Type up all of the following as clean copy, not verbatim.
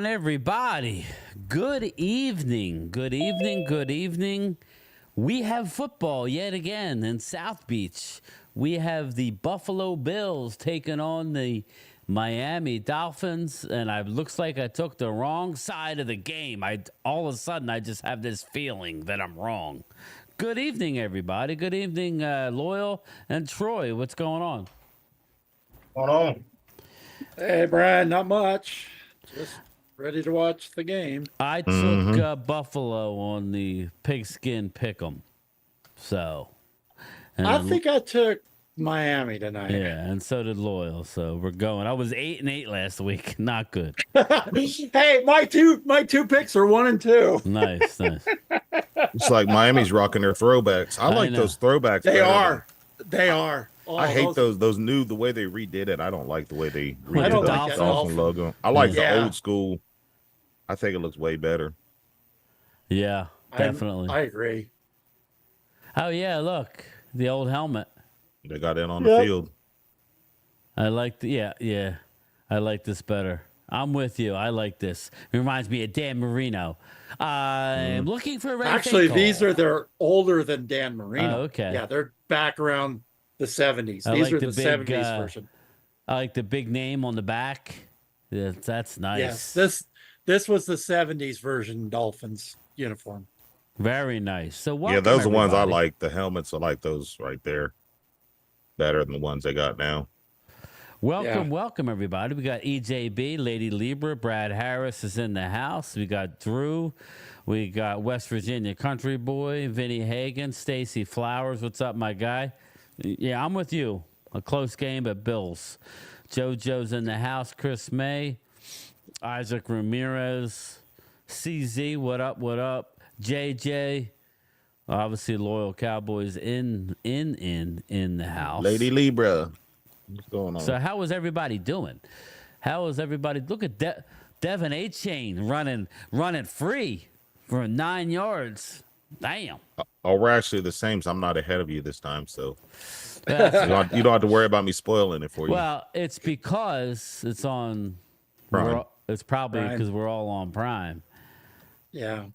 on, everybody? Good evening. Good evening. Good evening. We have football yet again in South Beach. We have the Buffalo Bills taking on the Miami Dolphins, and it looks like I took the wrong side of the game. All of a sudden, I just have this feeling that I'm wrong. Good evening, everybody. Good evening, Loyal and Troy. What's going on? What's going on? Hey, Brian, not much. Just ready to watch the game. I took Buffalo on the pigskin pick'em. So, I think I took Miami tonight. Yeah, and so did Loyal. So we're going. I was 8-8 last week. Not good. Hey, my two picks are 1 and 2. Nice. It's like Miami's rocking their throwbacks. I like those throwbacks. They are. Oh, I hate those new, the way they redid it. I don't like the way they redid don't the like Dolphin logo. I like the old school. I think it looks way better. Yeah, definitely. I agree. Oh, yeah, look. The old helmet. They got in on the field. I like I like this better. I'm with you. I like this. It reminds me of Dan Marino. I'm looking for a Actually, they're older than Dan Marino. Oh, okay. Yeah, they're back around the 70s. These are the 70s version. I like the big name on the back. Yeah, that's nice. Yes, this was the 70s version Dolphins uniform. Very nice. So those are the ones I like. The helmets, I like those right there better than the ones they got now. Welcome, everybody. We got EJB, Lady Libra, Brad Harris is in the house. We got Drew. We got West Virginia Country Boy, Vinny Hagan, Stacy Flowers. What's up, my guy? Yeah, I'm with you. A close game at Bills. JoJo's in the house. Chris May, Isaac Ramirez, CZ. What up? JJ. Obviously, loyal Cowboys in the house. Lady Libra. What's going on? So how was everybody doing? Look at Devin A. Chain running free for 9 yards. Damn. Oh, we're actually the same. So I'm not ahead of you this time. So you don't have to worry about me spoiling it for you. Well, it's because it's on Prime. It's probably because we're all on Prime. Yeah.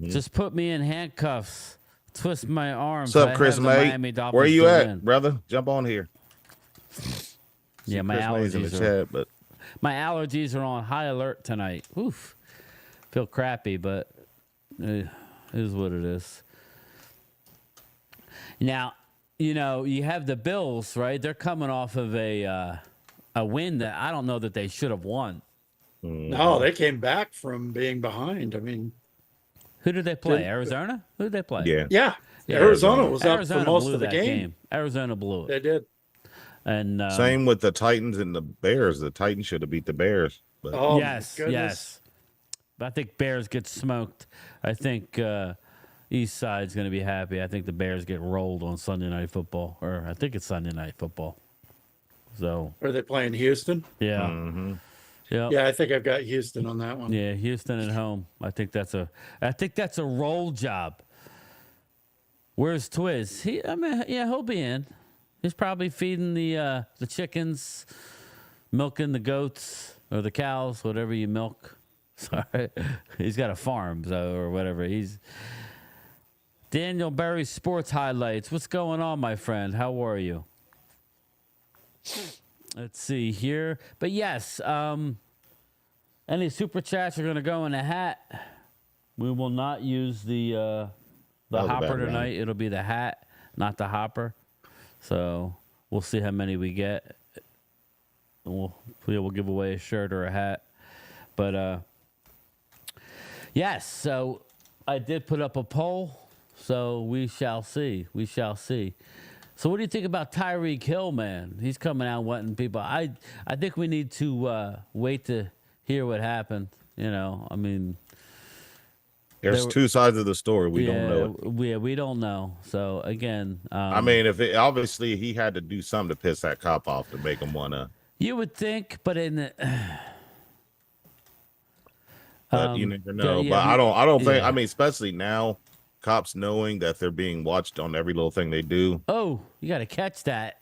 Just put me in handcuffs. Twist my arms. What's up, Chris May? Where you at, brother? Jump on here. Yeah, my allergies in the chat, but my allergies are on high alert tonight. Oof. Feel crappy, but it is what it is. Now, you have the Bills, right? They're coming off of a win that I don't know that they should have won. No, they came back from being behind. I mean, who did they play? Arizona? Who did they play? Yeah. Arizona was up Arizona for most blew of the that game. Arizona blew it. They did. And same with the Titans and the Bears. The Titans should have beat the Bears. But. Yes. But I think Bears get smoked. I think East Side's going to be happy. I think the Bears get rolled on Sunday Night Football, or I think it's Sunday Night Football. So are they playing Houston? Yeah. Mm-hmm. Yep. Yeah, I think I've got Houston on that one. Yeah, Houston at home. I think that's a roll job. Where's Twiz? He'll be in. He's probably feeding the chickens, milking the goats or the cows, whatever you milk. Sorry, he's got a farm, or whatever. He's Daniel Berry Sports Highlights. What's going on, my friend? How are you? Let's see here. But yes, any super chats are going to go in a hat. We will not use the hopper tonight. It'll be the hat, not the hopper. So we'll see how many we get. We'll give away a shirt or a hat. But yes, so I did put up a poll. So we shall see. So what do you think about Tyreek Hill, man? He's coming out wanting people. I think we need to wait to hear what happened. I mean, there's two sides of the story. We don't know. We don't know. So again, I mean, obviously he had to do something to piss that cop off to make him wanna. You would think, but in the. But you never know. But I don't think. I mean, especially now. Cops knowing that they're being watched on every little thing they do. Oh, you got to catch that.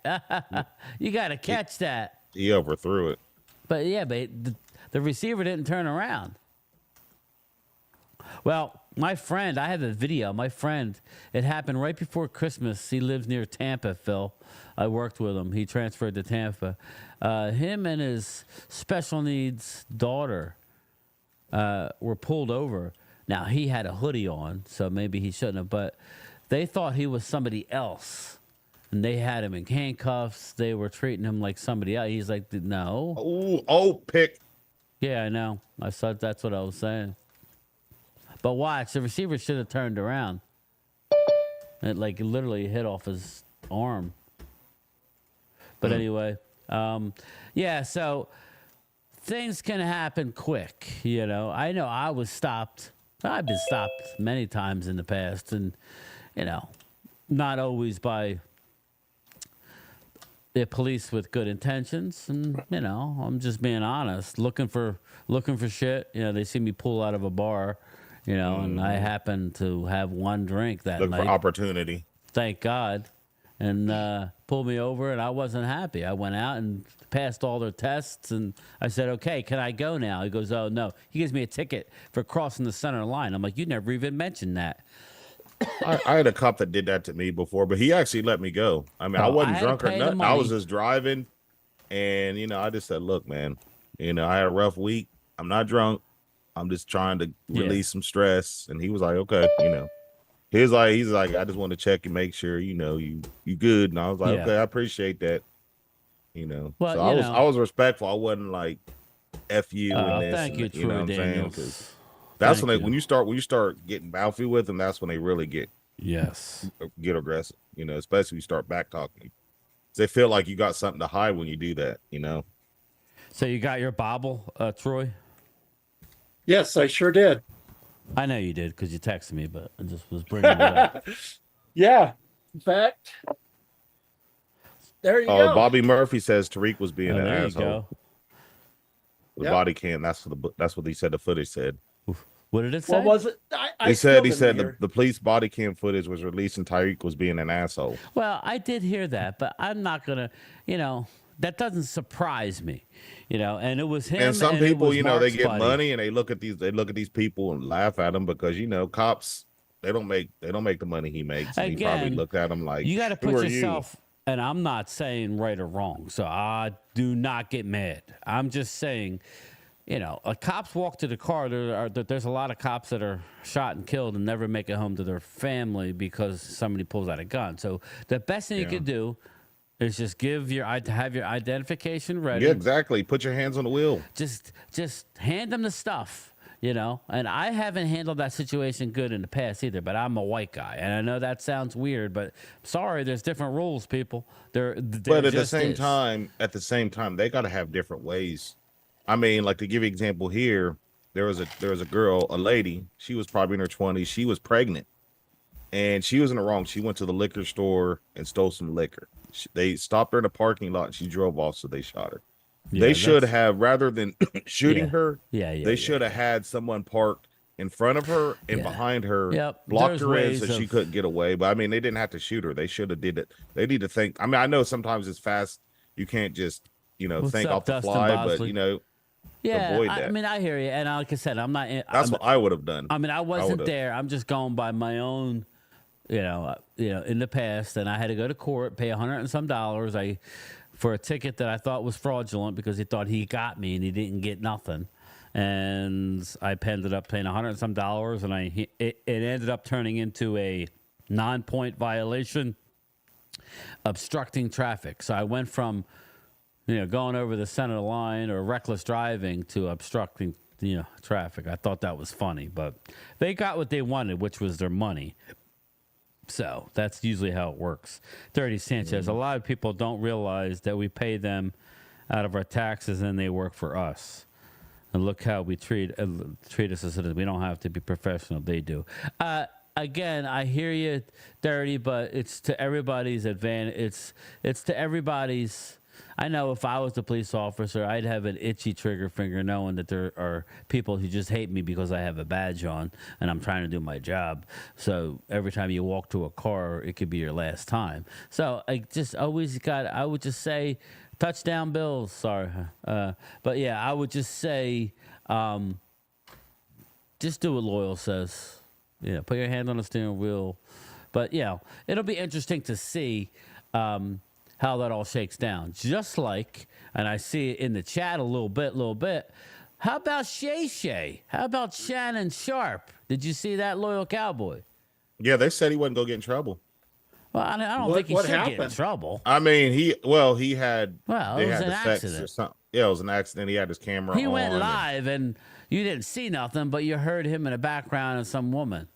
You got to catch that. He overthrew it. But The receiver didn't turn around. Well, my friend, I have a video. My friend, it happened right before Christmas. He lives near Tampa, Phil. I worked with him. He transferred to Tampa. Him and his special needs daughter were pulled over. Now, he had a hoodie on, so maybe he shouldn't have, but they thought he was somebody else. And they had him in handcuffs. They were treating him like somebody else. He's like, no. Oh, pick. Yeah, I know. I thought that's what I was saying. But watch, the receiver should have turned around. It literally hit off his arm. But anyway, yeah, so things can happen quick, I know I was stopped. I've been stopped many times in the past, and, not always by the police with good intentions. And, I'm just being honest, looking for shit. They see me pull out of a bar. And I happened to have one drink that Look night. for opportunity. Thank God. And pulled me over, and I wasn't happy. I went out and passed all their tests, and I said, okay, can I go now? He goes, oh, no. He gives me a ticket for crossing the center line. I'm like, you never even mentioned that. I had a cop that did that to me before, but he actually let me go. I mean, I wasn't drunk or nothing. I was just driving, and, I just said, look, man, I had a rough week. I'm not drunk. I'm just trying to release some stress. And he was like, okay, he's like, I just want to check and make sure, you good. And I was like, okay, I appreciate that. Well, so I was respectful. I wasn't like F you and this. Thank you, Troy Daniels. That's when you start getting mouthy with them, that's when they really get aggressive, especially when you start back talking. They feel like you got something to hide when you do that, So you got your bobble, Troy? Yes, I sure did. I know you did because you texted me, but I just was bringing it up. Yeah. In fact, there you go. Bobby Murphy says Tyreek was being an asshole. The body cam. That's what he said. The footage said. What did it say? What was it? He said the police body cam footage was released and Tyreek was being an asshole. Well, I did hear that, but I'm not gonna, that doesn't surprise me, and it was him. And some people, they get money and they look at these people and laugh at them because, cops, they don't make the money he makes. And he probably looked at them like, you got to put yourself, and I'm not saying right or wrong, so I do not get mad. I'm just saying, cops walk to the car. There's a lot of cops that are shot and killed and never make it home to their family because somebody pulls out a gun. So the best thing you could do is just have your identification ready. Yeah, exactly. Put your hands on the wheel. Just hand them the stuff, And I haven't handled that situation good in the past either. But I'm a white guy, and I know that sounds weird, but sorry, there's different rules, people. But at the same time, they got to have different ways. I mean, like to give you an example here, there was a girl, a lady. She was probably in her 20s. She was pregnant, and she was in the wrong. She went to the liquor store and stole some liquor. They stopped her in the parking lot. And she drove off, so they shot her. Yeah, they should have, rather than shooting her, they should have had someone parked in front of her and behind her, blocked her in so she couldn't get away. But I mean, they didn't have to shoot her. They should have did it. They need to think. I mean, I know sometimes it's fast. You can't just think off the fly, but avoid that. I mean, I hear you, and like I said, I'm not. That's what I would have done. I mean, I wasn't there. I'm just going by my own. In the past, and I had to go to court, pay $100 and some for a ticket that I thought was fraudulent because he thought he got me and he didn't get nothing. And I ended up paying $100 and some, and it ended up turning into a non-point violation, obstructing traffic. So I went from, going over the center line or reckless driving to obstructing, traffic. I thought that was funny, but they got what they wanted, which was their money. So that's usually how it works. 30 Sanchez. A lot of people don't realize that we pay them out of our taxes and they work for us. And look how we treat us as citizens. We don't have to be professional. They do. Again, I hear you, Dirty, but it's to everybody's advantage. It's to everybody's. I know if I was the police officer, I'd have an itchy trigger finger knowing that there are people who just hate me because I have a badge on and I'm trying to do my job. So every time you walk to a car, it could be your last time. So I would just say Touchdown Bills. Sorry. But yeah, I would just say, just do what Loyal says. Yeah, put your hand on the steering wheel. But yeah, it'll be interesting to see how that all shakes down. Just like, and I see it in the chat a little bit. How about Shay? How about Shannon Sharpe? Did you see that, Loyal Cowboy? Yeah, they said he wasn't gonna get in trouble. Well, I don't think he should get in trouble. I mean, they had it was an the sex accident. or something. Yeah, it was an accident. He had his camera on. He went live, and you didn't see nothing, but you heard him in the background and some woman.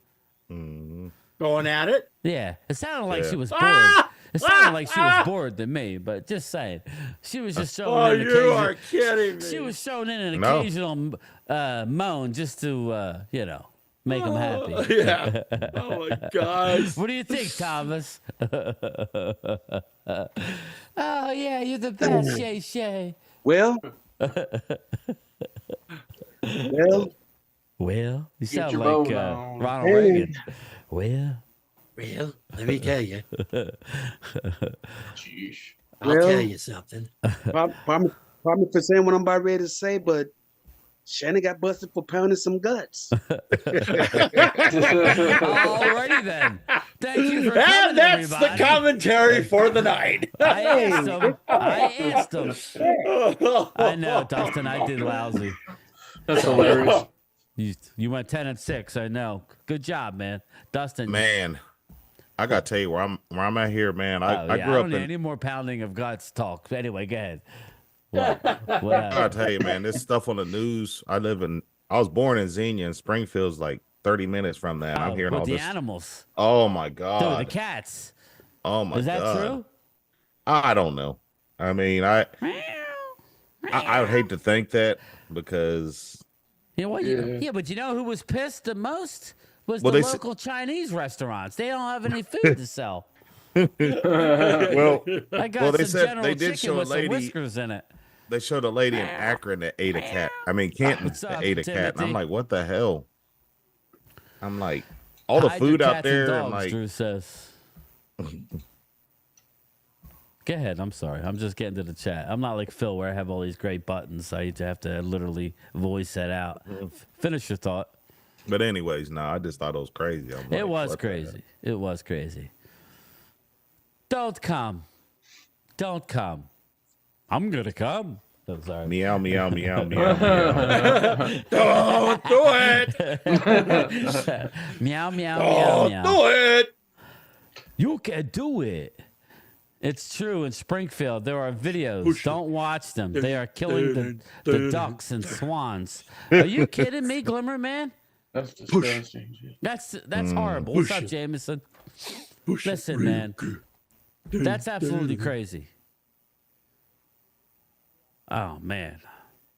Going at it? Yeah, it sounded like she was bored. It sounded like she was bored than me, but just saying. She was just showing in you are kidding me. She was showing in an occasional moan just to, make him happy. Yeah. Oh, my gosh. What do you think, Thomas? Oh, yeah, you're the best, Shay. Well, you sound your like bow down. Ronald Reagan. Well, let me tell you. Jeez. I'll tell you something. probably for saying what I'm about ready to say, but Shannon got busted for pounding some guts. alrighty then. Thank you for coming, That's the everybody. commentary for the night. I asked him. I know, Dustin. I did lousy. That's hilarious. You went 10-6. I know. Good job, man. Dustin. Man, I gotta tell you where I'm at here, man. I I grew don't up need in. any more pounding of guts talk. Anyway, go ahead. What I gotta happened? tell you, man, this stuff on the news. I was born in Xenia, and Springfield's like 30 minutes from that. I'm hearing with all the this. animals. Oh my Dude, god. the cats. Oh my god. Is that true? I don't know. I mean, I would hate to think that because You know what? Yeah. Yeah, but you know who was pissed the most? Was Well, the they local Chinese restaurants. They don't have any food to sell. well, I got Well, they some said General they did Chicken show a with some lady- whiskers in it. they showed a lady in Akron that ate a cat. I mean, Canton What's that up, ate a cat. And I'm Timothy? like, what the hell? I'm like, all the Hide food your out cats and there. dogs, And like, Drew says. Go ahead. I'm sorry. I'm just getting to the chat. I'm not like Phil where I have all these great buttons. I have to literally voice that out. Finish your thought. but anyways, I just thought it was crazy. I'm like, It was what the heck? crazy. It was crazy. Don't come. Don't come. I'm going to come. I'm sorry. Meow, meow, meow, meow, meow. Don't do it. Meow, meow, meow, Don't meow. do it. You can do it. It's true in Springfield. There are videos. Don't watch them. They are killing the ducks and swans. Are you kidding me, Glimmer Man? That's disgusting. That's horrible. What's up, Jameson? Listen, man. That's absolutely crazy. Oh, man.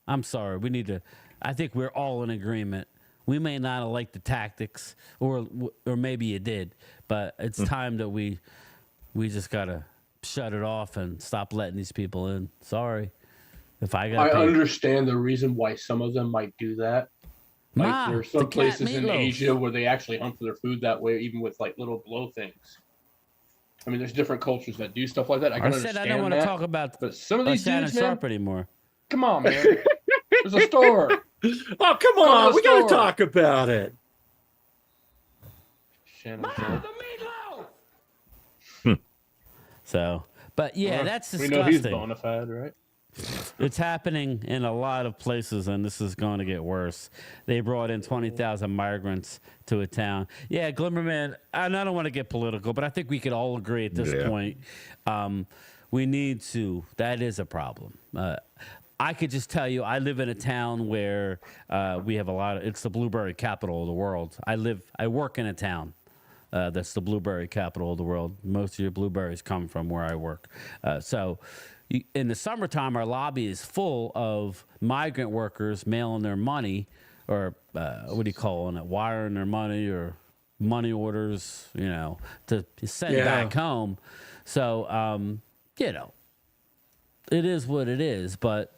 I'm sorry. We need to. I think we're all in agreement. We may not have liked the tactics, or maybe you did, but it's time that we just got to shut it off and stop letting these people in. Sorry. If I got I understand the reason why some of them might do that. Like Ma, there's the some cat places in meatloaf. Asia where they actually hunt for their food that way, even with like little blow things. I mean, there's different cultures that do stuff like that. I I can said understand I don't want to that, talk about but some of these Shannon dudes, man, Sharpe anymore. come on, man. There's a store. Oh, come Go to on. the We got to store. talk about it. Shannon Sharpe. So, but yeah, that's We know he's disgusting. bona fide, right? It's happening in a lot of places, and this is going to get worse. They brought in 20,000 migrants to a town. Yeah, Glimmerman, and I don't want to get political, but I think we could all agree at this point, we need to. That is a problem. I could just tell you, I live in a town where we have a lot of. It's the blueberry capital of the world. I work in a town. That's the blueberry capital of the world. Most of your blueberries come from where I work. In the summertime, our lobby is full of migrant workers mailing their money, or what do you call it, wiring their money or money orders, to send back home. So, it is what it is, but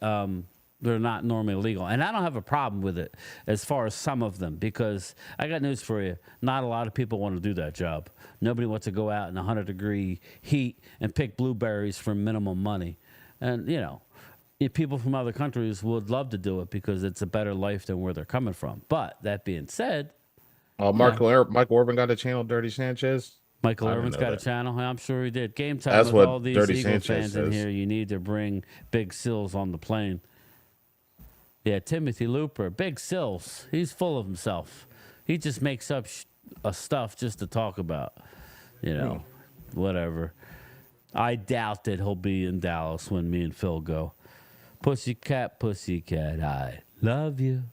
they're not normally legal. And I don't have a problem with it as far as some of them, because I got news for you. Not a lot of people want to do that job. Nobody wants to go out in 100-degree heat and pick blueberries for minimum money. And, people from other countries would love to do it because it's a better life than where they're coming from. But that being said, Oh, Michael Irvin got a channel, Dirty Sanchez. Michael I didn't Irvin's know got a that. channel. I'm sure he did. Game time That's with what all these Dirty Eagle Sanchez fans in says. here. You need to bring Big Sills on the plane. Yeah, Timothy Looper, Big Sills. He's full of himself. He just makes up stuff just to talk about. Whatever. I doubt that he'll be in Dallas when me and Phil go. Pussycat, I love you.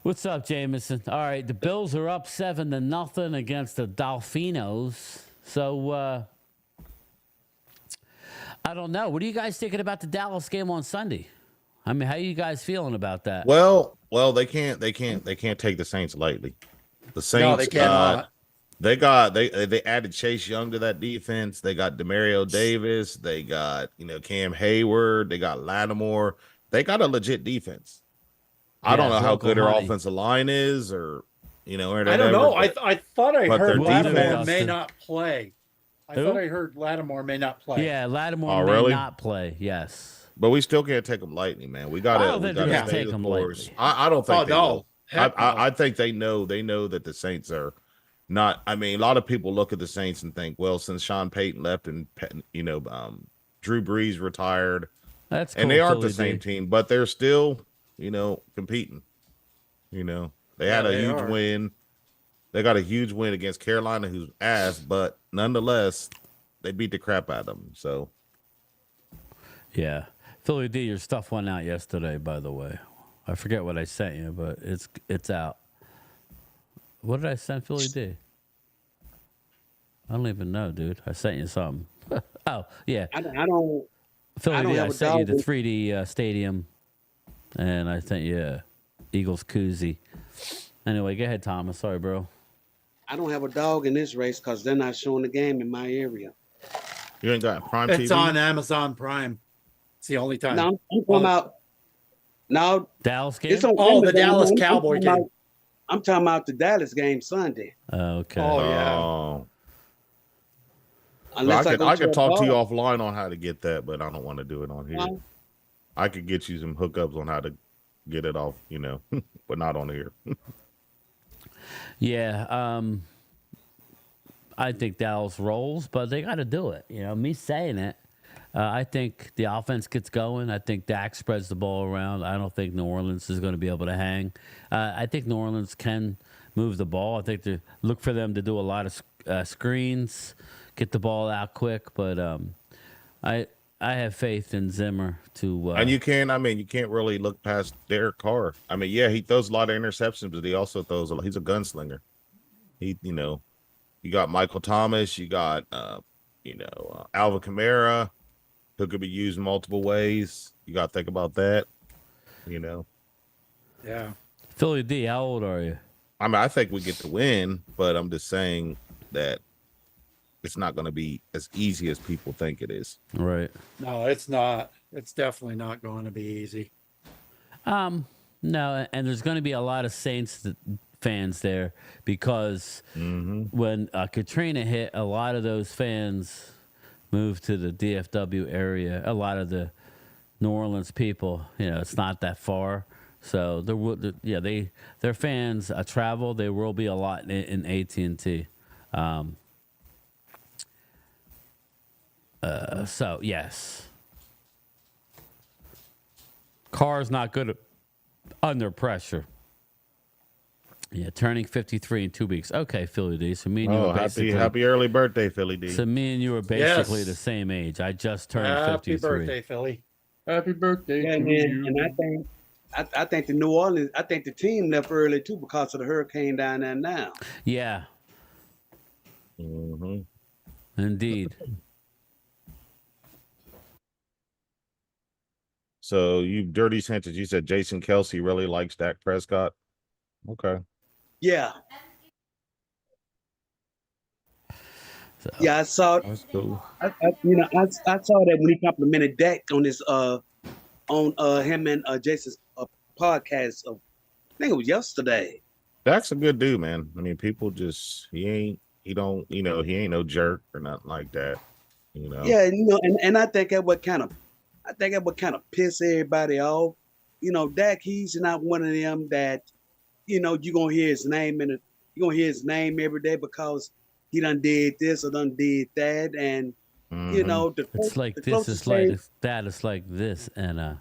What's up, Jameson? All right, the Bills are up 7-0 against the DOLPHINS. So, I don't know. What are you guys thinking about the Dallas game on Sunday? I mean, how are you guys feeling about that? Well, they can't take the Saints lightly. The Saints, No, they cannot. They added Chase Young to that defense. They got Demario Davis. They got Cam Hayward. They got Lattimore. They got a legit defense. I don't know how good their offensive line is, or I don't know. I thought I heard Lattimore defense may not play. I thought I heard Lattimore may not play. Yeah, Lattimore may not play. Yes, but we still can't take them lightly, man. We got to take them lightly. I don't think. No. I think they know. They know that the Saints are not. I mean, a lot of people look at the Saints and think, well, since Sean Payton left and Drew Brees retired, that's cool, and they aren't the same team, but they're still competing. They had a huge win. They got a huge win against Carolina, who's ass, but nonetheless, they beat the crap out of them. So, yeah, Philly D, your stuff went out yesterday. By the way, I forget what I sent you, but it's out. What did I send Philly D? I don't even know, dude. I sent you something. Oh yeah, I don't. Philly D, I have a sent you dog the 3D stadium, and I sent you Eagles koozie. Anyway, go ahead, Thomas. Sorry, bro. I don't have a dog in this race because they're not showing the game in my area. you ain't got Prime TV. It's on Amazon Prime. It's the only time. No, I'm talking about. No, Dallas game. it's on Oh, the Amazon. Dallas I'm Cowboy talking game. about- I'm talking about the Dallas game Sunday. Okay. Oh, yeah. Oh. Unless I go could a talk to you bar. offline on how to get that, but I don't want to do it on here. Well, I could get you some hookups on how to get it off, but not on here. Yeah. I think Dallas rolls, but they got to do it. Me saying it, I think the offense gets going. I think Dak spreads the ball around. I don't think New Orleans is going to be able to hang. I think New Orleans can move the ball. I think to look for them to do a lot of screens, get the ball out quick. But I have faith in Zimmer to. And you can't really look past Derek Carr. I mean, yeah, he throws a lot of interceptions, but he also throws he's a gunslinger. You got Michael Thomas, you got Alvin Kamara, who could be used multiple ways. You got to think about that. Yeah. Philly D, how old are you? I mean, I think we get the win, but I'm just saying that it's not going to be as easy as people think it is. Right. No, it's not. It's definitely not going to be easy. No, and there's going to be a lot of Saints fans there because when Katrina hit, a lot of those fans moved to the DFW area. A lot of the New Orleans people, it's not that far, so their fans travel. There will be a lot in AT&T. So yes, Carr's not good under pressure. Yeah, turning 53 in 2 weeks. Okay, Philly D. So me and you are basically happy early birthday, Philly D. So me and you are basically the same age. I just turned 53. Happy birthday, Philly. Happy birthday yeah, to man. you. And I think the New Orleans. I think the team left early too because of the hurricane down there now. Yeah, indeed. So you Dirty Sanchez, you said Jason Kelsey really likes Dak Prescott. Okay. Yeah. So, Yeah, I saw. That's cool. I saw that when he complimented Dak on his on him and Jason's podcast. I think it was yesterday. Dak's a good dude, man. I mean, people just he ain't no jerk or nothing like that. Yeah, and I think that would kind of piss everybody off. Dak, he's not one of them that, you're gonna hear his name you're gonna hear his name every day because he done did this or done did that. And It's like the this, closest it's like thing, that, it's like this, and the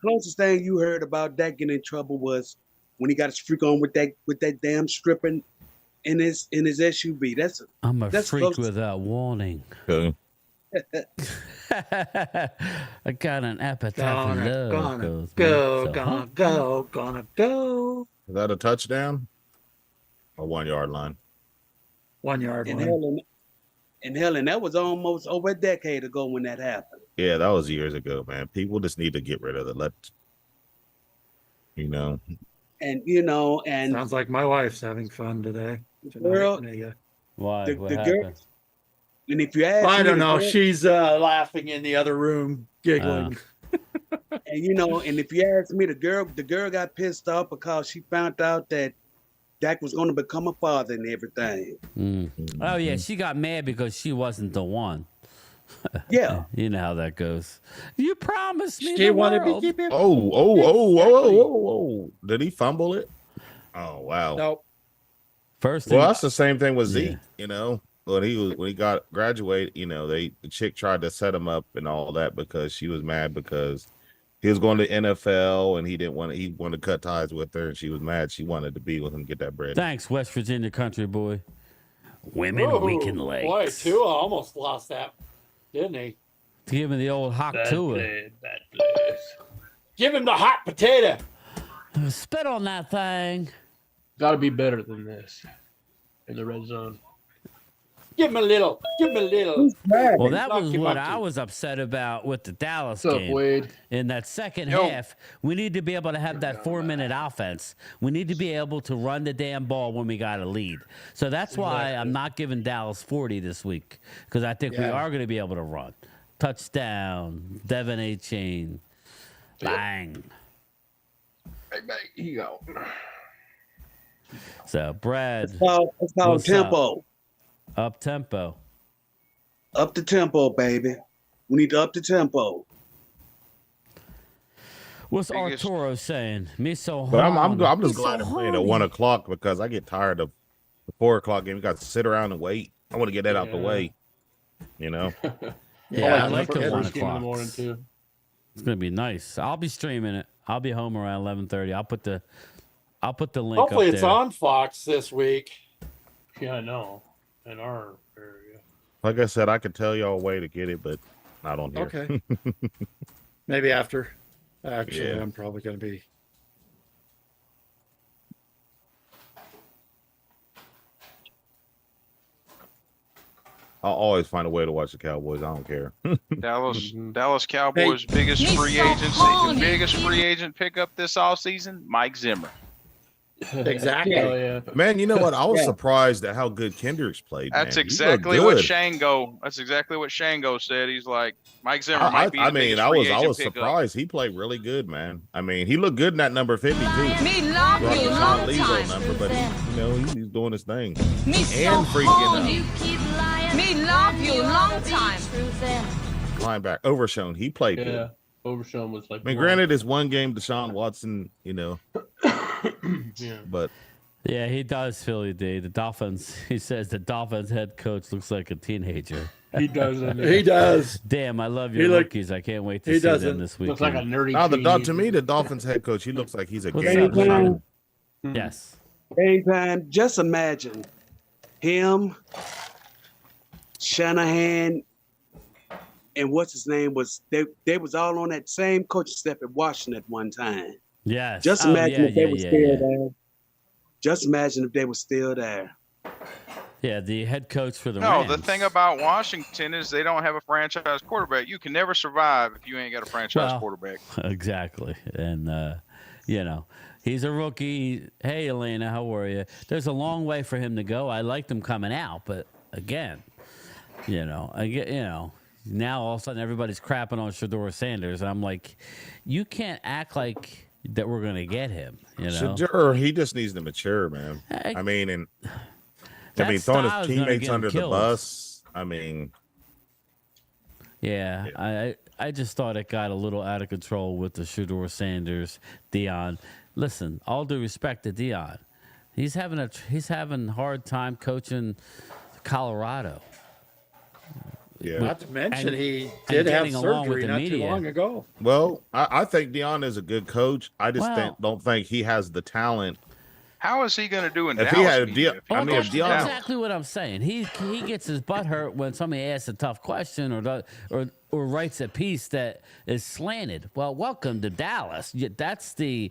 closest thing you heard about Dak getting in trouble was when he got his freak on with that damn stripping in his SUV. I'm a that's freak close. without warning. Okay. I got an appetite for love. Gonna go. Is that a touchdown? Or 1 yard line? 1 yard And line. and that was almost over a decade ago when that happened. Yeah, that was years ago, man. People just need to get rid of it. And Sounds like my wife's having fun today. Girl, Why? the What girl, happened? and if you ask I me, don't the know. girl- She's laughing in the other room, giggling. and if you ask me, the girl got pissed off because she found out that Dak was going to become a father and everything. Oh yeah, she got mad because she wasn't the one. Yeah. You know how that goes. You promised me She the wanted to world. keep him. Oh. Did he fumble it? Oh, wow. Nope. First thing, Well, that's the same thing with Zeke, Yeah. When he got graduated, the chick tried to set him up and all that because she was mad because he was going to NFL and he wanted to cut ties with her, and she was mad. She wanted to be with him, get that bread. thanks, West Virginia country boy. Women weaken legs. Boy, Tua almost lost that, didn't he? Give me the old hawk to it. Bad place. Give him the hot potato. Spit on that thing. Got to be better than this in the red zone. Give him a little. Give him a little. Well, that Knock was him what up, I too. was upset about with the Dallas What's up, game. Wade? In that second Yo. half, we need to be able to have that 4-minute offense. We need to be able to run the damn ball when we got a lead. So that's why I'm not giving Dallas 40 this week, because I think we Yeah. are going to be able to run. Touchdown, Devin A. Chain. Bang. Hey, mate, here you go. So, Brad, It's called What's tempo. up tempo. Up the tempo, baby. We need to up the tempo. What's Biggest- Arturo saying? Me so But I'm horny. just Me glad so I'm playing at horny. 1 o'clock because I get tired of the 4 o'clock game. You got to sit around and wait. I want to get that out the Yeah. way. Yeah, I like the the 1 first game in the morning o'clock. too. It's gonna be nice. I'll be streaming it. I'll be home around 11:30. I'll put the link Hopefully up it's there. on Fox this week. Yeah, I know. In our area. Like I said, I could tell y'all a way to get it, but not on here. Okay. Maybe after. Actually, Yeah. I'm probably going to be. I'll always find a way to watch the Cowboys. I don't care. Dallas Cowboys biggest free agent pickup this offseason, Mike Zimmer. Exactly. Oh yeah. Man, you know what? I was surprised at how good Kendricks played. That's man. He exactly looked what good. Shango. That's exactly what Shango said. He's like, Mike Zimmer I might be the biggest I free was agent pickup. surprised. He played really good, man. I mean, he looked good in that number 52. Me love Brought you the long Sean Lezo time. number, but he's doing his thing. Me so And freaking horny. Me love you long time. linebacker Overshown. He played good. Yeah. Overshown was like. I mean, granted, it's one game, Deshaun Watson, Yeah. but Yeah, he does, Philly D. The Dolphins. He says the Dolphins head coach looks like a teenager. He does. He does. Damn, I love He your look- rookies. I can't wait to he see them doesn't. this week. Looks like a nerdy. to me, the Dolphins head coach, he looks like he's a What's game up, man? manager. Yes. Anytime, just imagine him, Shanahan, and what's his name was they was all on that same coaching staff at Washington at one time. Yes. Just Oh, imagine yeah, if they yeah, were yeah, still yeah. there. Just imagine if they were still there. Yeah, the head coach for the No, Rams. the thing about Washington is they don't have a franchise quarterback. You can never survive if you ain't got a franchise Well, quarterback. Exactly. And, he's a rookie. Hey, Elena, how are you? There's a long way for him to go. I liked him coming out, but again, now all of a sudden everybody's crapping on Shador Sanders. And I'm like, you can't act like that we're going to get him, Shadur, he just needs to mature, man. Hey, I mean, that throwing style's his gonna teammates get him under the killed. bus. I mean, Yeah, I just thought it got a little out of control with the Shedeur Sanders, Dion. Listen, all due respect to Dion, he's having a hard time coaching Colorado. Yeah. Not to mention And- he and did have getting along with surgery the not too media. long ago. Well, I think Dion is a good coach. I just Well- don't think he has the talent. How is he going to do in If Dallas? he had a media deal- if he I mean, goes if to Dion- Dallas? Exactly what I'm saying. He gets his butt hurt when somebody asks a tough question or writes a piece that is slanted. Well, welcome to Dallas. That's the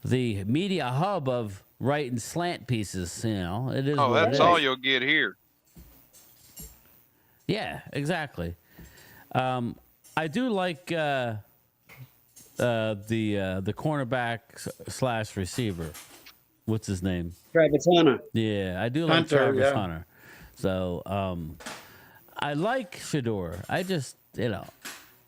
media hub of writing slant pieces. You know, it is. Oh, what it that's is. all you'll get here. Yeah, exactly. I do like the cornerback / receiver. What's his name? Travis Hunter. Yeah, I do like Hunter, Travis yeah. Hunter. So I like Shedeur. I just,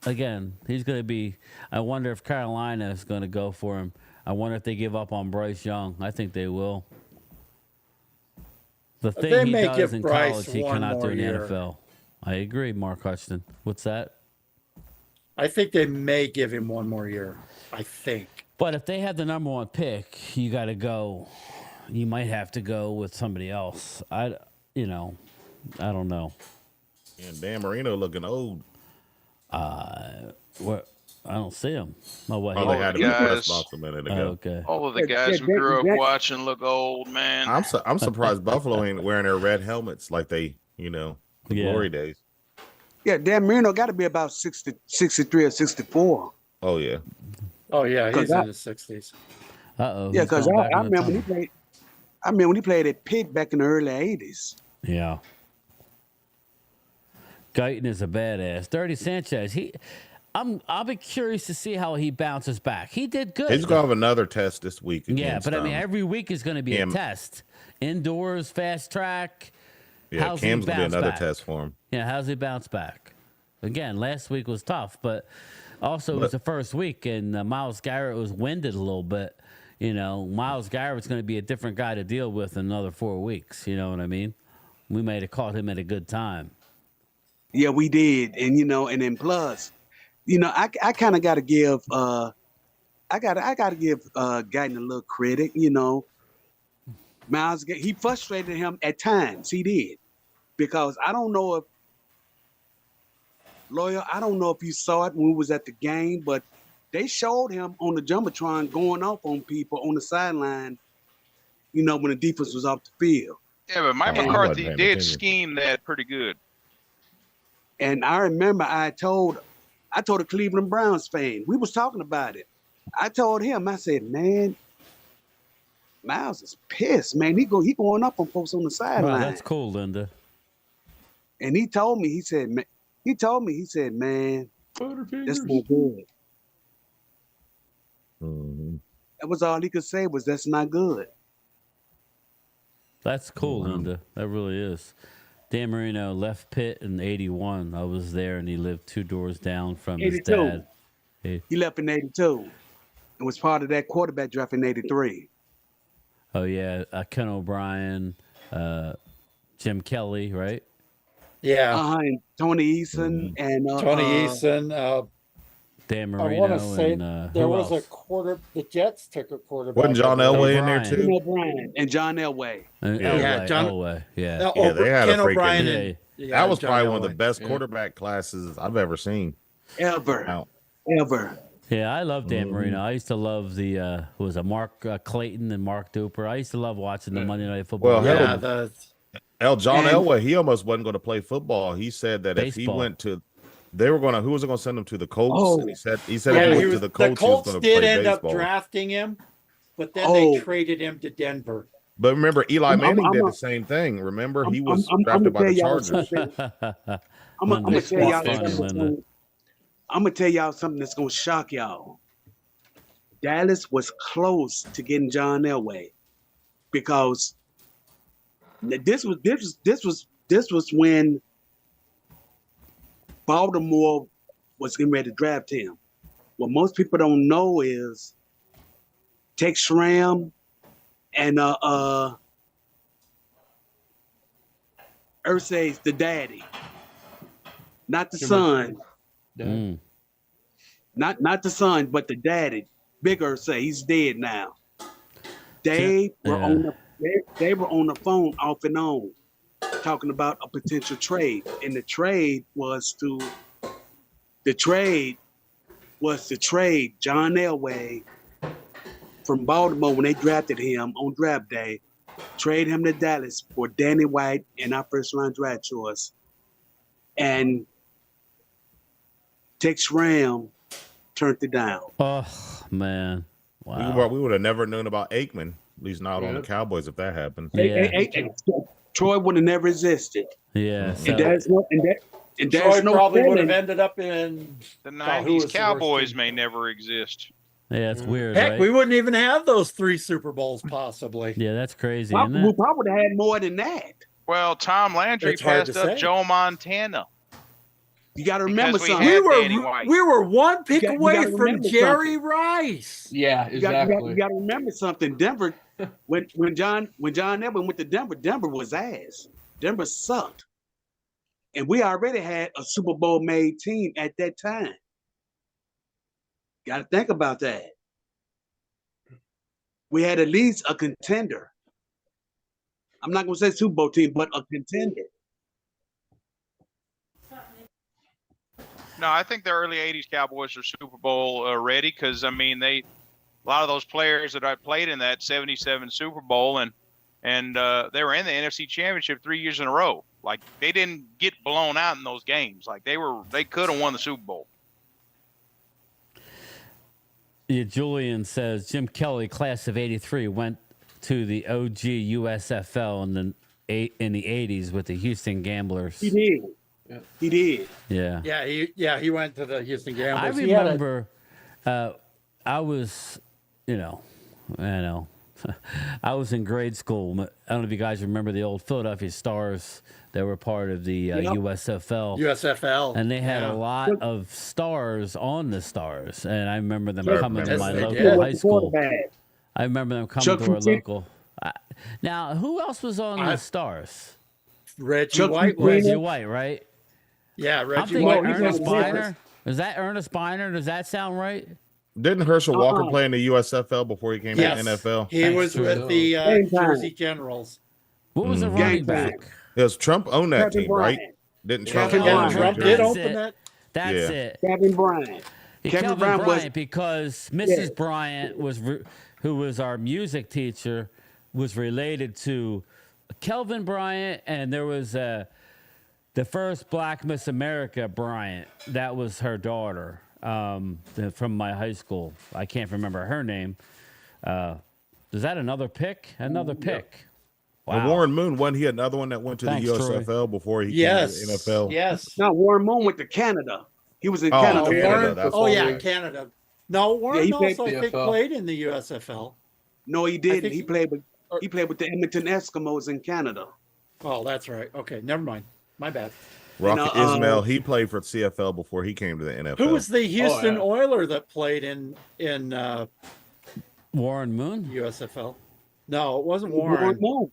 again, he's going to be. I wonder if Carolina is going to go for him. I wonder if they give up on Bryce Young. I think they will. The They thing he may does give in Bryce college, he one cannot do more in the year. NFL. I agree, Mark Hutchinson. What's that? I think they may give him one more year. I think. But if they have the number 1 pick, you got to go. You might have to go with somebody else. I don't know. And Dan Marino looking old. What? I don't see him. Oh, what? Oh, he- they had him in the press box a minute ago. okay. All of the guys we grew up watching look old, man. I'm surprised Buffalo ain't wearing their red helmets like they, the Yeah. glory days. Yeah, Dan Marino got to be about 60, 63 or 64. Oh yeah. Oh yeah, he's in his 60s. Uh-oh. Yeah, he's because going back I in the remember when he time. played. I remember when he played at Pitt back in the early 80s. Yeah. Guyton is a badass. Dirty Sanchez. I'll be curious to see how he bounces back. He did good. He's gonna have another test this week. Yeah, against, but I mean, every week is going to be a Cam. test. Indoors, fast track. yeah, how's he Cam's gonna be bounce another back? test for him. Yeah, how's he bounce back? Again, last week was tough, but also it was the first week, and Myles Garrett was winded a little bit. Myles Garrett's going to be a different guy to deal with in another 4 weeks. You know what I mean? We might have caught him at a good time. Yeah, we did, and and then plus, I kind of got to give I gotta give Guyton a little credit. Myles, he frustrated him at times. He did, because I don't know if you saw it when we was at the game, but they showed him on the jumbotron going off on people on the sideline. When the defense was off the field. Yeah, but Mike Oh, I wasn't McCarthy paying did attention. scheme that pretty good. And I remember I told a Cleveland Browns fan, we was talking about it. I told him, I said, man, Myles is pissed, man. He going up on folks on the Well, sideline. that's cool, Linda. And he told me, he said, man, that's not good. Mhm. That was all he could say was that's not good. That's cool, Linda. That really is. Dan Marino left Pitt in '81. I was there, and he lived 2 doors down from his 82. dad. He left in 82 and was part of that quarterback draft in 83. Oh yeah, Ken O'Brien, Jim Kelly, right? Yeah, And Tony Eason and Tony Eason. Dan I Marino want to say and there who was else? the Jets took a quarterback. Wasn't John Elway in there O'Brien. too? Ken O'Brien and John Elway. Yeah, John- Elway, yeah. No, Yeah, they had a Ken freaking- O'Brien. Yeah. And, yeah, That was John probably one of Elway. the best Yeah. quarterback classes I've ever seen. Ever. Wow. Ever. Yeah, I love Dan Mm-hmm. Marino. I used to love the who was it, Mark Clayton and Mark Duper. I used to love watching the Monday Night Football. Well, game. Yeah, John And- Elway, he almost wasn't going to play football. He said that if he Baseball. went to, who was going to send him to the Colts? Oh. And he said yeah, if he went to the Colts, he was Colts going to did play end baseball. up drafting him, but then they Oh. traded him to Denver. But remember, Eli I'm- Manning I'm did a- the same thing. Remember, he I'm- was I'm drafted by gonna the tell y'all Chargers. I'm gonna Linda, tell y'all funny, something. Linda. I'm gonna tell y'all something that's gonna shock y'all. Dallas was close to getting John Elway because this was when Baltimore was getting ready to draft him. What most people don't know is Tex Schramm and Irsay's the daddy, not the son. Dad. Not the son, but the daddy. Bigger say he's dead now. They were on the phone off and on, talking about a potential trade, and the trade was to trade John Elway from Baltimore when they drafted him on draft day, trade him to Dallas for Danny White and our first round draft choice, and Tex Ram turned it down. Oh man, wow. We would have never known about Aikman, at least not on the Cowboys, if that happened. Yeah. Troy would have never existed. Yeah. So, And there's Troy no probably would feeling. have ended up in The who 90s was the Cowboys worst team? may never exist. yeah, it's weird, Heck, right? we wouldn't even have those 3 Super Bowls possibly. Yeah, that's crazy, We isn't it? probably would have had more than that. Well, Tom Landry It's hard passed to up say. Joe Montana. You got to remember Because we something. had Danny White. We were one pick You away gotta from remember Jerry Rice. Yeah, You got exactly. to remember something. Denver, when John Evans went to Denver, Denver was ass. Denver sucked, and we already had a Super Bowl made team at that time. Got to think about that. We had at least a contender. I'm not going to say Super Bowl team, but a contender. No, I think the early 80s Cowboys are Super Bowl ready because, I mean, a lot of those players that I played in that 77 Super Bowl and they were in the NFC Championship 3 years in a row. Like, they didn't get blown out in those games. Like, they could have won the Super Bowl. Yeah, Julian says Jim Kelly, class of '83, went to the OG USFL in the 80s with the Houston Gamblers. He did. Yeah. He did. Yeah. He went to the Houston Gamblers. I remember I was, I was in grade school. I don't know if you guys remember the old Philadelphia Stars that were part of the USFL. USFL. And they had a lot of stars on the Stars. And I remember them coming to Yes, my they local did. high school. Quarterback. I remember them coming Chuck to our Fusini. local. Now, who else was on the Stars? Reggie Chuck White. Fusini. Reggie White, right? Yeah, I'm Reggie thinking White. he's Ernest on the Memphis. Biner. Is that Ernest Biner? Does that sound right? Didn't Herschel Walker play in the USFL before he came Yes. to the NFL? He was with the Game time. Jersey Generals. What was the Mhm. running Gang back? Because Trump owned that Kevin team, right? Bryant. Didn't Trump Kevin own Bryant. New Trump Jersey? did That's open it. that. That's Yeah. it. Kevin Bryant. Kelvin Bryant Bryant, was- because Mrs. Bryant who was our music teacher, was related to Kelvin Bryant, and there was the first Black Miss America Bryant. That was her daughter from my high school. I can't remember her name. Is that another pick? Another pick. And Wow. Warren Moon, wasn't he another one that went to Thanks, the Troy. USFL before he Yes. came to the NFL? Yes. No, Warren Moon went to Canada. He was in Oh, Canada. Canada, Warren, that's oh what yeah, we- Canada. No, Warren he played also I think CFL. played in the USFL. No, he didn't. think- He played with the Edmonton Eskimos in Canada. Oh, that's right. Okay, never mind. My bad. Rocket You know, Ismail, he played for CFL before he came to the NFL. Who was the Houston yeah. Oiler that played in Warren Moon? USFL? No, it wasn't Warren Warren. Moon.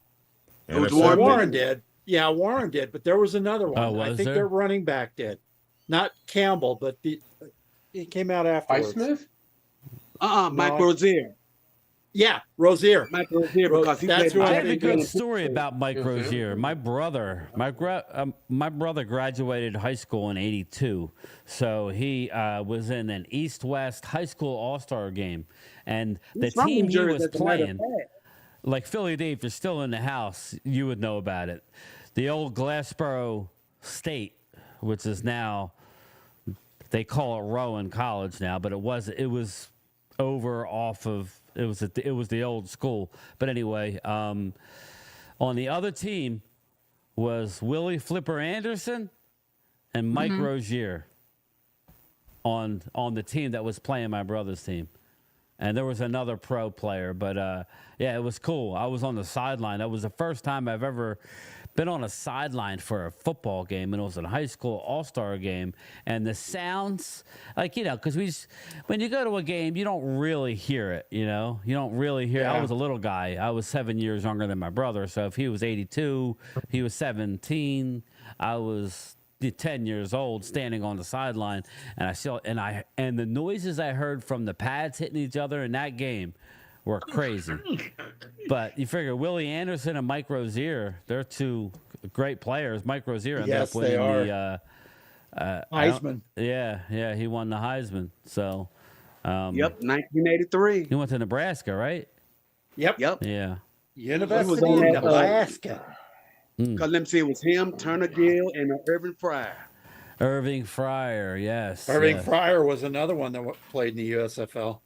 And It was it's Warren Warren did. Yeah, Warren did, but there was another one. Oh, I was think there? their running back did. Not Campbell, but he came out afterwards. Highsmith? Mike No. Rozier. Yeah, Rozier. Mike Rozier, because he That's played. who I I have a think good was- story about Mike Yeah, Rozier. My brother graduated high school in '82, so he was in an East-West high school all-star game, and the He's from team New he Jersey, was as a matter of playing, fact. like Philly Dave, if you're still in the house, you would know about it. The old Glassboro State, which is now, they call it Rowan College now, but it was over off of. It was the old school. But anyway, on the other team was Willie Flipper Anderson and Mike Rozier on the team that was playing my brother's team. And there was another pro player, but yeah, it was cool. I was on the sideline. That was the first time I've ever been on a sideline for a football game, and it was a high school all-star game. And the sounds, because when you go to a game, you don't really hear it, you don't really hear. I was a little guy. I was 7 years younger than my brother, so if he was 82, he was 17. I was 10 years old, standing on the sideline, and I saw and the noises I heard from the pads hitting each other in that game were crazy. But you figure Willie Anderson and Mike Rozier, they're two great players. Mike Rozier ended Yes, up winning they the Heisman. yeah, he won the Heisman. So Yep, 1983. he went to Nebraska, right? Yep. Yep. Yeah. University on of that, Nebraska. Because let me see, it was him, Turner Gill, and Irvin Fryer. Irving Fryer, yes. Irving yes. Fryer was another one that played in the USFL.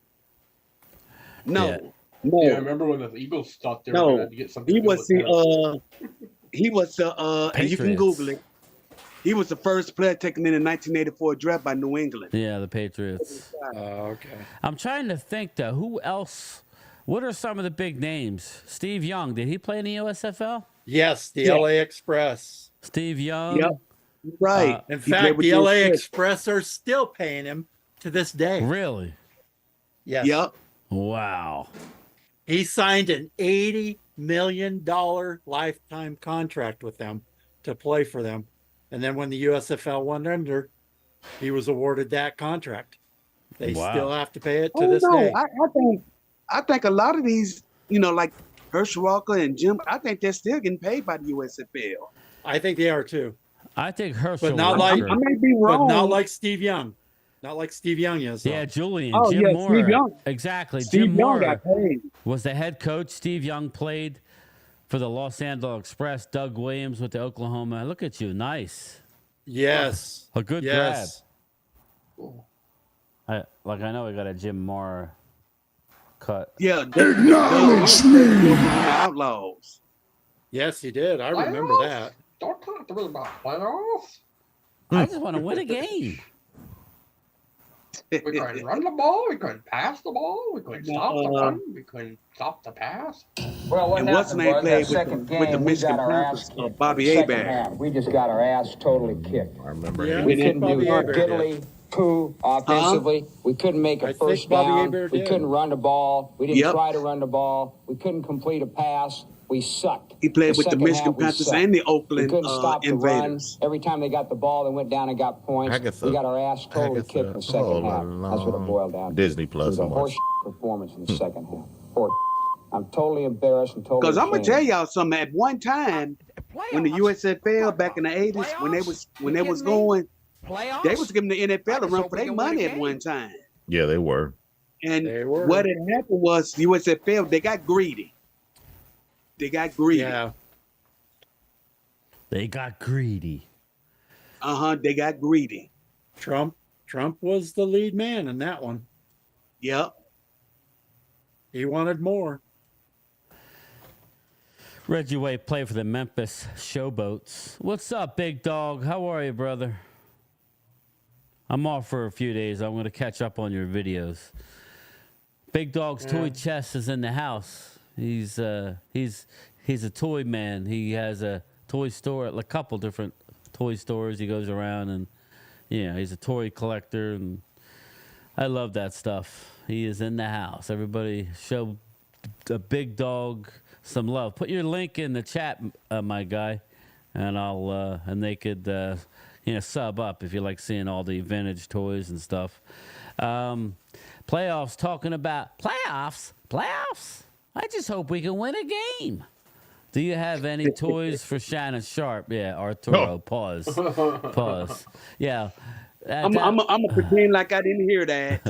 No, Yeah. no, Yeah, I remember when the Eagles thought they were No. going to get something. he to do was with the Tennessee. he was the and you can Patriots. Google it. He was the first player taken in the 1984 draft by New England. Yeah, the Patriots. Okay. I'm trying to think though, who else? What are some of the big names? Steve Young, did he play in the USFL? Yes, the Yeah. LA Express. Steve Young. Yep. Right. In He played fact, with the LA Express. Express are still paying him to this day. Really? Yes. Yep. Wow. He signed an $80 million lifetime contract with them to play for them. And then when the USFL went under, he was awarded that contract. They Wow. still have to pay it to Oh this no, day. I think a lot of these, like Herschel Walker and Jim, I think they're still getting paid by the USFL. I think they are too. I think Herschel But not Walker. I may be But wrong. not like Steve Young. Not like Steve Young is. though. Yeah, Julian. Oh, Jim yeah, Moore. Steve Young. Exactly. Steve Jim Young Moore got paid. was the head coach. Steve Young played for the Los Angeles Express. Doug Williams with the Oklahoma. Look at you. Nice. Yes. A good Yes. grab. I know we got a Jim Moore cut. Yeah, the Outlaws. Yes, he did. I remember Playoffs? that. Don't talk to me about playoffs. I just want to win a game. We couldn't run the ball. We couldn't pass the ball. We couldn't stop the run. We couldn't stop the pass. Well, what And what's happened the name was played that with second the- with the game, we Michigan got our ass Panthers, kicked. Bobby Second Hebert. half, we just got our ass totally kicked. I remember Yeah. him. We think couldn't Bobby do Hebert did. diddly poo offensively. We couldn't make a I think first Bobby down. Hebert We did. couldn't run the ball. We didn't Yep. try to run the ball. We couldn't complete a pass. We sucked. He played with the second Michigan half, we Panthers sucked. and the We Oakland couldn't stop the Invaders. run. Every time they got the ball, they went down and got points. Agatha. We got our ass totally Agatha. kicked in the second Oh, half. la, That's what it la. boiled down to. Disney It Plus was a and horse performance in the second half. Horse. I'm totally embarrassed and totally Because I'm gonna ashamed. tell y'all something. At one time, when the USFL back in the '80s, when they was going, they was giving the NFL a run for their money at one time. Yeah, they were. And They were. what had happened was USFL, they got greedy. Yeah. They got greedy. They got greedy. Trump was the lead man in that one. Yep. He wanted more. Reggie White played for the Memphis Showboats. What's up, big dog? How are you, brother? I'm off for a few days. I'm going to catch up on your videos. Big Dog's toy chest is in the house. He's a toy man. He has a toy store at a couple different toy stores. He goes around and he's a toy collector, and I love that stuff. He is in the house. Everybody show a Big Dog some love. Put your link in the chat, my guy, and and they could sub up if you like seeing all the vintage toys and stuff. Playoffs, talking about playoffs. I just hope we can win a game. Do you have any toys for Shannon Sharpe? Yeah, Arturo. Pause. Yeah. I'm gonna pretend like I didn't hear that.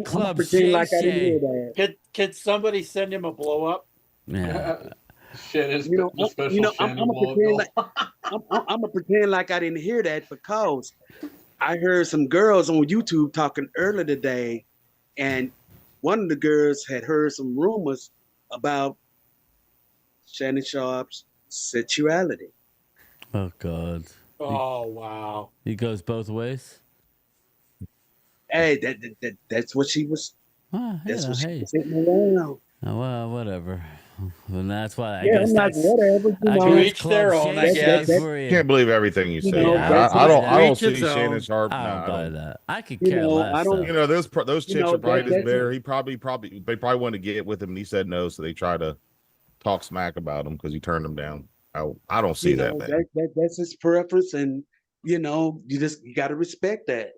Club Pretend Shay like I didn't hear Shay. that. Could somebody send him a blow up? Yeah. Shit is You know, the special I'm Shannon gonna pretend logo. I'm gonna pretend like I didn't hear that because I heard some girls on YouTube talking earlier today, and one of the girls had heard some rumors about Shannon Sharpe's sexuality. Oh God. Oh wow. He goes both ways. Hey, that's what she was. Oh, That's yeah, what she hey. was sitting around. Oh, well, whatever. And that's why I Yeah, guess I'm like, that's whatever. You I know, guess each their Club own, Shay I Shay guess. for you. Can't believe everything you say. know, that's I don't right. see Each his Shannon own. Sharpe. I Nah, don't I buy don't. that. I could You care know, less. I don't- though. You know, those chicks know, are probably that's- better. He probably they probably wanted to get with him, and he said no, so they try to talk smack about him because he turned them down. I don't see that, man. That's his preference, and you got to respect that.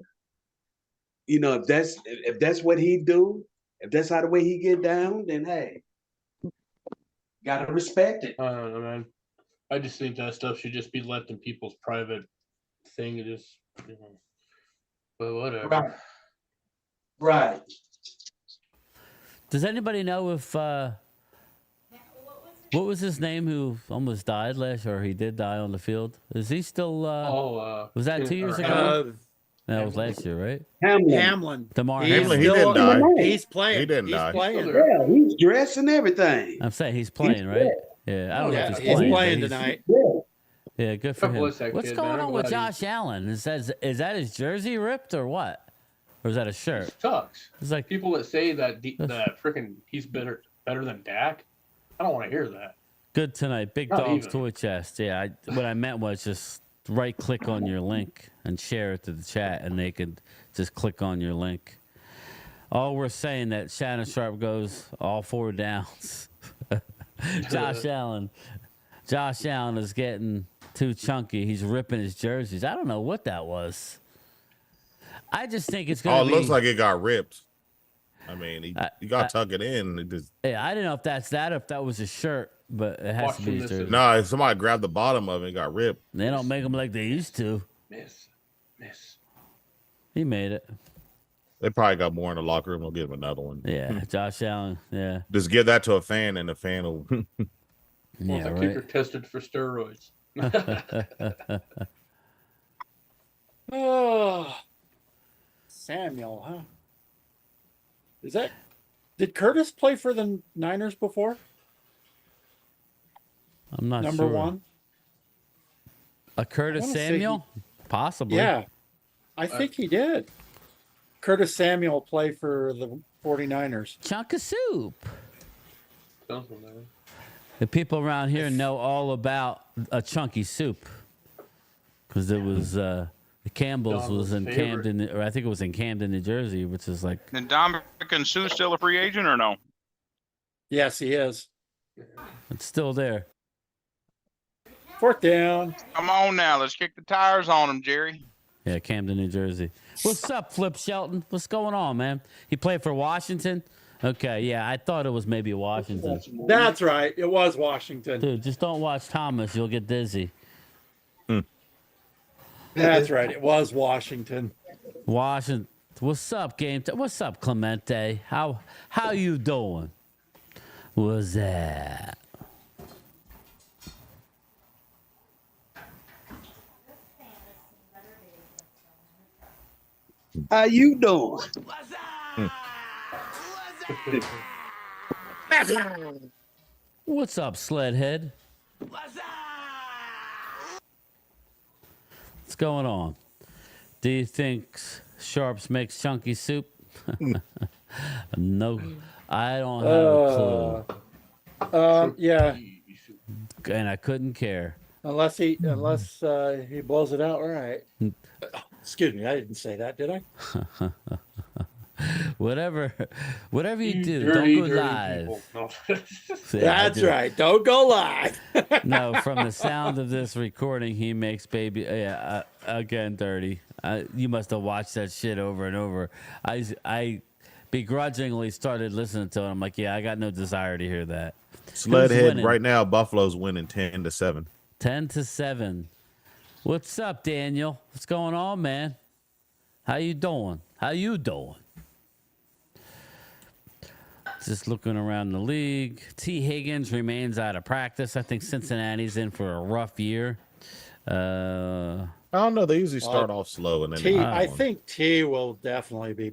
If that's what he do, if that's how the way he get down, then hey, gotta respect it. I don't know, man. I just think that stuff should just be left in people's private thing. It just, but whatever. Right. Does anybody know if what was his name who almost died last year? Or he did die on the field. Is he still? Was that 2 years ago? No, it was last year, right? Hamlin. DeMar Hamlin, Hamlin. he didn't die. He's playing. He didn't he's die. playing. Yeah, he's dressed and everything. I'm saying he's playing, right? Yeah, I don't know if he's he's playing. playing but tonight. Yeah, good for God him. bless that What's kid, going man. on I'm with glad Josh Allen? Is that his jersey ripped or what? Or is that a shirt? It sucks. It's like People that say that that freaking he's better than Dak. I don't want to hear that. good tonight. Big Not Dog's even. Toy Chest. Yeah, what I meant was just right click on your link and share it to the chat, and they could just click on your link. All we're saying that Shannon Sharpe goes all 4 downs. Josh Allen is getting too chunky. He's ripping his jerseys. I don't know what that was. I just think it's going to Oh, be... it looks like it got ripped. I mean, you got to tuck it in. It just... Yeah, I don't know if that's that or if that was a shirt, but it has to be his jersey. No, if somebody grabbed the bottom of it and got ripped. They don't make them like they used to. Miss. He made it. They probably got more in the locker room. They'll give him another one. Yeah, Josh Allen. Yeah. Just give that to a fan, and the fan will. Yeah, The right. kicker tested for steroids. Oh, Samuel, huh? Did Curtis play for the Niners before? I'm not Number sure. one? A Curtis I wanna say Samuel? Possibly. Yeah, I think he did. Curtis Samuel played for the 49ers. Chunk of soup. Sounds familiar. The people around here know all about a chunky soup because it was the Campbell's was in favorite. Camden, or I think it was in Camden, New Jersey, which is like And Dominican Sue's still a free agent or no? Yes, he is. it's still there. 4th down. Come on now, let's kick the tires on him, Jerry. Yeah, Camden, New Jersey. What's up, Flip Shelton? What's going on, man? He played for Washington. Okay, yeah, I thought it was maybe Washington. That's right. It was Washington. Dude, just don't watch Thomas. You'll get dizzy. That's right. It was Washington. Washington. What's up, What's up, Clemente? How you doing? What's that? How you doing? What's up, Sledhead? What's going on? Do you think Sharps makes chunky soup? No, I don't have a clue. Yeah, And I couldn't care. unless he blows it out right. Excuse me, I didn't say that, did I? Whatever you do, dirty, don't go dirty live. people. No. Yeah, I That's do. right. Don't go live. No, from the sound of this recording, he makes baby. Again, dirty. You must have watched that shit over and over. I begrudgingly started listening to it. I'm like, yeah, I got no desire to hear that. Sledhead right now. Buffalo's winning 10-7. 10-7. What's up, Daniel? What's going on, man? How you doing? Just looking around the league. T. Higgins remains out of practice. I think Cincinnati's in for a rough year. I don't know. They usually start off slow and then. I think T will definitely be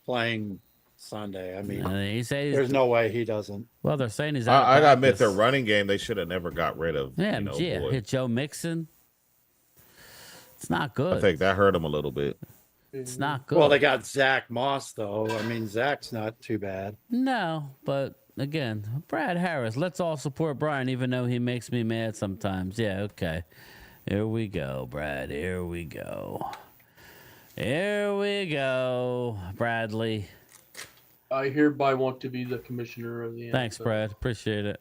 playing Sunday. I mean, there's no way he doesn't. Well, they're saying he's out. I gotta admit, their running game they should have never got rid of. Yeah, Boyd. hit Joe Mixon. It's not good. I think that hurt him a little bit. It's not good. Well, they got Zach Moss though. I mean, Zach's not too bad. No, but again, Brad Harris. Let's all support Brian, even though he makes me mad sometimes. Yeah, okay. Here we go, Brad. Here we go. Bradley. I hereby want to be the commissioner of the NFL. Thanks, Brad. Appreciate it.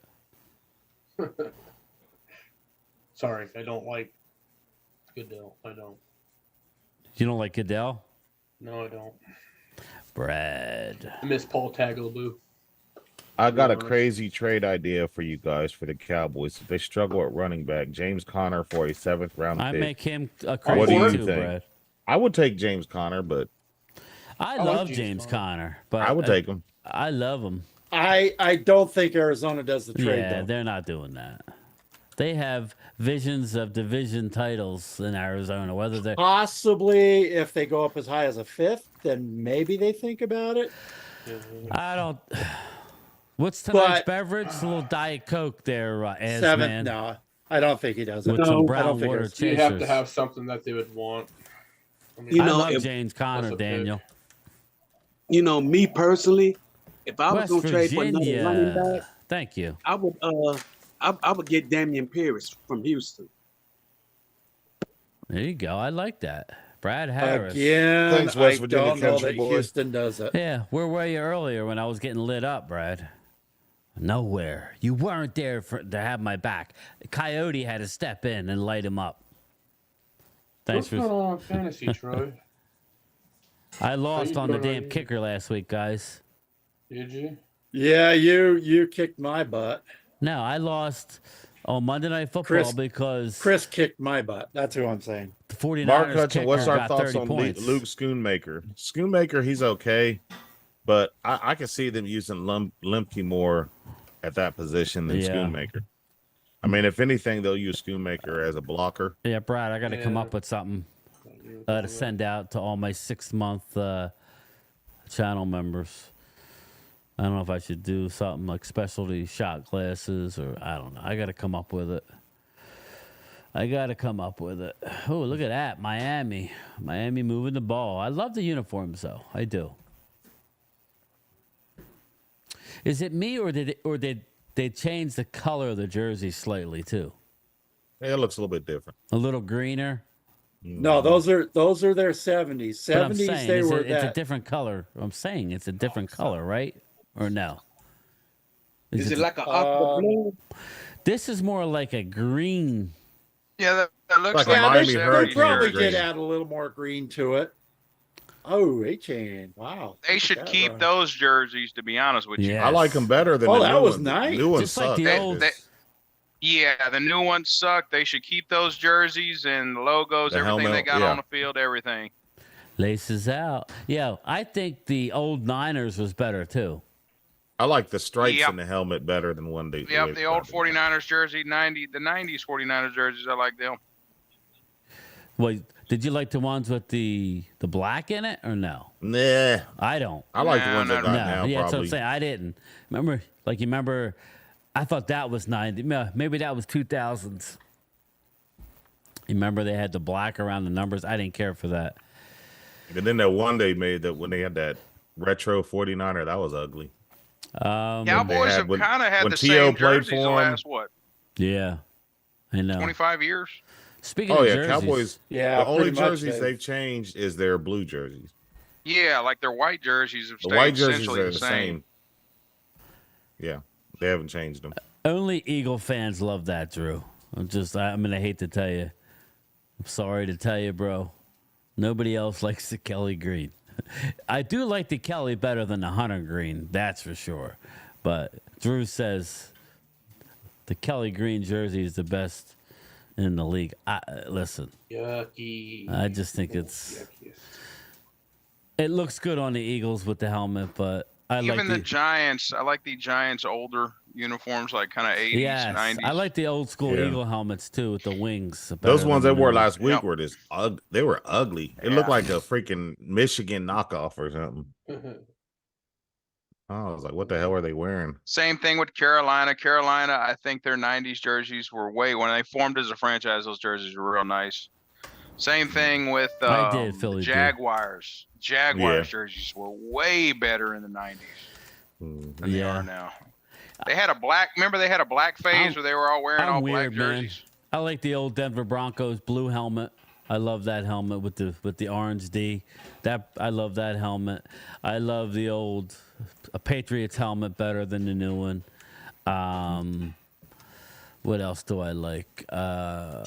Sorry, I don't like Goodell. I don't. You don't like Goodell? No, I don't. Brad. I miss Paul Tagliabue. I got a crazy trade idea for you guys for the Cowboys. If they struggle at running back, James Conner for a 7th round I pick. make him a What crazy do you too, think? Brad. I would take James Conner, but I like love James James Conner, but I would take him. I love him. I don't think Arizona does the trade Yeah, though. they're not doing that. They have visions of division titles in Arizona. Whether they're Possibly if they go up as high as a 5th, then maybe they think about it. I don't. What's tonight's But- beverage? A little Diet Coke there, Ez, 7th, man. no. I don't think he does it. With No, some I don't brown think water it's- You chasers. have to have something that they would want. I mean, You I know, love if- James Conner, That's a pick. Daniel. You know, me personally, if I was West gonna trade for another running Virginia. back, Thank you. I would get Damian Pierce from Houston. There you go. I like that. Brad Harris. Again, Thanks, West I Virginia don't know country that boy. Houston does it. Yeah, where were you earlier when I was getting lit up, Brad? Nowhere. You weren't there to have my back. Coyote had to step in and light him up. Thanks what's going for. on in fantasy, Troy? I lost you on the doing? damn kicker last week, guys. Did you? Yeah, you kicked my butt. No, I lost on Monday Night Football Chris- because Chris kicked my butt. That's who I'm saying. the 49ers Mark Hudson, kicker what's our got thoughts 30 on points. Luke Schoonmaker? Schoonmaker, he's okay, but I can see them using Lemke more at that position than Yeah. Schoonmaker. I mean, if anything, they'll use Schoonmaker as a blocker. Yeah, Brad, I got to come Yeah. up with something to send out to all my 6-month channel members. I don't know if I should do something like specialty shot glasses or I don't know. I got to come up with it. Oh, look at that. Miami moving the ball. I love the uniforms, though. I do. Is it me or did they change the color of the jersey slightly, too? Yeah, it looks a little bit different. A little greener? No, those are their 70s. But I'm 70s saying, they were it's a that. different color. I'm saying it's a different color, right? Or no? Is it like an aqua blue? This is more like a green. Yeah, that looks Like a like Miami they Hurricane probably green. did add a little more green to it. Oh, A-Chain. Wow. They Look should at that keep run. those jerseys, to be honest with you. Yeah. I like them better than Oh, the that new was ones. nice. New ones Just like suck. the old. Yeah, the new ones suck. They should keep those jerseys and the logos, The everything they helmet, got yeah. on the field, everything. Laces out. Yeah, I think the old Niners was better too. I like the stripes Yep. in the helmet better than one they. Yep, the old 49ers jersey, the 90s 49ers jerseys, I like them. Well, did you like the ones with the black in it or no? Nah, I don't. I like the No, ones they no, got No, now. yeah, that's what I'm Probably. saying. I didn't remember. I thought that was 90. Maybe that was 2000s. You remember they had the black around the numbers? I didn't care for that. And then that one they made that when they had that retro 49er, that was ugly. Cowboys had- have when- kind of had when the T.O. same played jerseys the for 'em. last, what, Yeah, I know. 25 years? Speaking Oh of yeah, jerseys, Cowboys. Yeah, the only pretty much jerseys they've changed is their blue jerseys. Yeah, like their white jerseys have The stayed white jerseys essentially are the the same. same. Yeah, they haven't changed them. only Eagle fans love that, Drew. I hate to tell you. I'm sorry to tell you, bro. Nobody else likes the Kelly green. I do like the Kelly better than the Hunter green, that's for sure. But Drew says the Kelly green jersey is the best in the league. Listen, Yucky. I just think it looks good on the Eagles with the helmet, but I Even like the Giants, I like the Giants' older uniforms, like kind of 80s, yes, 90s. I like the old school Yeah. Eagle helmets too with the wings. Those better ones than they wore the- last week Yep. were they were ugly. It looked like a freaking Michigan knockoff or something. I was like, what the hell are they wearing? Same thing with Carolina. Carolina, I think their 90s jerseys were when they formed as a franchise, those jerseys were real nice. Same thing with I did, the Philly did. Jaguars. Jaguars jerseys were way better in the 90s than they Yeah. are now. They had a black, remember they had a black phase where they were all wearing I'm all weird, black man. jerseys? I like the old Denver Broncos blue helmet. I love that helmet with the orange D. I love that helmet. I love the old Patriots helmet better than the new one. What else do I like? Yeah,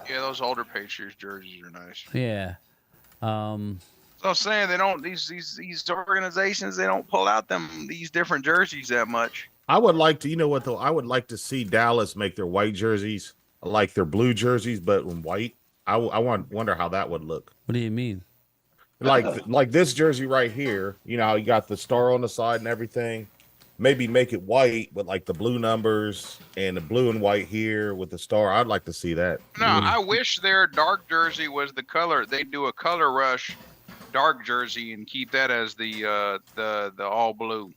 those older Patriots jerseys are nice. Yeah. So I'm saying they don't these organizations, they don't pull out these different jerseys that much. I would like to, you know what though? I would like to see Dallas make their white jerseys like their blue jerseys, but in white. I wonder how that would look. What do you mean? Like this jersey right here. You know, how you got the star on the side and everything. Maybe make it white with like the blue numbers and the blue and white here with the star. I'd like to see that. No, I wish their dark jersey was the color. They'd do a color rush dark jersey and keep that as the all blue.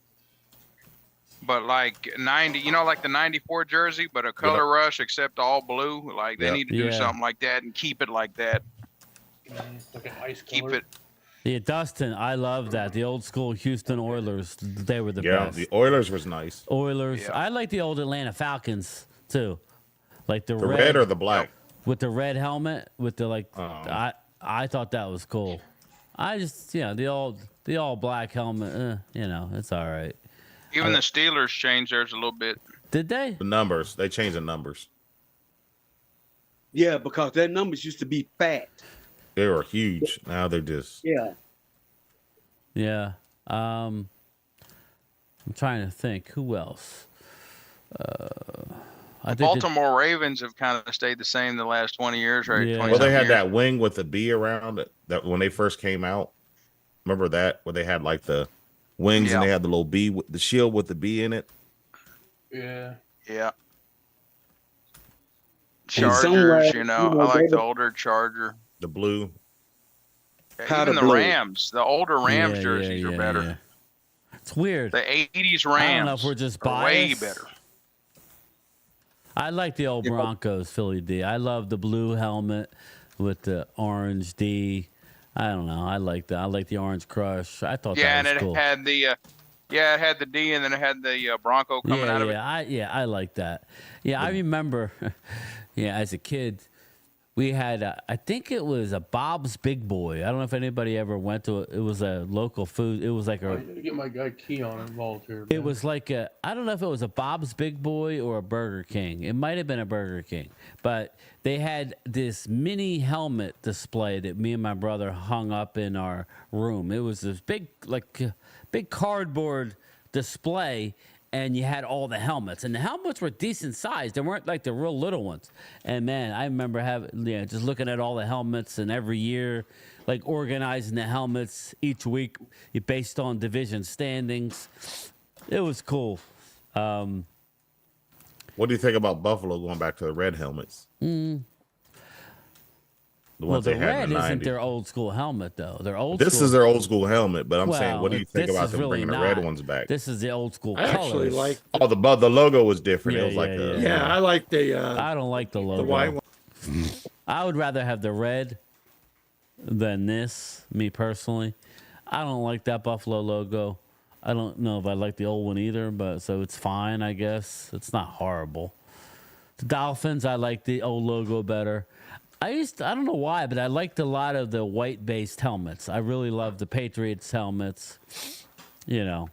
But like 90, you know, like the 94 jersey, but a color rush except all blue. Like they need to do something like that and keep it like that. Like an ice Keep color. it. Yeah, Dustin, I love that. The old school Houston Oilers, they were the Yeah, best. the Oilers was nice. Oilers. Yeah. I like the old Atlanta Falcons too. Like the red or the black? With the red helmet, with the I thought that was cool. I just the all black helmet, it's all right. Even the Steelers changed theirs a little bit. Did they? The numbers. They changed the numbers. Yeah, because their numbers used to be fat. They were huge. Now they're just Yeah. I'm trying to think. Who else? I think Baltimore Ravens have kind of stayed the same the last 20 years, right? Yeah. 20 Well, they had years. that wing with the B around it that when they first came out. Remember that? Where they had like the wings and they had the little B with the shield with the B in it. Yeah. Yeah. somewhere, Chargers, I like the older Charger. The blue. Yeah, even the blue. Rams, the older Rams jerseys are better. Yeah. It's weird. The 80s Rams I don't know if we're just are way biased. better. I like the old Broncos Philly D. I love the blue helmet with the orange D. I don't know. I like that. I like the Orange Crush. I thought that was cool. It had the it had the D, and then it had the Bronco coming out of it. I like that. Yeah, I remember. As a kid, we had I think it was a Bob's Big Boy. I don't know if anybody ever went to it. It was a local food. It was like I gotta get my guy Keon involved here. It was like I don't know if it was a Bob's Big Boy or a Burger King. It might have been a Burger King, but they had this mini helmet display that me and my brother hung up in our room. It was this big cardboard display, and you had all the helmets, and the helmets were decent sized. They weren't like the real little ones. And man, I remember just looking at all the helmets, and every year, like organizing the helmets each week based on division standings. It was cool. What do you think about Buffalo going back to the red helmets? The ones the they had red in the isn't 90s. their old school helmet though. Their old This school, is their old school helmet, but I'm saying, well, what do you think this about is them really bringing the not. red ones back? This is the old school I colors. actually like. Oh, the logo was different. Yeah, It was like yeah, a Yeah, I like the. I don't like the logo. The white one. I would rather have the red than this, me personally. I don't like that Buffalo logo. I don't know if I like the old one either, but so it's fine, I guess. It's not horrible. The Dolphins, I like the old logo better. I don't know why, but I liked a lot of the white-based helmets. I really love the Patriots helmets. You know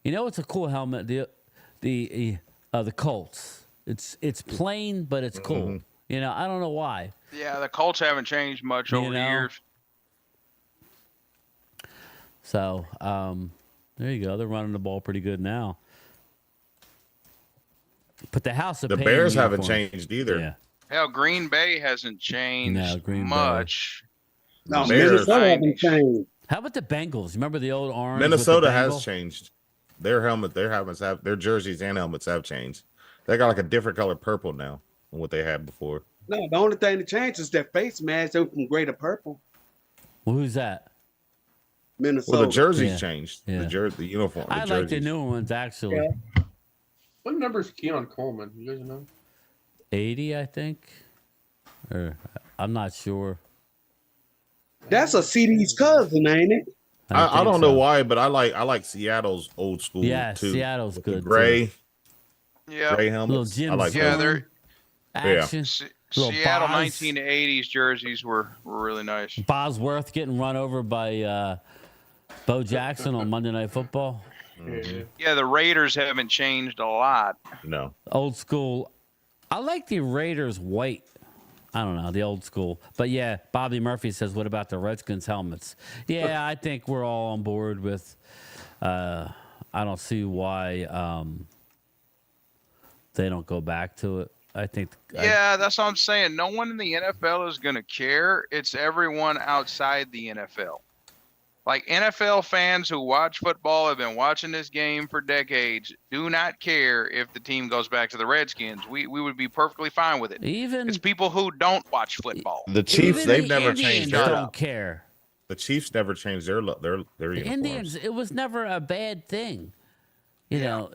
what's a cool helmet? The Colts. It's plain, but it's cool. Mm-hmm. I don't know why. Yeah, the Colts haven't changed much over the years. So, there you go. They're running the ball pretty good now. But the House of The Pain Bears haven't uniform- changed either. Yeah. Hell, Green Bay hasn't changed much. No, Bears. Minnesota haven't changed. How about the Bengals? Remember the old orange? Minnesota with the Bengal? has changed. Their helmets have their jerseys and helmets have changed. They got like a different color purple now than what they had before. No, the only thing that changed is their face mask. They're from Greater Purple. Well, who's that? Minnesota. Well, the jerseys Yeah. changed. Yeah. The uniform. I like the newer ones actually. Yeah. What number is Keon Coleman? You guys know? 80, I think. Or I'm not sure. That's a CD's cousin, ain't it? I think don't know so. why, but I like Seattle's old school Yeah, too. Seattle's With good. the gray Yeah. helmets. Jim I like Zorn. Yeah, those. they're Action. Little Seattle Boz. 1980s jerseys were really nice. Bosworth getting run over by Bo Jackson on Monday Night Football. Yeah, the Raiders haven't changed a lot. No. Old school. I like the Raiders white. I don't know, the old school. But yeah, Bobby Murphy says, what about the Redskins helmets? Yeah, I think we're all on board with I don't see why they don't go back to it. I think Yeah, that's what I'm saying. No one in the NFL is going to care. It's everyone outside the NFL. Like NFL fans who watch football, have been watching this game for decades, do not care if the team goes back to the Redskins. We would be perfectly fine with it. It's people who don't watch football. The Chiefs, they've never changed their. Don't care. The Chiefs never changed their The uniforms. Indians, it was never a bad thing. You know,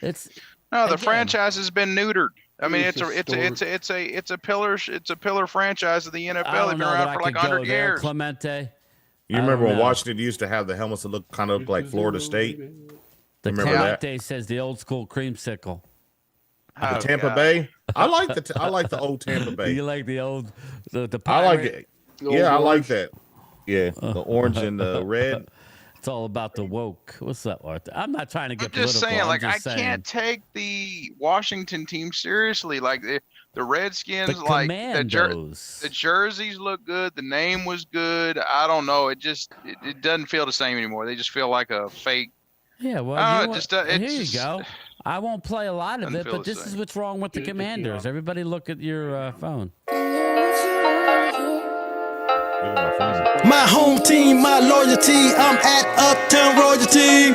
it's no, the franchise has been neutered. I mean, it's a pillar franchise of the NFL. They've been around for like 100 years. Clemente. You remember when Washington used to have the helmets that looked kind of like Florida State? The remember Clemente says the old school creamsicle. The Tampa Bay. I like the old Tampa Bay. You like the old the I like pirate? it. Yeah, I like that. Yeah, the orange and the red. It's all about the woke. What's up, Arthur? I'm not trying to get I'm just political. saying, like, I saying. can't take the Washington team seriously. Like the Redskins, The like Commandos. the jerseys look good. The name was good. I don't know. It just it doesn't feel the same anymore. They just feel like a fake. Yeah, well, you know what? here you go. I won't play a lot of Doesn't it, feel but the this is same. what's wrong with the Commanders. Everybody look at your phone. My home team, my loyalty. I'm at Uptown Royalty.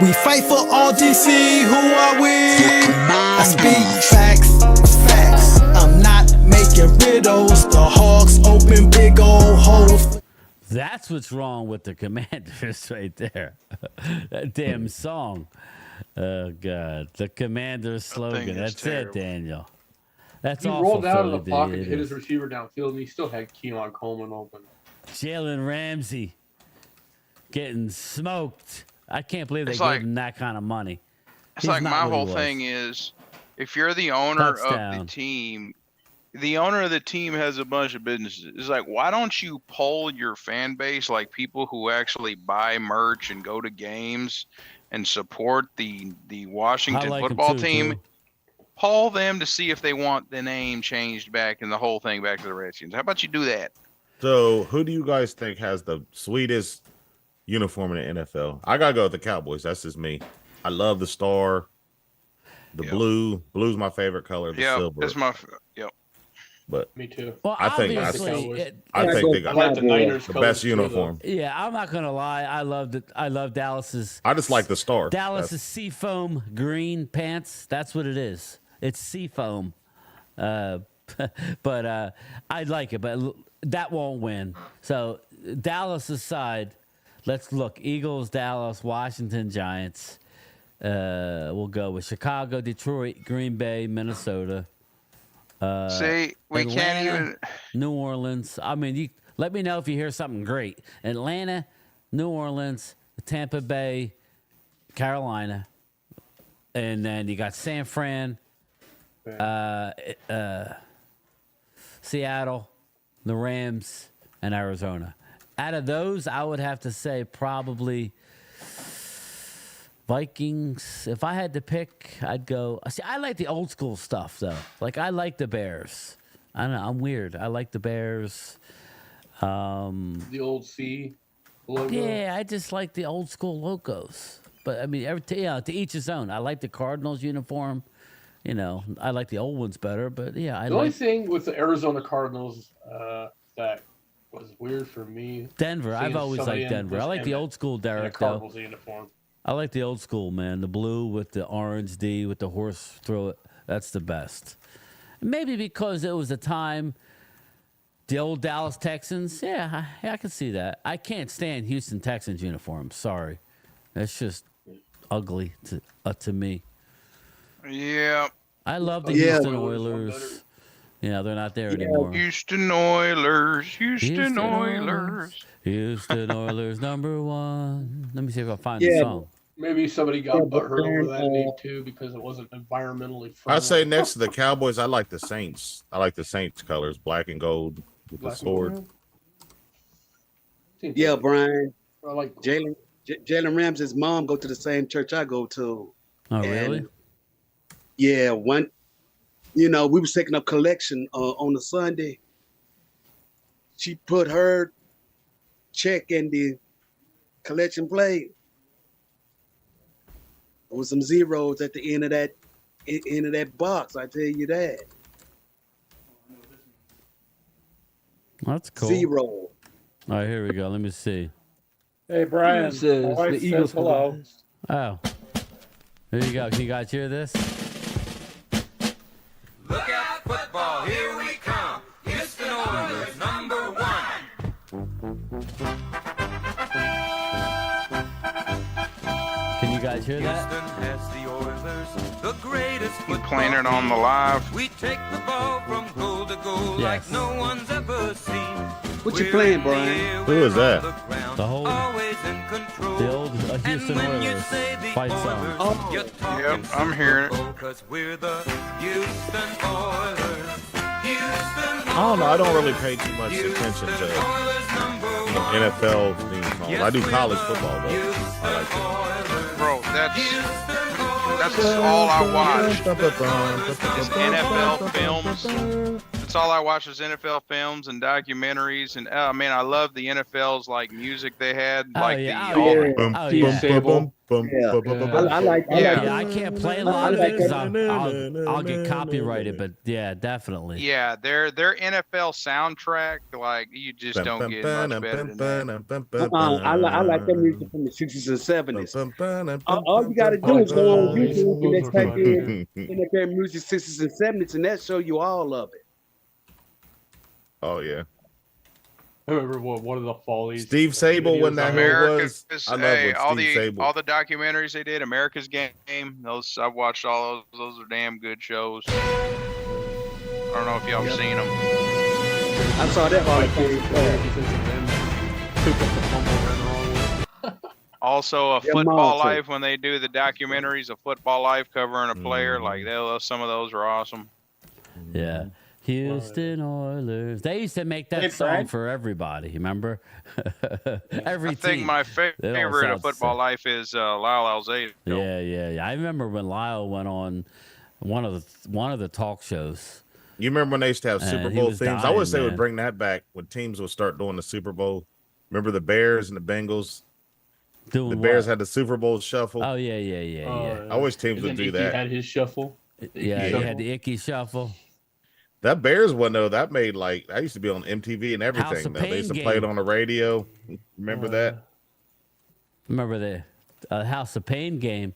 We fight for all DC. Who are we? I speak facts. I'm not making riddles. The Hawks open big old holes. That's what's wrong with the Commanders right there. That damn song. Oh, God. The Commander's slogan. That's terrible. it, Daniel. That's He awful. rolled out of the Philly, pocket, dude. hit his receiver downfield, and he still had Keelan Coleman open. Jalen Ramsey getting smoked. I can't believe they It's gave like- him that kind of money. It's He's like not my what he whole was. thing is, if you're the owner of Touchdown. the team, the owner of the team has a bunch of businesses. It's like, why don't you poll your fan base, like people who actually buy merch and go to games and support the Washington like 'em football too, team? too. Poll them to see if they want the name changed back and the whole thing back to the Redskins. How about you do that? So, who do you guys think has the sweetest uniform in the NFL? I gotta go with the Cowboys. That's just me. I love the star, the blue. Blue's my favorite color. The Yeah, silver. that's my But Me too. Well, I think that's- obviously, I think they got I like the Niners the colors best too, uniform. yeah, I'm not gonna lie. I love Dallas's. I just like the star. Dallas's seafoam green pants. That's what it is. It's seafoam. But I like it. But that won't win. So Dallas aside, let's look. Eagles, Dallas, Washington, Giants. We'll go with Chicago, Detroit, Green Bay, Minnesota. See, we Atlanta, can't even. New Orleans. I mean, you let me know if you hear something great. Atlanta, New Orleans, Tampa Bay, Carolina, and then you got San Fran, Seattle, the Rams, and Arizona. Out of those, I would have to say probably Vikings. If I had to pick, I'd go. See, I like the old school stuff though. Like I like the Bears. I don't know. I'm weird. I like the Bears. The old C logo. Yeah, I just like the old school logos. But I mean, to each his own. I like the Cardinals uniform. You know, I like the old ones better. But yeah, I The only like thing with the Arizona Cardinals that was weird for me. Denver. seeing I've always somebody liked in Denver. I this like the image old school in a Derek though. Cardinals uniform. I like the old school, man. The blue with the orange D with the horse through it. That's the best. Maybe because it was a time, the old Dallas Texans. Yeah, I can see that. I can't stand Houston Texans uniforms. Sorry. That's just ugly to me. Yeah. I love the Yeah. Houston Oilers. Yeah, they're not there anymore. Houston Oilers. Houston Oilers. Houston Oilers #1. Let me see if I find the Yeah. song. Maybe somebody got but butthurt over that then, name too because it wasn't environmentally friendly. I'd say next to the Cowboys, I like the Saints. I like the Saints colors, black and gold with the Black and sword. gold. Yeah, Brian. I like Jalen Ramsey's mom go to the same church I go to. Oh, And, really? Yeah, we was taking up collection on a Sunday. She put her check in the collection plate. There was some zeros at the end of that box. I tell you that. That's cool. Zero. All right, here we go. Let me see. Hey, Brian. Says My wife the Eagles says hello. Oh, here you go. Can you guys hear this? Look out, football, here we come. Houston Oilers, #1. Can you guys hear that? Houston has the Oilers, the greatest You football playing it on the team. live? We take the ball from goal to goal Yes. like no one's ever seen. What you playing, Brian? Who is that? The whole, Always in control. the old Houston And when you Oilers say the fight song. Oilers, you're talking Yep, I'm hearing it. Super Bowl, 'cause we're the Houston Oilers. Houston I don't know. I don't really pay too much attention to Oilers #1. NFL theme songs. I do college football though. I like that. Bro, that's all I watch is NFL films. That's all I watch is NFL films and documentaries. And man, I love the NFL's like music they had, like yeah. the Oh, all- yeah. Oh, yeah. I like Yeah, I can't play a lot of like it because that. I'll get copyrighted, but yeah, definitely. yeah, their NFL soundtrack, like you just don't get much better than that. I like that music from the 60s and 70s. All you got to do is go on YouTube and just type in NFL music 60s and 70s, and that show you all of it. Oh yeah. I remember one of the Follies. Steve Sable when that America's, was. I love hey, when all Steve Sable. the documentaries they did, America's Game. Those I've watched all those. Those are damn good shows. I don't know if y'all have seen them. I saw that all Also, a Yeah, Football Monty. Life when they do the documentaries of Football Life covering a player, like some of those are awesome. Yeah. Houston Oilers. They used to make that Hey, song Brad. for everybody. Remember? Every I think team. my They all favorite sound of Football the Life is Lyle Alzado. Yeah. I remember when Lyle went on one of the talk shows. You remember when they used to have And Super he Bowl was themes? I dying, wish they would man. bring that back when teams would start doing the Super Bowl. Remember the Bears and the Bengals? Doing The what? Bears had the Super Bowl shuffle. Oh yeah. I wish teams would do that. Had his shuffle. Yeah, he shuffle. had the icky shuffle. That Bears one though, that made like I used to be on MTV and House everything. of Though. They used to Pain play it game. on the radio. Remember that? Remember the House of Pain game?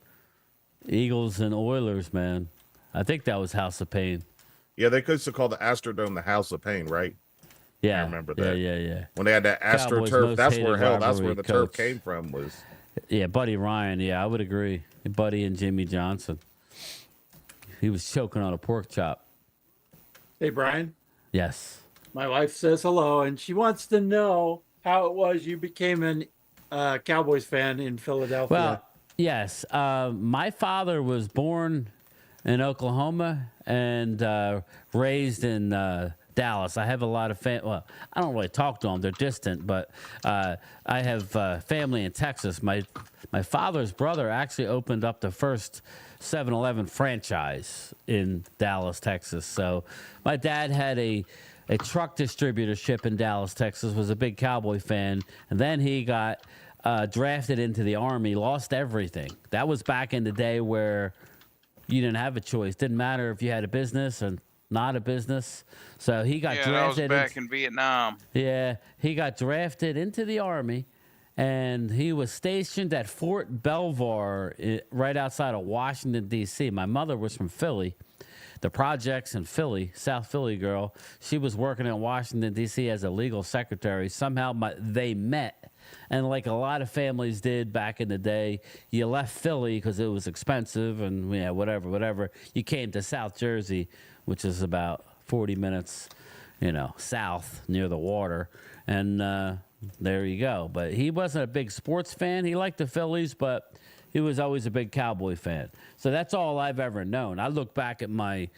Eagles and Oilers, man. I think that was House of Pain. Yeah, they used to call the Astrodome the House of Pain, right? Yeah, I remember that. Yeah. When they had that Cowboys' AstroTurf, most that's hated where that's where rivalry the coach. turf came from. Was Yeah, Buddy Ryan. Yeah, I would agree. Buddy and Jimmy Johnson. He was choking on a pork chop. Hey, Brian. Yes. My wife says hello, and she wants to know how it was you became an Cowboys fan in Philadelphia. Well, yes. My father was born in Oklahoma and raised in Dallas. I have a lot of well, I don't really talk to them. They're distant, but I have family in Texas. My father's brother actually opened up the first 7-Eleven franchise in Dallas, Texas. So my dad had a truck distributorship in Dallas, Texas, was a big Cowboy fan. And then he got drafted into the Army, lost everything. That was back in the day where you didn't have a choice. Didn't matter if you had a business and not a business. So he got drafted. That was back in Vietnam. Yeah, he got drafted into the Army, and he was stationed at Fort Belvoir, right outside of Washington, D.C. My mother was from Philly, the projects in Philly, South Philly girl. She was working in Washington, D.C. as a legal secretary. Somehow they met, and like a lot of families did back in the day, you left Philly because it was expensive and yeah, whatever. You came to South Jersey, which is about 40 minutes, south near the water. And there you go. But he wasn't a big sports fan. He liked the Phillies, but he was always a big Cowboy fan. So that's all I've ever known. I look back at my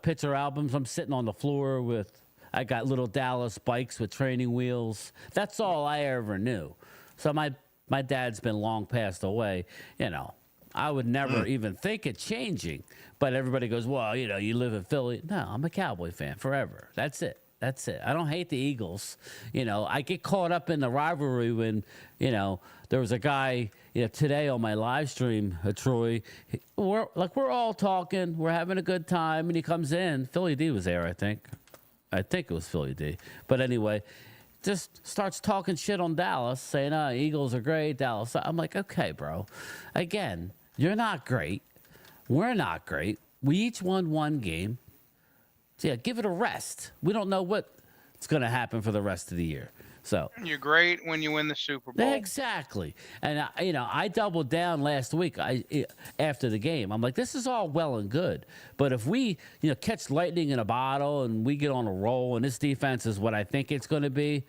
picture albums. I'm sitting on the floor with I got little Dallas bikes with training wheels. That's all I ever knew. So my dad's been long passed away. I would never even think of changing. But everybody goes, well, you live in Philly. No, I'm a Cowboy fan forever. That's it. I don't hate the Eagles. I get caught up in the rivalry when, there was a guy, today on my live stream, Troy. We're all talking. We're having a good time. And he comes in. Philly D was there, I think. I think it was Philly D. But anyway, just starts talking shit on Dallas, saying, Eagles are great, Dallas. I'm like, okay, bro. Again, you're not great. We're not great. We each won one game. So, yeah, give it a rest. We don't know what's going to happen for the rest of the year. So you're great when you win the Super Bowl. Exactly. And, I doubled down last week after the game. I'm like, this is all well and good. But if we, catch lightning in a bottle and we get on a roll and this defense is what I think it's going to be,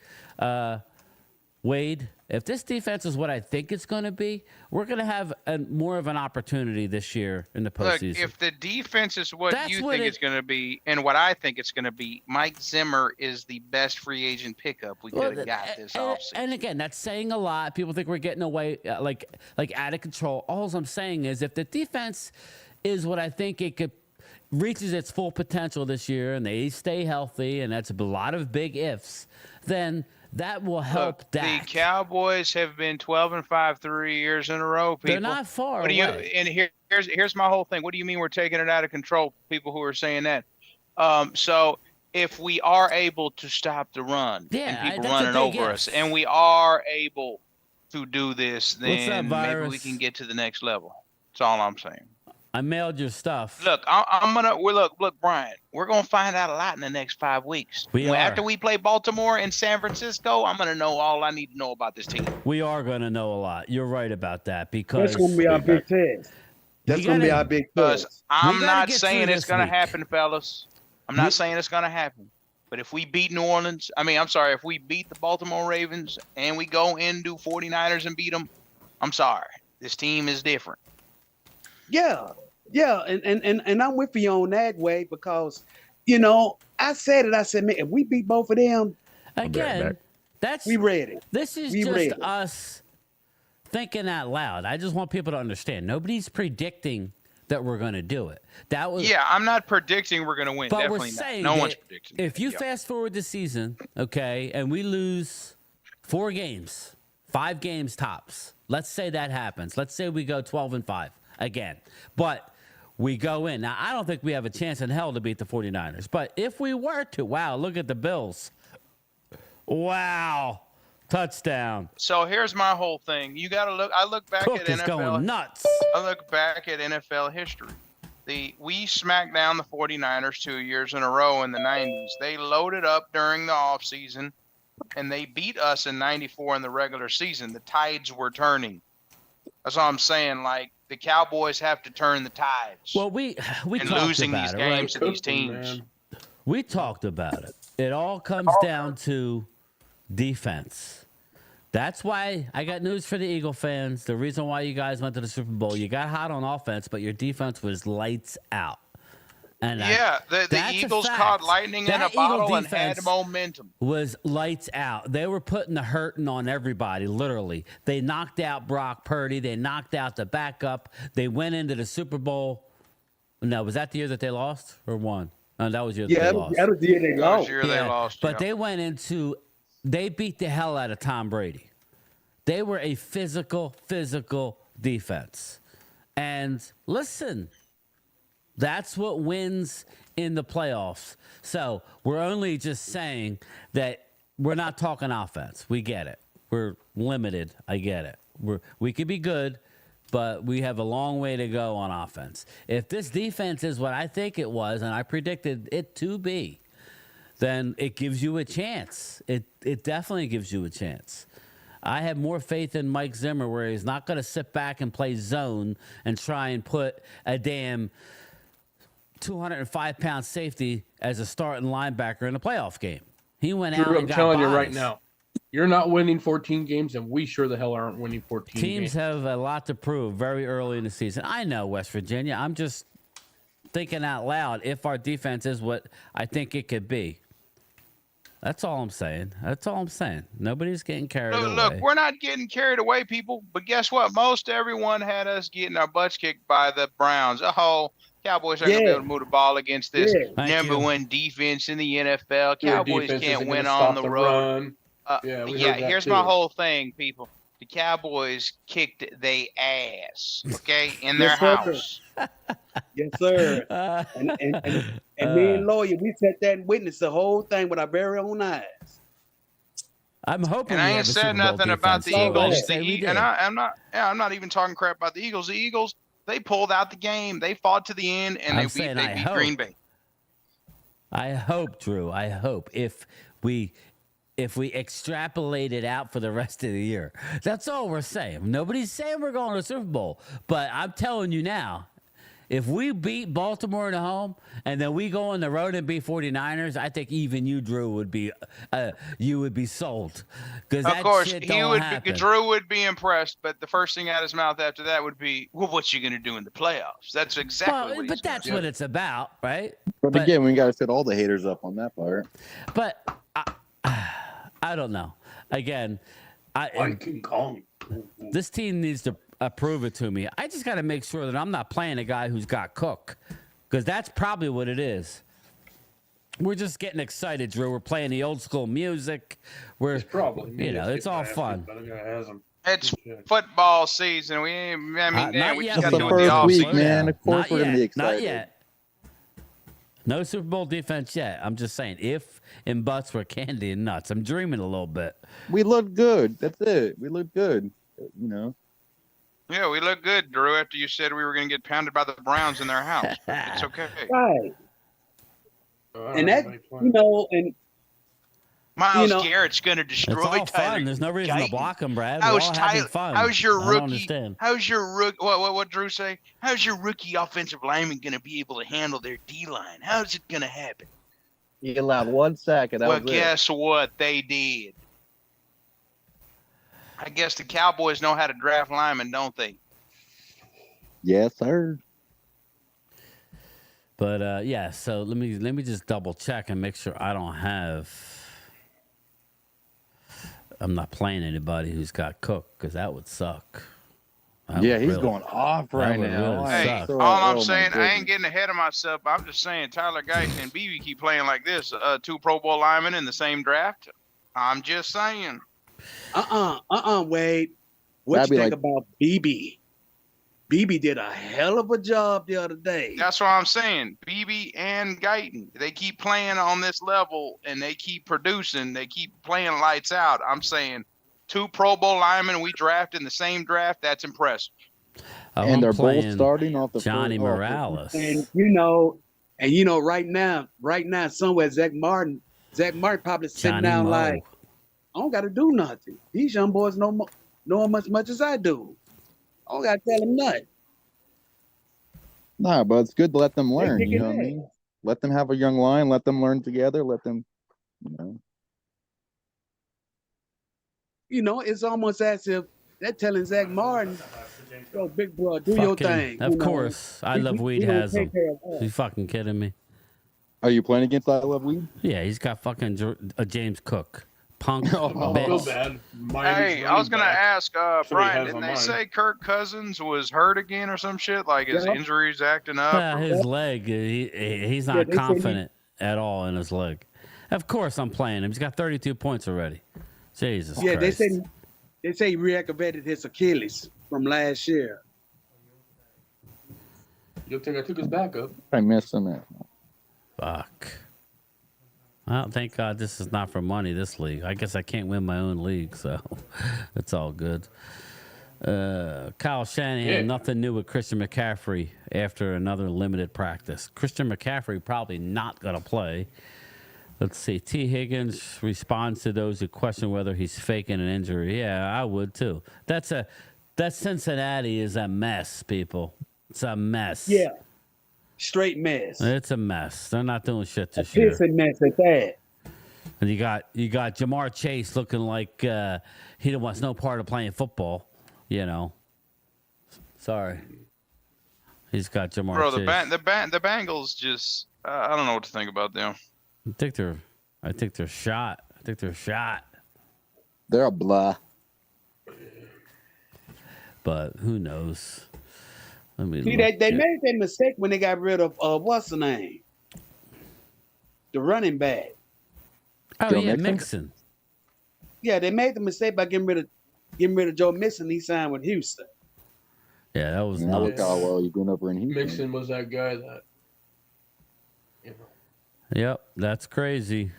Wade, if this defense is what I think it's going to be, we're going to have more of an opportunity this year in the postseason. Look, if the defense is what you think it's going to be and what I think it's going to be, Mike Zimmer is the best free agent pickup we could have got this offseason. And again, that's saying a lot. People think we're getting away like out of control. All I'm saying is if the defense is what I think it could reaches its full potential this year and they stay healthy, and that's a lot of big ifs, then that will help Dak. The Cowboys have been 12-5 3 years in a row, people. They're not far away. And here's my whole thing. What do you mean we're taking it out of control, people who are saying that? So if we are able to stop the run and people running over us, and we are able to do this, then maybe we can get to the next level. That's all I'm saying. I mailed your stuff. Look, look, Brian, we're gonna find out a lot in the next 5 weeks. After we play Baltimore and San Francisco, I'm gonna know all I need to know about this team. We are gonna know a lot. You're right about that, because that's gonna be our big test. That's gonna be our big test. I'm not saying it's gonna happen, fellas. I'm not saying it's gonna happen. But if we beat if we beat the Baltimore Ravens and we go into 49ers and beat them, I'm sorry. This team is different. Yeah, and I'm with you on that way because, I said, man, if we beat both of them, again, we ready. This is just us thinking out loud. I just want people to understand. Nobody's predicting that we're going to do it. I'm not predicting we're going to win. But Definitely we're saying not. No one's predicting. If you fast forward the season, okay, and we lose 4 games, 5 games tops. Let's say that happens. Let's say we go 12-5 again. But we go in. Now, I don't think we have a chance in hell to beat the 49ers. But if we were to, wow, look at the Bills. Wow. Touchdown. So here's my whole thing. You got to look. I look back Cook at is NFL. Going nuts. I look back at NFL history. We smacked down the 49ers 2 years in a row in the 90s. They loaded up during the offseason, and they beat us in 94 in the regular season. The tides were turning. That's all I'm saying. The Cowboys have to turn the tides. Well, we and talked losing about these it, games right? to these teams. We talked about it. It all comes down to defense. That's why I got news for the Eagle fans. The reason why you guys went to the Super Bowl, you got hot on offense, but your defense was lights out. And the Eagles caught lightning in a bottle and had momentum. Was lights out. They were putting the hurting on everybody, literally. They knocked out Brock Purdy. They knocked out the backup. They went into the Super Bowl. No, was that the year that they lost or won? No, that was the year that they lost. That was the year they lost. They lost. But they beat the hell out of Tom Brady. They were a physical defense. And listen, that's what wins in the playoffs. So we're only just saying that we're not talking offense. We get it. We're limited. I get it. We could be good, but we have a long way to go on offense. If this defense is what I think it was, and I predicted it to be, then it gives you a chance. It definitely gives you a chance. I have more faith in Mike Zimmer, where he's not going to sit back and play zone and try and put a damn 205-pound safety as a starting linebacker in a playoff game. He went out and I'm got telling you bodies. right now, you're not winning 14 games, and we sure the hell aren't winning 14 games. Teams have a lot to prove very early in the season. I know West Virginia. I'm just thinking out loud if our defense is what I think it could be. That's all I'm saying. That's all I'm saying. Nobody's getting carried away. Look, we're not getting carried away, people. But guess what? Most everyone had us getting our butts kicked by the Browns. Cowboys aren't gonna be able to move the ball against this number one defense in the NFL. Cowboys can't win on the road. Here's my whole thing, people. The Cowboys kicked they ass, okay, in their house. Yes, sir. And me and Lawyer, we sat there and witnessed the whole thing with our very own eyes. I'm hoping. And I ain't said nothing about the Eagles. I'm not even talking crap about the Eagles. The Eagles, they pulled out the game. They fought to the end, and they beat Green Bay. I hope, Drew. I hope if we extrapolate it out for the rest of the year. That's all we're saying. Nobody's saying we're going to the Super Bowl, but I'm telling you now, if we beat Baltimore at home and then we go on the road and beat 49ers, I think even you, Drew, would be sold. Because of course, Drew would be impressed, but the first thing out of his mouth after that would be, "Well, what you going to do in the playoffs?" That's exactly what. But that's what it's about, right? But again, we got to set all the haters up on that part. But I don't know. Again, King Kong. This team needs to prove it to me. I just got to make sure that I'm not playing a guy who's got Cook, because that's probably what it is. We're just getting excited, Drew. We're playing the old school music. It's probably it's all fun. It's football season. We just got to do it the first week, offseason. man. Of course, we're gonna be excited. Not yet. No Super Bowl defense yet. I'm just saying, if and buts were candy and nuts. I'm dreaming a little bit. We look good. That's it. We look good. Yeah, we look good, Drew, after you said we were going to get pounded by the Browns in their house. It's okay. Right. And that, and Miles Garrett's going to destroy it's all Tyler. Fun. There's no reason to block him, Brad. How's your I rookie? don't understand. How's your rookie? What Drew say? How's your rookie offensive lineman going to be able to handle their D-line? How's it going to happen? He allowed 1 sack, and that was it. Guess what they did? I guess the Cowboys know how to draft linemen, don't they? Yes, sir. But so let me just double check and make sure I don't have. I'm not playing anybody who's got Cook, because that would suck. He's going off right now. Hey, all I'm saying, I ain't getting ahead of myself. I'm just saying Tyler Guyton and BB keep playing like this. 2 Pro Bowl linemen in the same draft. I'm just saying. Wade. What you think about BB? BB did a hell of a job the other day. That's what I'm saying. BB and Guyton, they keep playing on this level, and they keep producing. They keep playing lights out. I'm saying 2 Pro Bowl linemen we draft in the same draft. That's impressive. And they're both starting off the Johnny Morales. And right now, somewhere Zach Martin probably sitting down like, I don't got to do nothing. These young boys know as much as I do. I don't got to tell them nothing. Nah, but it's good to let them learn. You know what I mean? Let them have a young line. Let them learn together. Let them, It's almost as if they're telling Zach Martin, "Yo, big bro, do your thing." Of course. I Love Weed has him. You fucking kidding me? Are you playing against I Love Weed? Yeah, he's got fucking James Cook. Punk. Bitch. Bad. Hey, I was going to ask Brian, didn't they say Kirk Cousins was hurt again or some shit? Like his injuries acting up? Yeah, his leg. He's not confident at all in his leg. Of course I'm playing him. He's got 32 points already. Jesus Christ. They say he reactivated his Achilles from last year. You think I took his backup? I missed him. Fuck. Well, thank God this is not for money, this league. I guess I can't win my own league, so it's all good. Kyle Shanahan, nothing new with Christian McCaffrey after another limited practice. Christian McCaffrey probably not going to play. Let's see. T. Higgins responds to those who question whether he's faking an injury. Yeah, I would too. That Cincinnati is a mess, people. It's a mess. Yeah. Straight mess. It's a mess. They're not doing shit this year. It's a mess at that. And you got Jamar Chase looking like he wants no part of playing football. Sorry. He's got Jamar Chase. The Bengals just I don't know what to think about them. I think they're I think they're shot. They're a blah. But who knows? Let me See, look they at- made that mistake when they got rid of what's the name? The running back. Oh Joe yeah, Mixon? Mixon. Yeah, they made the mistake by getting rid of Joe Mixon. He signed with Houston. Yeah, that was Now nuts. look how well you're doing over in Houston. Mixon was that guy that, Yep, that's crazy.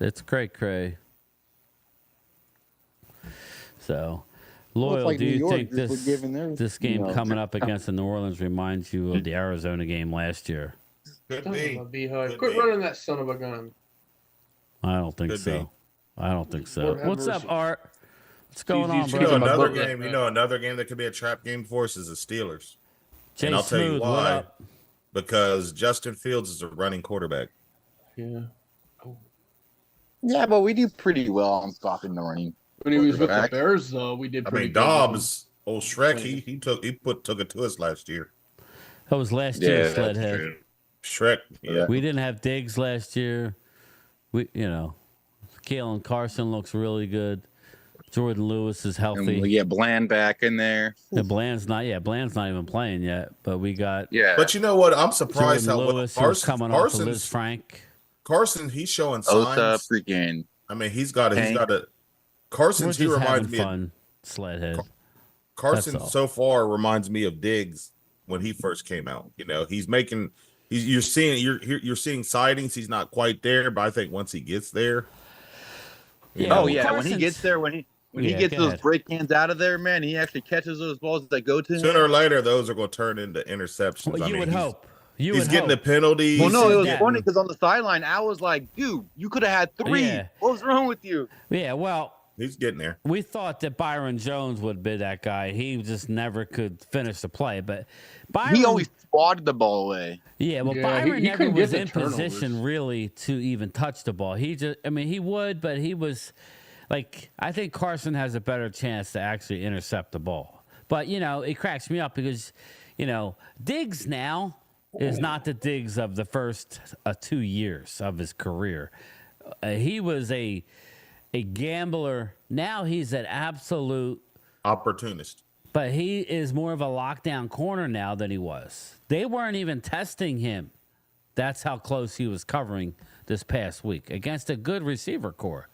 It's cray. So, Loyal, like do New you York think just was giving their, this game you know, coming up against the New Orleans reminds you of the Arizona game last year? Could son be. of a beehive. Could Quit be. running that son of a gun. I don't think Could so. be. I don't think so. Lord have What's up, mercy. Art? What's going on, He's You bro? know my another book, game. man. You know another game that could be a trap game for us is the Steelers. Jay and I'll tell you Smooth, what why. up? Because Justin Fields is a running quarterback. Yeah. Yeah, but we do pretty well on stopping the running. When he was with the Quarterback. Bears, though, we did I pretty mean, good with him. Dobbs, old Shrek, he took it to us last year. That was last year, Yeah, that's Sledhead. true. Shrek, yeah. We didn't have Diggs last year. Kalen Carson looks really good. Jordan Lewis is And healthy. we get Bland back in there. And Bland's not even playing yet. But we got Yeah. But you know what? I'm surprised Jordan how Lewis, well who's coming off of Liz Frank. Carson, he's showing Osa signs. freaking. I mean, he's got Tank. a We're Carson's. He just reminds having me of fun, Sledhead. Carson. That's all. So far reminds me of Diggs when he first came out. You know, you're seeing sightings. He's not quite there, but I think once he gets there, Oh yeah, when Carson's- he gets there, when he Yeah, gets go those ahead. break hands out of there, man, he actually catches those balls that go to him. sooner or later, those are going to turn into interceptions. Well, I you mean, would he's- hope. You He's would getting hope. the penalties. Well, no, it was Yeah. funny because on the sideline, I was like, dude, you could have had 3. Yeah. What was wrong with you? Yeah, well, He's getting there. we thought that Byron Jones would be that guy. He just never could finish the play. But Byron, He always swatted the ball away. yeah, well, Yeah, Byron he never couldn't get was the in turnovers. position really to even touch the ball. He would, but he was like, I think Carson has a better chance to actually intercept the ball. But it cracks me up because, Diggs now is not the Diggs of the first 2 years of his career. He was a gambler. Now he's an absolute. Opportunist. But he is more of a lockdown corner now than he was. They weren't even testing him. That's how close he was covering this past week against a good receiver core.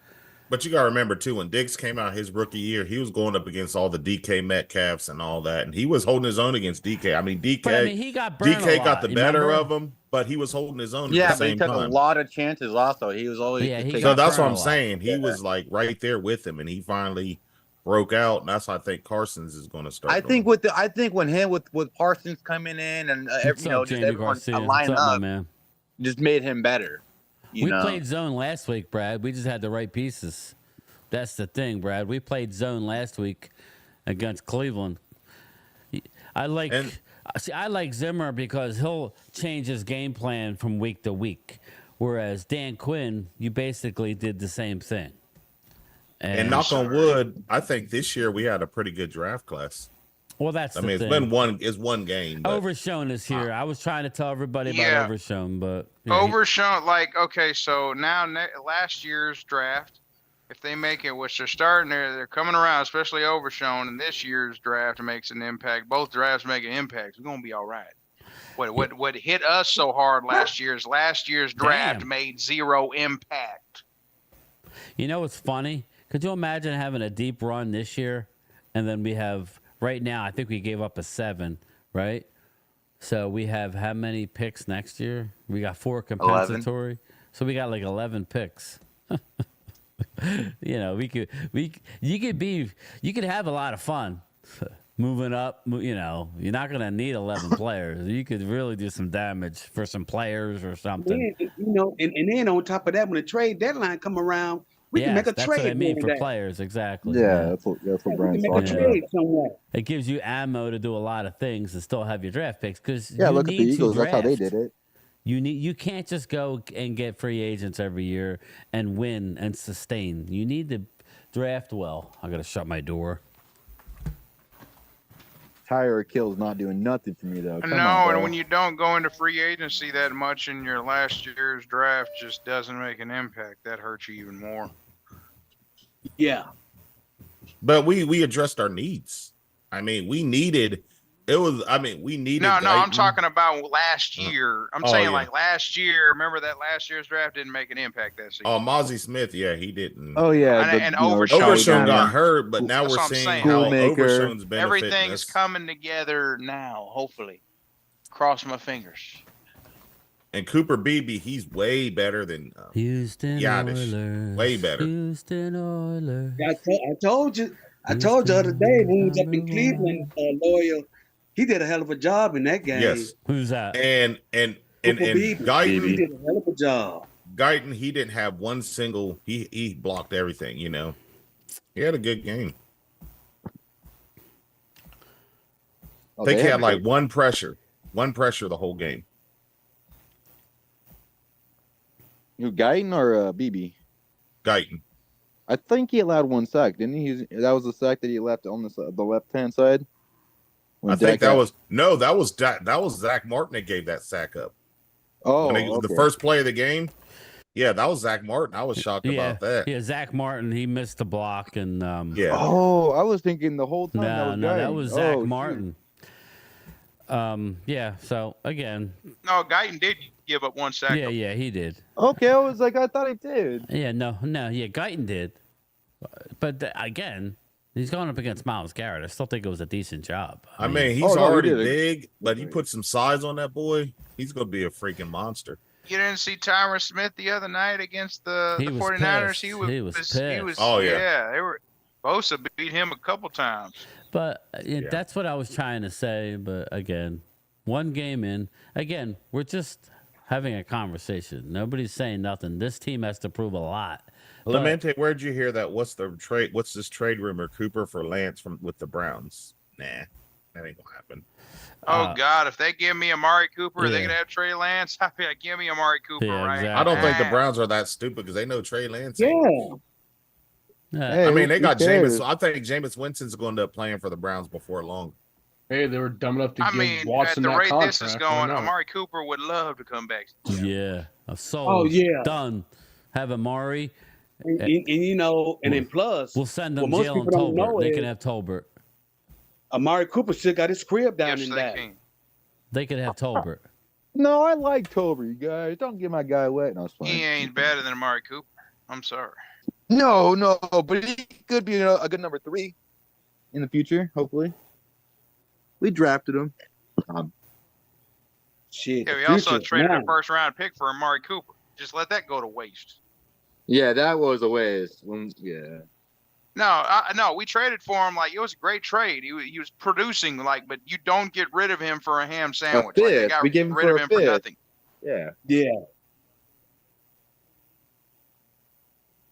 But you got to remember, too, when Diggs came out his rookie year, he was going up against all the DK Metcalfs and all that. And he was holding his own against DK. I mean, He got burned DK a got lot, the you better remember? of him, but he was holding his own Yeah, at the but he same took time. a lot of chances also. He was always Yeah, he taking- So got that's what burned I'm a lot. saying. He was like right there with him, and he finally broke out. And that's how I think Carson's is going to start. I think doing. with Parsons coming in and What's you know up, just Jamie everyone Garcia? line What's up, my up man? just made him better. You We know? played zone last week, Brad. We just had the right pieces. That's the thing, Brad. We played zone last week against Cleveland. I like Zimmer because he'll change his game plan from week to week. Whereas Dan Quinn, you basically did the same thing. And knock on wood, I think this year we had a pretty good draft class. Well, that's I the mean, thing. it's one game. But Overshown is here. I was trying to tell everybody Yeah. about Overshown, but Overshown, okay, so now last year's draft, if they make it, which they're starting, they're coming around, especially Overshown, and this year's draft makes an impact. Both drafts make an impact. We're gonna be all right. What hit us so hard last year's draft Damn. made zero impact. You know what's funny? Could you imagine having a deep run this year, and then we have right now? I think we gave up a 7, right? So we have how many picks next year? We got 4 compensatory, so we got like 11 picks. You could have a lot of fun moving up. You're not gonna need 11 players. You could really do some damage for some players or something. And then on top of that, when the trade deadline come around, we can make a that's trade. what I mean during for that. players, exactly. Yeah, that's what We Brian's can make a talking about. trade somewhere. It gives you ammo to do a lot of things and still have your draft picks because Yeah, you look at need the Eagles. to That's how they draft. did it. You can't just go and get free agents every year and win and sustain. You need to draft well. I gotta shut my door. Tyreek Hill's not doing nothing for me though. Come No, on, and bro. when you don't go into free agency that much in your last year's draft, just doesn't make an impact. That hurts you even more. Yeah. But we addressed our needs. I mean, we needed. We needed. No, I'm Guyton. talking about last year. I'm saying yeah. like last year. Remember that last year's draft didn't make an impact that season. Oh, Mozzie Smith, yeah, he didn't. Oh yeah, And Overshown got hurt, but now That's we're what I'm seeing saying. how Schoolmaker. Overshown's benefiting Everything's us. coming together now. Hopefully, cross my fingers. And Cooper Beebe, he's way better than Houston Giannis. Oilers. Way better. Houston Oilers. I told you the other day when we was up in Cleveland, Loyal, he did a hell of a job in that game. Yes. Who's that? And Cooper Beebe, he Guyton, did a hell of a job. Guyton, he didn't have one single. He blocked everything. You know, he had a good game. I think he had like one pressure the whole game. You Guyton or BB? Guyton. I think he allowed one sack, didn't he? That was the sack that he left on the left-hand side. I think that was Zach Martin that gave that sack up. Oh, the first play of the game. Yeah, that was Zach Martin. I was shocked about that. Yeah, Zach Martin, he missed the block and yeah. Oh, I was thinking the whole time that was Zach Shoot. Martin. Yeah, so again. No, Guyton did give up one sack. Yeah, he did. Okay, I was like, I thought he did. Yeah, no, yeah, Guyton did. But again, he's going up against Myles Garrett. I still think it was a decent job. I mean, he's already big, but you put some size on that boy, he's going to be a freaking monster. You didn't see Tyron Smith the other night against the 49ers? Pissed. He was pissed. Oh, yeah. They were Bosa beat him a couple times. But that's what I was trying to say. But again, one game in. Again, we're just having a conversation. Nobody's saying nothing. This team has to prove a lot. Clemente, where'd you hear that? What's this trade rumor? Cooper for Lance with the Browns? Nah, that ain't gonna happen. Oh God! If they give me Amari Cooper, they could have Trey Lance. I'd be like, give me Amari Cooper, right? Exactly. I don't think the Browns are that stupid because they know Trey Lance. Yeah. I mean, they got Jameis. I think Jameis Winston's going to end up playing for the Browns before long. Hey, they were dumb enough to give at Watson the that rate contract. this is going, Amari Cooper would love to come back. Yeah. Done. Have Amari. And you know, and then plus, we'll send them most Jalen people don't know Tolbert. They is can have Tolbert. Amari Cooper still got his crib down in that. They could have Tolbert. No, I like Tober, you guys. Don't get my guy wet. No, He ain't better than Amari Cooper. I'm sorry. No, but he could be a good number 3 in the future, hopefully. We drafted him. Shit. Yeah, we also traded a first-round pick for Amari Cooper. Just let that go to waste. Yeah, that was a waste. No, we traded for him like it was a great trade. He was producing but you don't get rid of him for a ham sandwich. Like, they got we gave him rid of him for nothing. Yeah.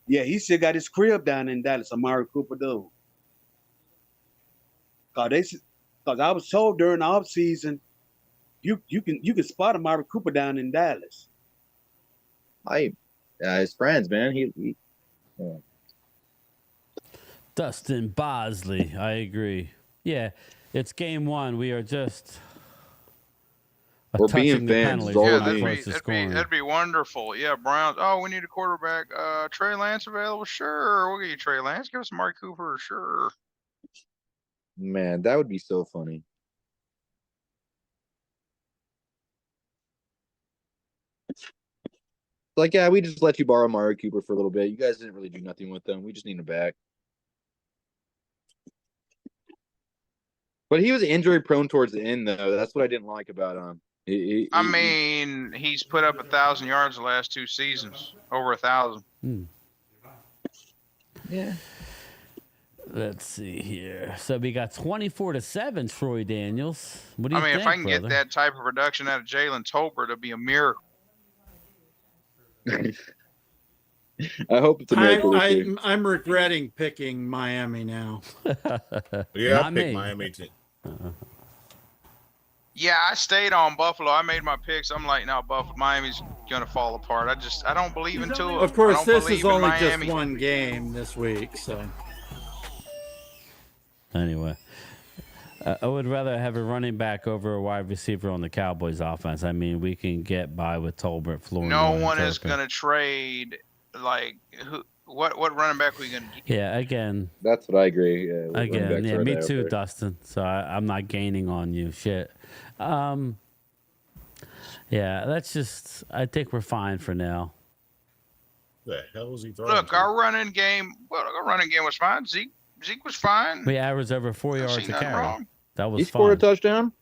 Yeah, he still got his crib down in Dallas. Amari Cooper do. Cause I was told during the off season, you can spot Amari Cooper down in Dallas. His friends, man. He Dustin Bosley, I agree. Yeah, it's game 1. We are just being fans. That'd be wonderful. Yeah, Browns. Oh, we need a quarterback. Trey Lance available? Sure, we'll get you Trey Lance. Give us Amari Cooper. Sure. Man, that would be so funny. Like, yeah, we just let you borrow Amari Cooper for a little bit. You guys didn't really do nothing with them. We just need him back. But he was injury prone towards the end, though. That's what I didn't like about him. He's put up 1,000 yards the last 2 seasons, over 1,000. Yeah. Let's see here. So we got 24-7, Troy Daniels. What do you think, if I can brother? get that type of production out of Jalen Tolbert, it'll be a miracle. I hope it's a miracle. I'm regretting picking Miami now. Yeah, I picked Miami too. Yeah, I stayed on Buffalo. I made my picks. I'm like, no, Miami's gonna fall apart. I don't believe into it. Of course, this is only just one game this week, so. Anyway, I would rather have a running back over a wide receiver on the Cowboys offense. I mean, we can get by with Tolbert, Flournoy. No one is going to trade like what running back are we going to get? Yeah, again. That's what I agree. Again, yeah, me too, Dustin. So I'm not gaining on you. Shit. Yeah, that's just. I think we're fine for now. The hell is he throwing? Look, our running game was fine. Zeke was fine. We averaged over 4 yards a carry. Wrong. That was He fine. scored a touchdown.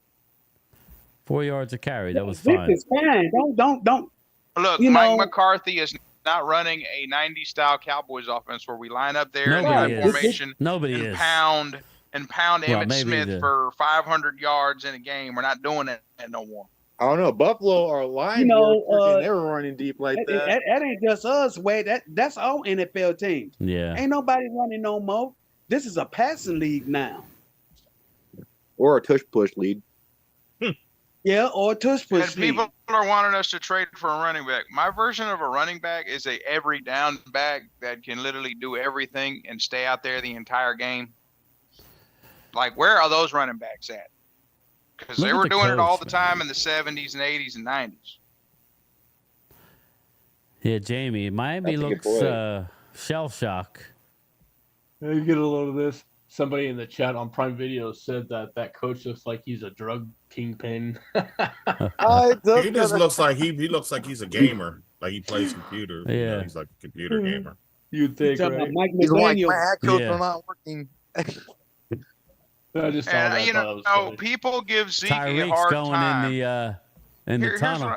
4 yards a carry. That was Zeke fine. is fine. Don't. Look, Mike McCarthy is not running a 90s style Cowboys offense where we line up there in Nobody formation Nobody and is. pound Emmitt maybe Smith for 500 yards in a game. We're not doing that no more. I don't know. Buffalo or Lions, they were running deep like that. That ain't just us, Wade. That's all NFL teams. Yeah. Ain't nobody running no more. This is a passing league now. Or a tush push lead. Yeah, or a tush push And league. people are wanting us to trade for a running back. My version of a running back is a every down back that can literally do everything and stay out there the entire game. Like, where are those running backs at? Because they were doing it all the time in the 70s and 80s and 90s. Yeah, Jamie, Miami looks shell shock. You get a load of this. Somebody in the chat on Prime Video said that coach looks like he's a drug kingpin. He just looks like he looks like he's a gamer. Like he plays computer. Yeah, you know, he's like a computer gamer. You'd think, right? He's like, my actuals are not working. I just saw that. You know, people give Zeke a Tyreek's hard going time. in the tunnel.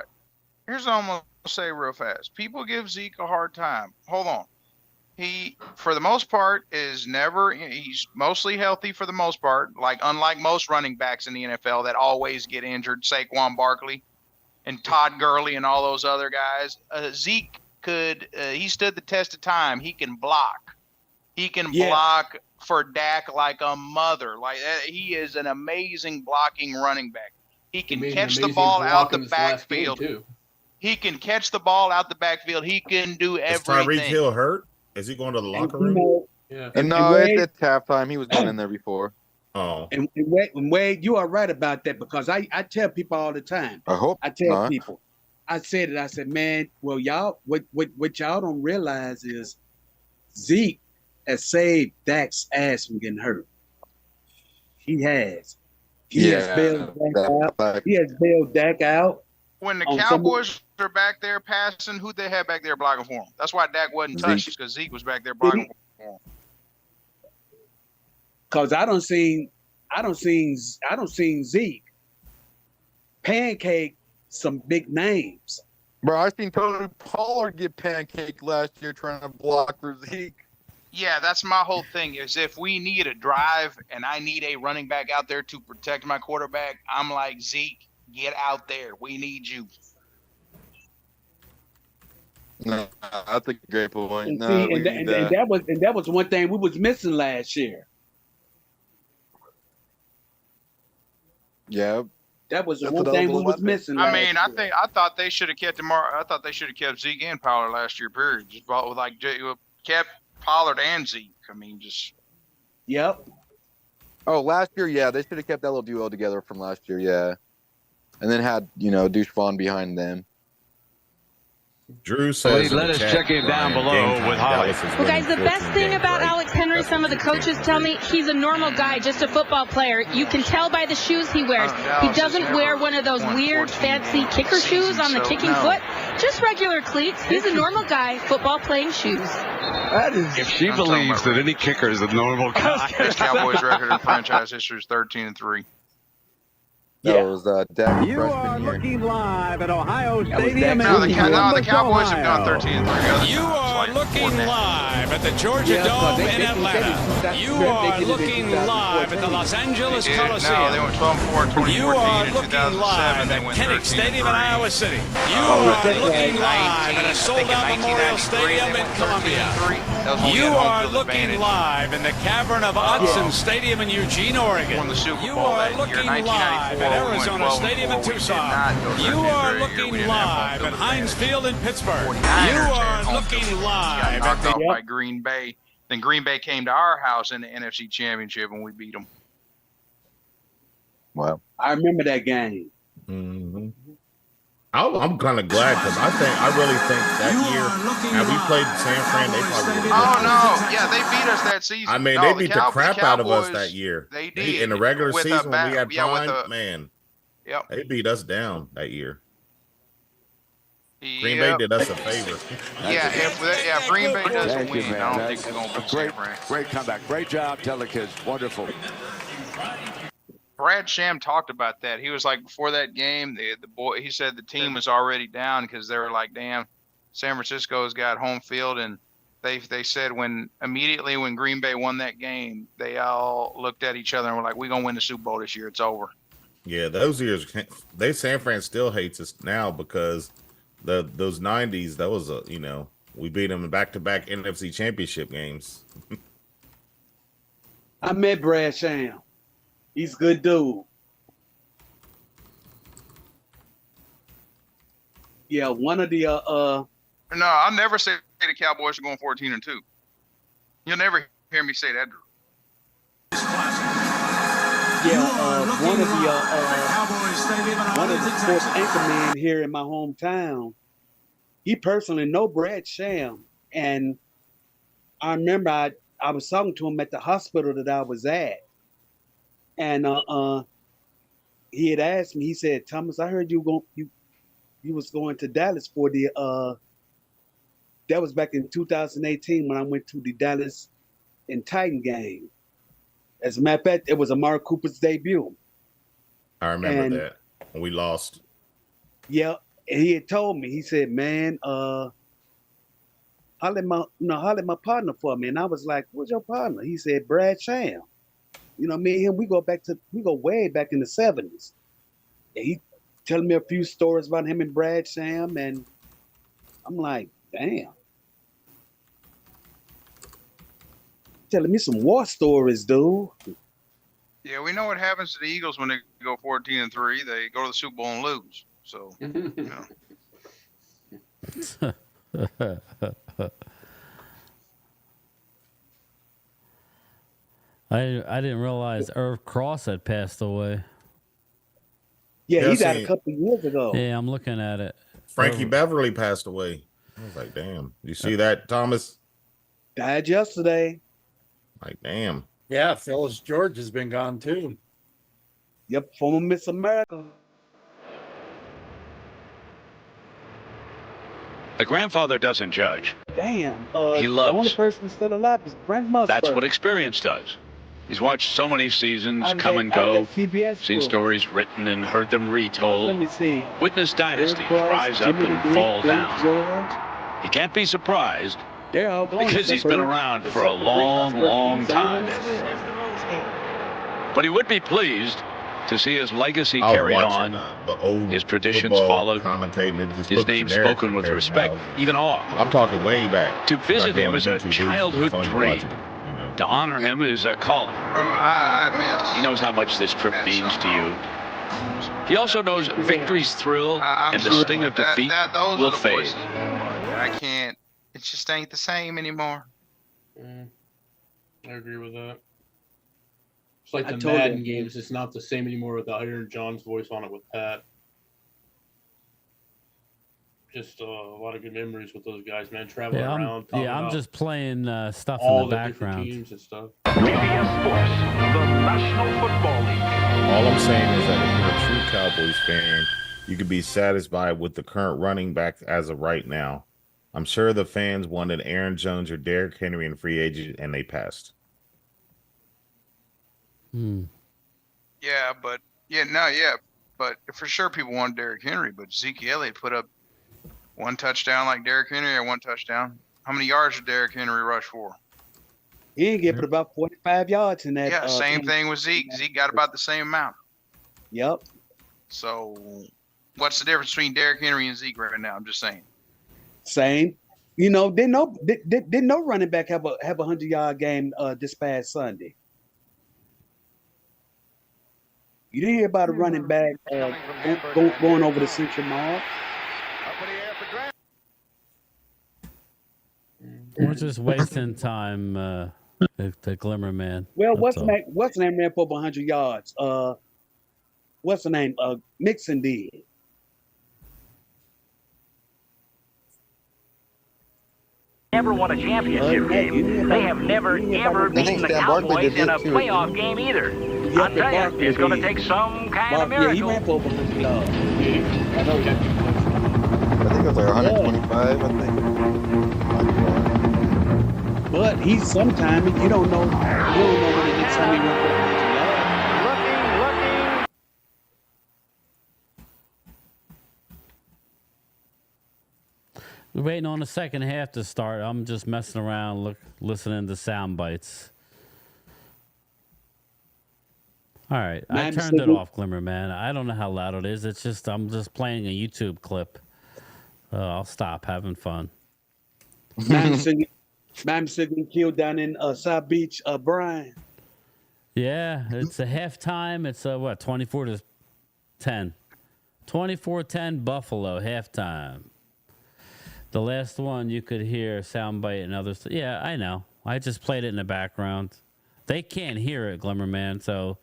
Here's what I'm going to say real fast. People give Zeke a hard time. Hold on. He, for the most part, he's mostly healthy for the most part. Like, unlike most running backs in the NFL that always get injured, Saquon Barkley and Todd Gurley and all those other guys. Zeke he stood the test of time. He can block. He can block for Dak like a mother. Like, he is an amazing blocking running back. He can catch the ball out the backfield. He can catch the ball out the backfield. He can do everything. Is Tyreek Hill hurt? Is he going to the locker room? And no, it's halftime. He was going in there before. Oh. And Wade, you are right about that because I tell people all the time. I tell people. I said, man, well, y'all, what y'all don't realize is Zeke has saved Dak's ass from getting hurt. He has. He has bailed Dak out. He has bailed Dak out. When the Cowboys are back there passing, who'd they have back there blocking for him? That's why Dak wasn't touched, because Zeke was back there blocking for him. Because I don't seen Zeke pancake some big names. Bro, I seen Tony Pollard get pancaked last year trying to block for Zeke. Yeah, that's my whole thing. Is if we need a drive and I need a running back out there to protect my quarterback, I'm like, Zeke, get out there. We need you. No, that's a great point. And that was one thing we was missing last year. Yeah. That was the one thing we was missing. I thought they should have kept Zeke and Pollard last year. Period. Just kept Pollard and Zeke. I mean, just. Yep. Oh, last year, yeah, they should have kept that little duo together from last year, yeah, and then had Deuce Vaughn behind them. Drew says, let us check him down below with Holly. Well, guys, the best thing about Alex Henry, some of the coaches tell me, he's a normal guy, just a football player. You can tell by the shoes he wears. He doesn't wear one of those weird, fancy kicker shoes on the kicking foot. Just regular cleats. He's a normal guy, football playing shoes. If she believes that any kicker is a normal guy. His Cowboys record in franchise history is 13-3. That was Dak. You are looking live at Ohio Stadium. The Cowboys have gone 13-3. You are looking live at the Georgia Dome in Atlanta. You are looking live at the Los Angeles Coliseum. No, they went 12-4 You are looking live at Kinnick Stadium in Iowa City. You are looking live at a sold-out Memorial Stadium in Columbia. You are looking live in the Cavern of Hudson Stadium in Eugene, Oregon. You are looking live at Arizona Stadium in Tucson. You are looking live at Heinz Field in Pittsburgh. You are looking live at the by Green Bay. Then Green Bay came to our house in the NFC Championship and we beat them. Wow. I remember that game. Mm-hmm. I'm kind of glad because I really think that year, had we played San Fran, they probably would have. Oh no, yeah, they beat us that season. I mean, no, they beat the Cowboys, crap out of us that year. They did In the regular with season when we had prime, man. Yep. They beat us down that year. Yep. Green Bay did us a favor. If Green Bay doesn't Thank you, win, man. I don't That's think we're going to beat a San Fran. great comeback. Great job. Tell the kids. Wonderful. Brad Sham talked about that. He was like, before that game, the boy, he said the team was already down because they were like, damn, San Francisco's got home field. And they said immediately when Green Bay won that game, they all looked at each other and were like, we're going to win the Super Bowl this year. It's over. Yeah, those years, San Fran still hates us now because those 90s, that was we beat them in back-to-back NFC championship games. I met Brad Sham. He's a good dude. Yeah, one of the No, I'll never say the Cowboys are going 14-2. You'll never hear me say that, Drew. Yeah, one of the sports anchormen here in my hometown, he personally know Brad Sham, and I remember I was talking to him at the hospital that I was at, and he had asked me. He said, "Thomas, I heard you was going to Dallas for the that was back in 2018 when I went to the Dallas and Titan game. As a matter of fact, it was Amari Cooper's debut. I remember that when we lost. Yeah, and he had told me. He said, "Man, holler at my partner for me." And I was like, "What's your partner?" He said, "Brad Sham." Me and him, we go way back in the 70s. And he telling me a few stories about him and Brad Sham, and I'm like, damn. Telling me some war stories, dude. Yeah, we know what happens to the Eagles when they go 14-3. They go to the Super Bowl and lose. So, I didn't realize Irv Cross had passed away. Yeah, he died a couple of years ago. Yeah, I'm looking at it. Frankie Beverly passed away. I was like, damn. You see that, Thomas? Died yesterday. Like, damn. Yeah, Phyllis George has been gone too. Yep, former Miss America. The grandfather doesn't judge. Damn. He loves. The only person still alive is grandmother. That's what experience does. He's watched so many seasons come and go, seen stories written and heard them retold. Let me see. Witnessed dynasties rise up and fall down. He can't be surprised because he's been around for a long, long time. But he would be pleased to see his legacy carried on, his traditions followed, his name spoken with respect, even awe. I'm talking way back. To visit him is a childhood dream. To honor him is a calling. He knows how much this trip means to you. He also knows victory's thrill and the sting of defeat will fade. I can't. It just ain't the same anymore. I agree with that. It's like I the told Madden him. games. It's not the same anymore with the Iron John's voice on it with Pat. Just a lot of good memories with those guys, man. Traveling around. I'm just playing stuff all in the the different background. teams and stuff. CBS Sports, the National Football League. All I'm saying is that if you're a true Cowboys fan, you could be satisfied with the current running back as of right now. I'm sure the fans wanted Aaron Jones or Derrick Henry in free agent, and they passed. Yeah, but for sure people want Derrick Henry, but Zeke Elliott put up one touchdown like Derrick Henry or one touchdown. How many yards did Derrick Henry rush for? He didn't get but about 45 yards in that. Yeah, same thing with Zeke. Zeke got about the same amount. Yep. So what's the difference between Derrick Henry and Zeke right now? I'm just saying. Same. Didn't no running back have a 100-yard game this past Sunday. You didn't hear about a running back going over the central mile. We're just wasting time, the Glimmer Man. Well, what's name ran for over 100 yards? what's the name? Mixon did. Never won a championship game. They have never, ever beaten the Cowboys in a playoff game either. I'll tell you, it's going to take some kind of miracle. I think it was like 125, I think. But he's sometime, you don't know when the next time he went for We're waiting on the second half to start. I'm just messing around, listening to sound bites. All right, I turned it off, Glimmer, man. I don't know how loud it is. It's just I'm just playing a YouTube clip. I'll stop having fun. Madison killed down in South Beach, Brian. Yeah, it's a halftime. It's what, 24-10. 24-10 Buffalo halftime. The last one you could hear soundbite and others. Yeah, I know. I just played it in the background. They can't hear it, Glimmer Man, so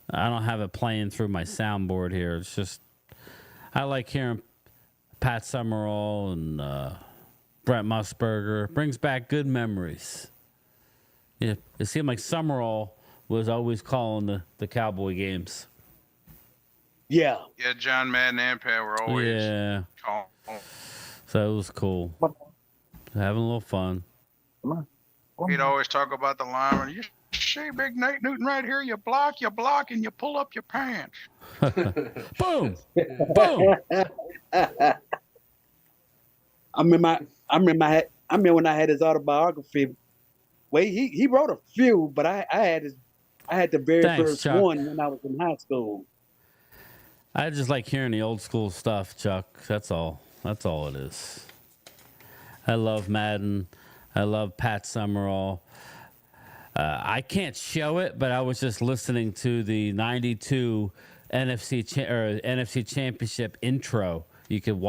I don't have it playing through my soundboard here. It's just I like hearing Pat Summerall and Brent Musburger. Brings back good memories. Yeah, it seemed like Summerall was always calling the Cowboy games. Yeah. Yeah, John Madden and Pat were always calling. So it was cool. Having a little fun. He'd always talk about the lineman. You see Big Nate Newton right here. You block, and you pull up your pants. Boom. Boom. I remember when I had his autobiography. Well, he wrote a few, but I had the very first Chuck. one when I was in high school. I just like hearing the old school stuff, Chuck. That's all. That's all it is. I love Madden. I love Pat Summerall. I can't show it, but I was just listening to the '92 NFC Championship intro. You could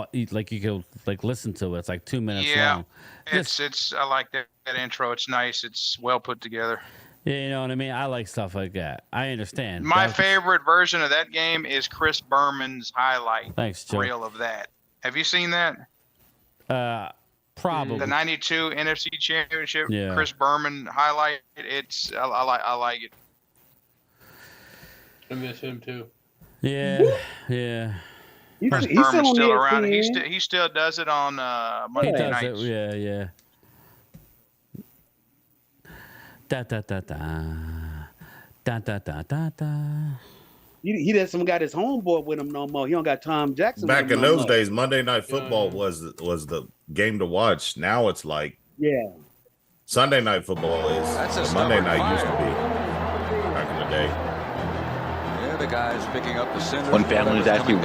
listen to it. It's like 2 minutes long. It's I like that intro. It's nice. It's well put together. Yeah, you know what I mean? I like stuff like that. I understand. My favorite version of that game is Chris Berman's highlight reel of that. Have you seen that? Probably. The '92 NFC Championship, Chris Berman highlight. I like it. I miss him too. Yeah, yeah. Chris Berman's still around. He still does it on Monday nights. Yeah. Da da da da da da da da da. He doesn't got his homeboy with him no more. He don't got Tom Jackson. Back in those days, Monday Night Football was the game to watch. Now it's like Sunday Night Football is Monday night used to be back in the day. Yeah, the guys picking up the center. When families actually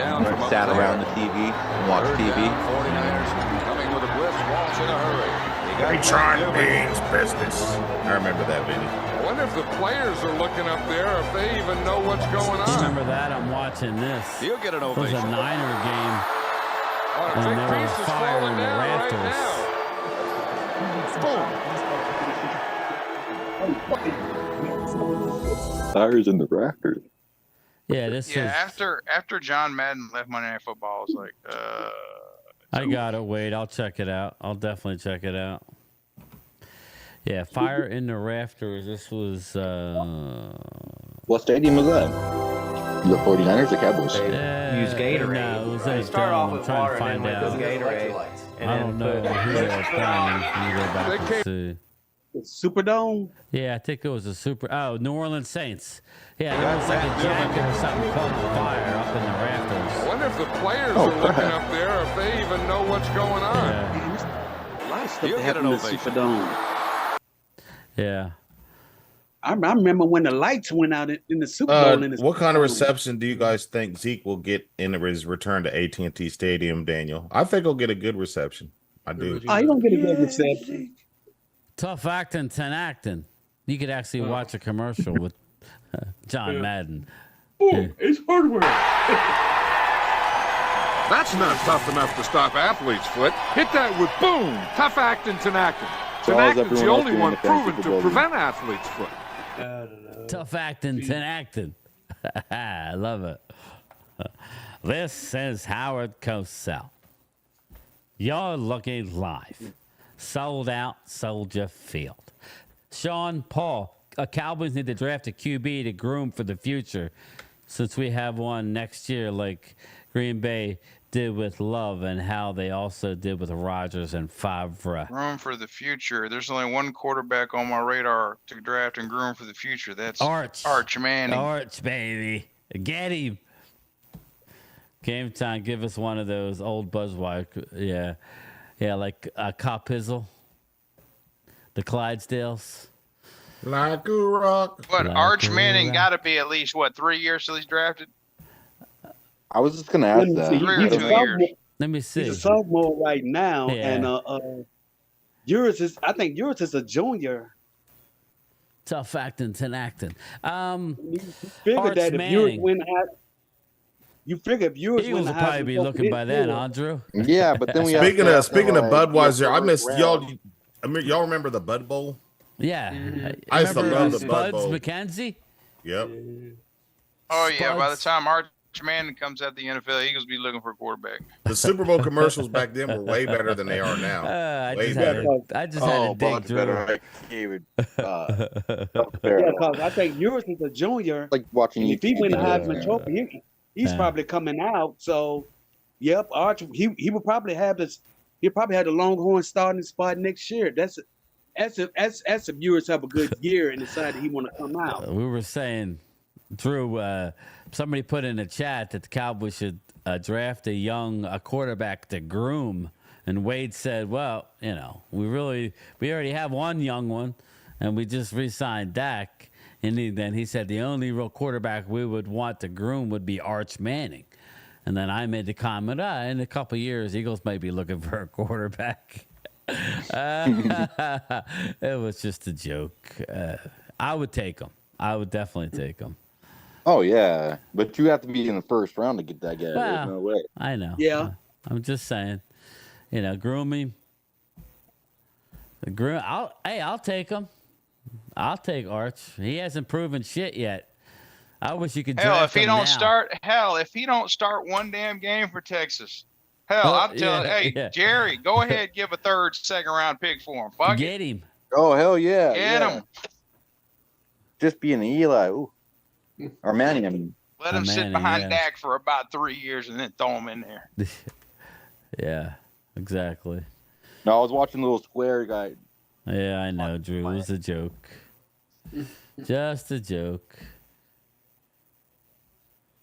sat around the TV and watched TV. 49ers coming with a blitz. Walsh in a hurry. Tron Beans business. I remember that, baby. I wonder if the players are looking up there, if they even know what's going on. Remember that? I'm watching this. He'll get an ovation. It was a Niner game. And there was fire in the rafters. Fires in the rafters. Yeah, this is... after John Madden left Monday Night Football, I was like, I gotta wait. I'll check it out. I'll definitely check it out. Yeah, fire in the rafters. This was. What stadium was that? The 49ers or Cowboys? Use Gatorade. No, it was a start off with water and then with Gatorade. I don't know who they were playing. Let me go back and see. Superdome? Yeah, I think it was a New Orleans Saints. Yeah, there was like a jacket or something caught on fire up in the rafters. I wonder if the players are looking up there, if they even know what's going on. A lot of stuff that happened in the Superdome. Yeah. I remember when the lights went out in the Super Bowl. What kind of reception do you guys think Zeke will get in his return to AT&T Stadium, Daniel? I think he'll get a good reception. I do. Oh, he don't get a good reception. Tough acting, 10 acting. You could actually watch a commercial with John Madden. Boom, it's hardware. That's not tough enough to stop athlete's foot. Hit that with boom. Tough acting, Tenactin. Tenactin's the only one proven to prevent athlete's foot. Tough acting, 10 acting. I love it. This is Howard Cosell. You're looking live. Sold out Soldier Field. Sean Paul, Cowboys need to draft a QB to groom for the future, since we have one next year like Green Bay did with Love and how they also did with Rodgers and Favre. Groom for the future. There's only one quarterback on my radar to draft and groom for the future. That's Arch Manning. Arch, baby. Get him. Game time, give us one of those old Buzzwire. Yeah. Yeah, like Cop Pizzle. The Clydesdales. Like a rock. But Like Arch a Manning rock. got to be at least, 3 years till he's drafted? I was just gonna ask that. 3 or 2 years. Let me see. He's a sophomore right now, Yeah. and I think yours is a junior. Tough acting, ten acting. You figure Arch that if yours Manning. win, you figure if yours Eagles win, will probably be looking by then, Andrew. Yeah, but then we Speaking have of Budweiser, I first missed round. y'all. I mean, y'all remember the Bud Bowl? Yeah. I used to Remember, love the Bud Spuds Bowl. McKenzie? Yep. Oh, yeah. By the Spuds. time Arch Manning comes out the NFL, Eagles be looking for a quarterback. The Super Bowl commercials back then were way better than they are now. I Way just had better. to, I just had to dig much through. better. David, Yeah, because I think yours is a junior. like watching And you. if he win the Heisman Trophy, he's Yeah. probably coming out. So, yep, Arch, he would probably have this. He'll probably have the Longhorn starting spot next year. That's if yours have a good year and decide that he want to come out. We were saying, Drew, somebody put in the chat that the Cowboys should draft a quarterback to groom. And Wade said, well, we already have one young one, and we just re-signed Dak. And then he said the only real quarterback we would want to groom would be Arch Manning. And then I made the comment, in a couple of years, Eagles may be looking for a quarterback. It was just a joke. I would take him. I would definitely take him. Oh yeah, but you have to be in the first round to get that guy. There's Well, no way. I know. Yeah. I'm just saying, grooming. I'll take him. I'll take Arch. He hasn't proven shit yet. I wish you could draft Hell, if he him now. don't start one damn game for Texas. Hell, I'm telling Jerry, go ahead, give a third, second round pick for him. Fuck Get him. Oh hell yeah! Get him. Just being Eli, ooh, or Manning. I mean, Let him sit behind Dak for about 3 years and then throw him in there. Yeah, exactly. no, I was watching the little square guy. Yeah, I know, Drew. It was a joke. Just a joke.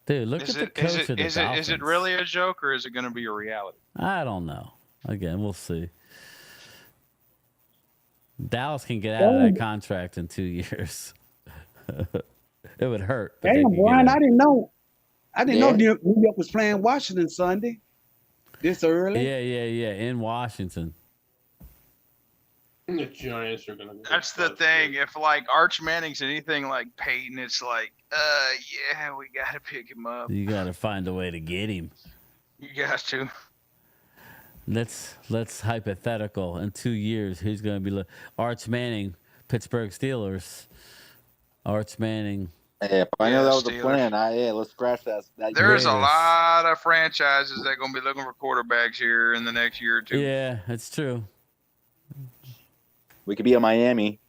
Dude, look at the coach of the Dolphins. Is it really a joke or is it going to be a reality? I don't know. Again, we'll see. Dallas can get out of that contract in 2 years. It would hurt. But Damn, Brian, I didn't know. I didn't know New York was playing Washington Sunday. This early. Yeah. In Washington. The Giants are gonna. That's the thing. If Arch Manning's anything like Peyton, it's like, yeah, we gotta pick him up. You got to find a way to get him. You got to. Let's hypothetical. In 2 years, who's going to be Arch Manning, Pittsburgh Steelers. Arch Manning. Yeah, if I know that was the Steelers. plan. Let's scratch that. There's a lot of franchises that are going to be looking for quarterbacks here in the next year or two. Yeah, it's true. We could be in Miami.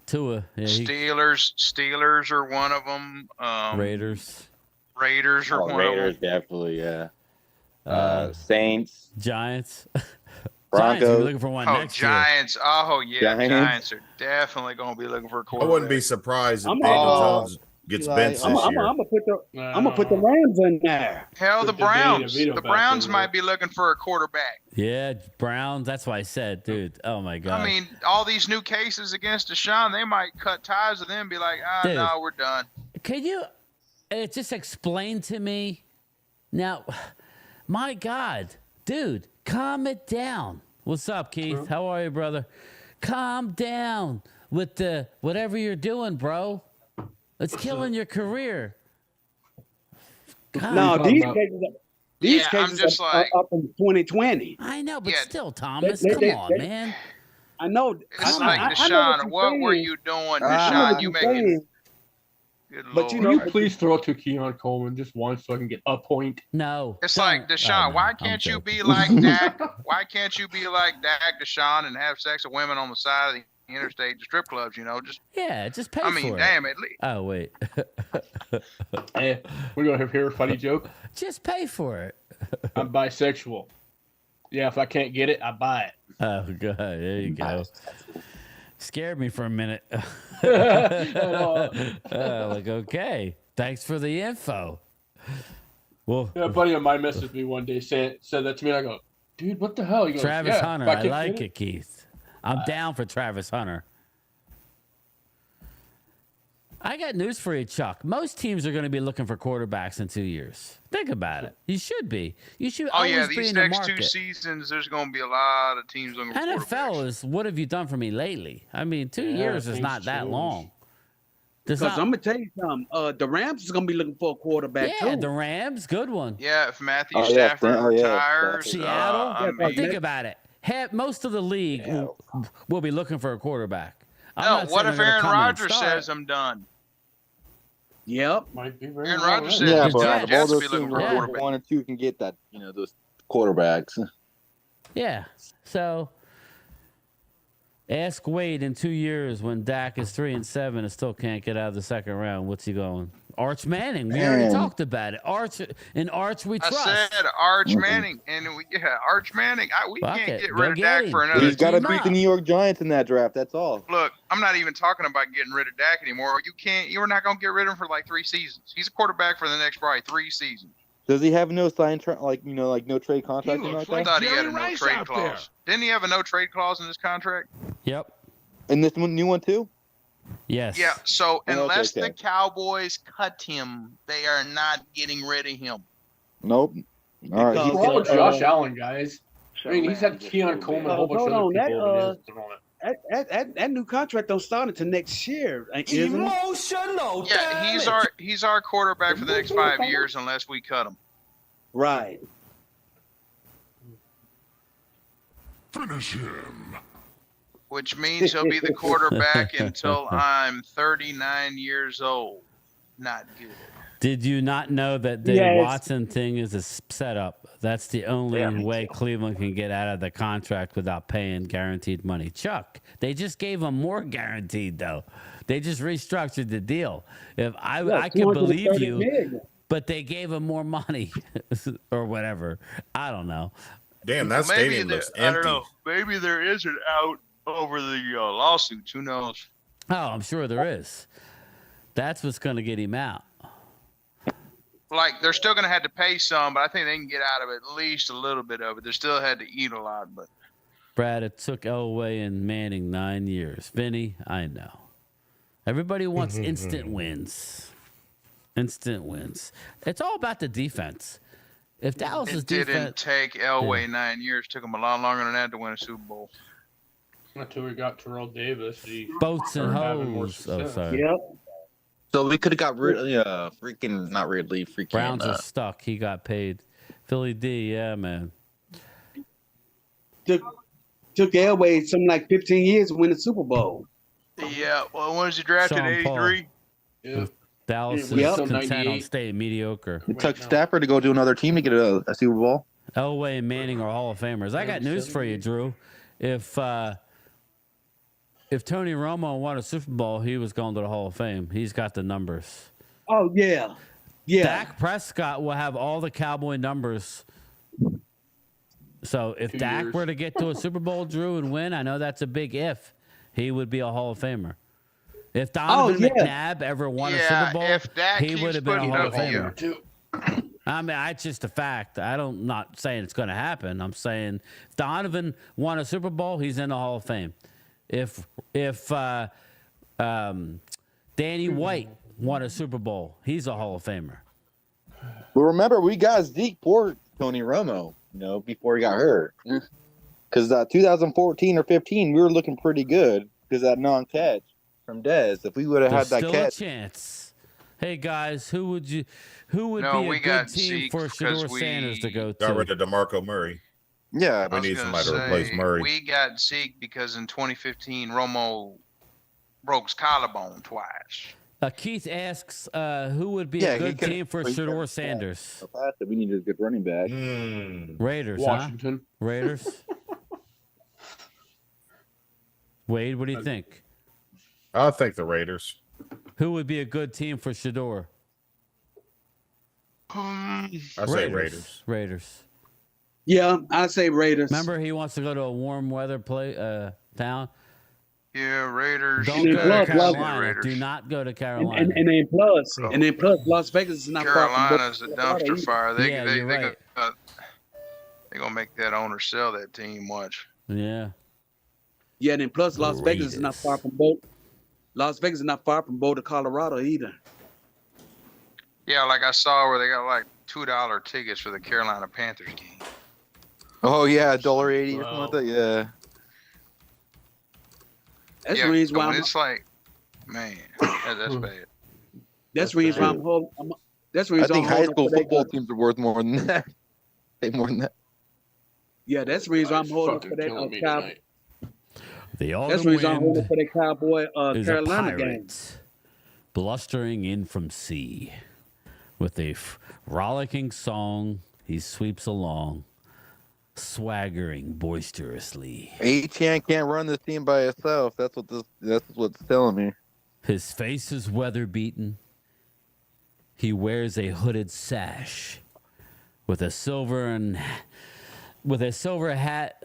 Tua. Yeah, Steelers are one of them. Raiders. Raiders are one Raiders, of them. definitely, yeah. Saints. Giants. Broncos. Giants, looking for one next year. Giants. Oh, yeah. Giants. Giants are definitely going to be looking for a I quarterback. wouldn't be surprised if I'm Daniel all- Jones gets benched I'm this year. gonna put the Rams in there. Hell, the Put Browns. DeVito The back Browns in might be looking for a quarterback. Yeah, Browns. That's why I said, dude. Oh, my God. I mean, all these new cases against Deshaun, they might cut ties with them and be like, Dude. no, we're done. Can you just explain to me now? My God, dude, calm it down. What's up, Keith? How are you, brother? Calm down with the whatever you're doing, bro. It's killing your career. God. No, these I'm cases just are like- up in 2020. I know, but Yeah. still, Thomas, They- come they- on, they- man. I know. It's I like, know Deshaun, you're what were saying. you doing, I know Deshaun? what You you're making saying. Good But you Can know, you please throw it to Keon Coleman just once so I can get a point? No. It's like Deshaun. Why can't you be like Dak? Why can't you be like Dak, Deshaun, and have sex with women on the side of the interstate, the strip clubs? You know, just just pay I mean, for damn it. it. Oh wait. Hey, we're gonna have here a funny joke. Just pay for it. I'm bisexual. Yeah, if I can't get it, I buy it. Oh god, there you go. Scared me for a minute. Like, okay, thanks for the info. Well, yeah, a buddy of mine messaged me one day, said that to me. And I go, dude, what the hell? He goes, Travis yeah, Hunter, I like it, Keith. I'm down for Travis Hunter. I got news for you, Chuck. Most teams are going to be looking for quarterbacks in 2 years. Think about it. You should be. You should Oh always yeah, be these in the next market. 2 seasons, there's going to be a lot of teams looking for quarterbacks. NFL is what have you done for me lately? I mean, 2 years is not that long. Because I'm gonna tell you something. The Rams is gonna be looking for a quarterback Yeah, too. the Rams, good one. Yeah, if Matthew Stafford retires, Seattle. I mean, Think about it. Most of the league will be looking for a quarterback. No, what if Aaron Rodgers says I'm done? Yep. Might be Aaron Rodgers says Yeah, he's but done. out of all Jets those be looking teams, for a quarterback. 1 or 2 can get that, those quarterbacks. Yeah. So ask Wade in 2 years when Dak is 3-7 and still can't get out of the second round. What's he going? Arch Manning. We already talked about it. Arch we trust. I said Arch Manning, and Arch Manning. We Fuck can't it. get Go rid of get Dak him. for another. He's got to team beat the up. New York Giants in that draft. That's all. Look, I'm not even talking about getting rid of Dak anymore. You're not going to get rid of him for like 3 seasons. He's a quarterback for the next probably 3 seasons. Does he have no sign, no trade contract? I thought he had a no trade clause. Didn't he have a no trade clause in his contract? Yep. And this new one too? Yes. Yeah. So unless okay. the Cowboys cut him, they are not getting rid of him. Nope. All right. What's wrong with Josh Allen, guys? I mean, he's had Keon Coleman, a whole bunch of other people over his that new contract don't start until next year. Isn't it? Emotional. Yeah, he's our quarterback for the next 5 years unless we cut him. Right. Finish him. Which means he'll be the quarterback until I'm 39 years old. Not good. Did you not know that the Watson thing is a setup? That's the only way Cleveland can get out of the contract without paying guaranteed money. Chuck, they just gave him more guaranteed, though. They just restructured the deal. If I can believe you, million. but they gave him more money or whatever. I don't know. Damn, that stadium looks empty. I don't know. Maybe there is an out over the lawsuits. Who knows? Oh, I'm sure there is. That's what's going to get him out. Like, they're still going to have to pay some, but I think they can get out of it at least a little bit of it. They still had to eat a lot, but. Brad, it took Elway and Manning 9 years. Vinny, I know. Everybody wants instant wins. Instant wins. It's all about the defense. If Dallas's didn't defense take Elway 9 years. It took him a lot longer than that to win a Super Bowl. until we got Terrell Davis. Boats and hoes. Oh, sorry. Yep. So we could have got not Ridley. Browns are stuck. He got paid. Philly D, yeah, man. Took Elway something like 15 years to win the Super Bowl. Yeah, well, when was he drafted? 83? Yeah. Dallas Yep. is content on staying mediocre. It took Stafford to go to another team to get a Super Bowl. Elway and Manning are Hall of Famers. I got news for you, Drew. If Tony Romo won a Super Bowl, he was going to the Hall of Fame. He's got the numbers. Oh, yeah. Yeah. Dak Prescott will have all the Cowboy numbers. So if Dak were to get to a Super Bowl, Drew, and win, I know that's a big if, he would be a Hall of Famer. If Donovan McNabb ever won a Super Bowl, he would have been a Hall of Famer. I mean, it's just a fact. I'm not saying it's going to happen. I'm saying if Donovan won a Super Bowl, he's in the Hall of Fame. If Danny White won a Super Bowl, he's a Hall of Famer. But remember, we got Zeke for Tony Romo, before he got hurt. Because 2014 or 15, we were looking pretty good because that non-catch from Dez. If we would have had that still catch, a chance. Hey guys, who would be we a good got team Zeke for Shedeur Sanders to go to? Got rid of DeMarco Murray. Yeah, we need somebody to replace Murray. We got Zeke because in 2015 Romo broke his collarbone twice. Keith asks, who would be a good team for Shedeur Sanders? We need a good running back. Raiders, Washington. Huh? Raiders. Wade, what do you think? I think the Raiders. Who would be a good team for Shedeur? I say Raiders. Raiders. Yeah, I say Raiders. Remember, he wants to go to a warm weather town. Yeah, Raiders. Don't go to Carolina. Raiders. Do not go to Carolina. And then plus, Las Vegas is not Carolina's far a from dumpster fire. They're right. gonna make that owner sell that team. Watch. Yeah. Yeah, and then plus Las Vegas is not far from Boulder. Las Vegas is not far from Boulder, Colorado either. Yeah, like I saw where they got like $2 tickets for the Carolina Panthers game. Oh yeah, $1.80 or something like that. Yeah. That's the reason why it's like, man, that's bad. That's the reason why I'm holding. That's the reason I think high school football teams are worth more than that. Way more than that. Yeah, that's the reason I'm holding for that Cowboy. That's the reason I'm holding for that Cowboy Carolina game. Blustering in from sea, with a rollicking song, he sweeps along, swaggering boisterously. Etienne can't run this team by himself. That's what's telling me. His face is weather beaten. He wears a hooded sash with a silver hat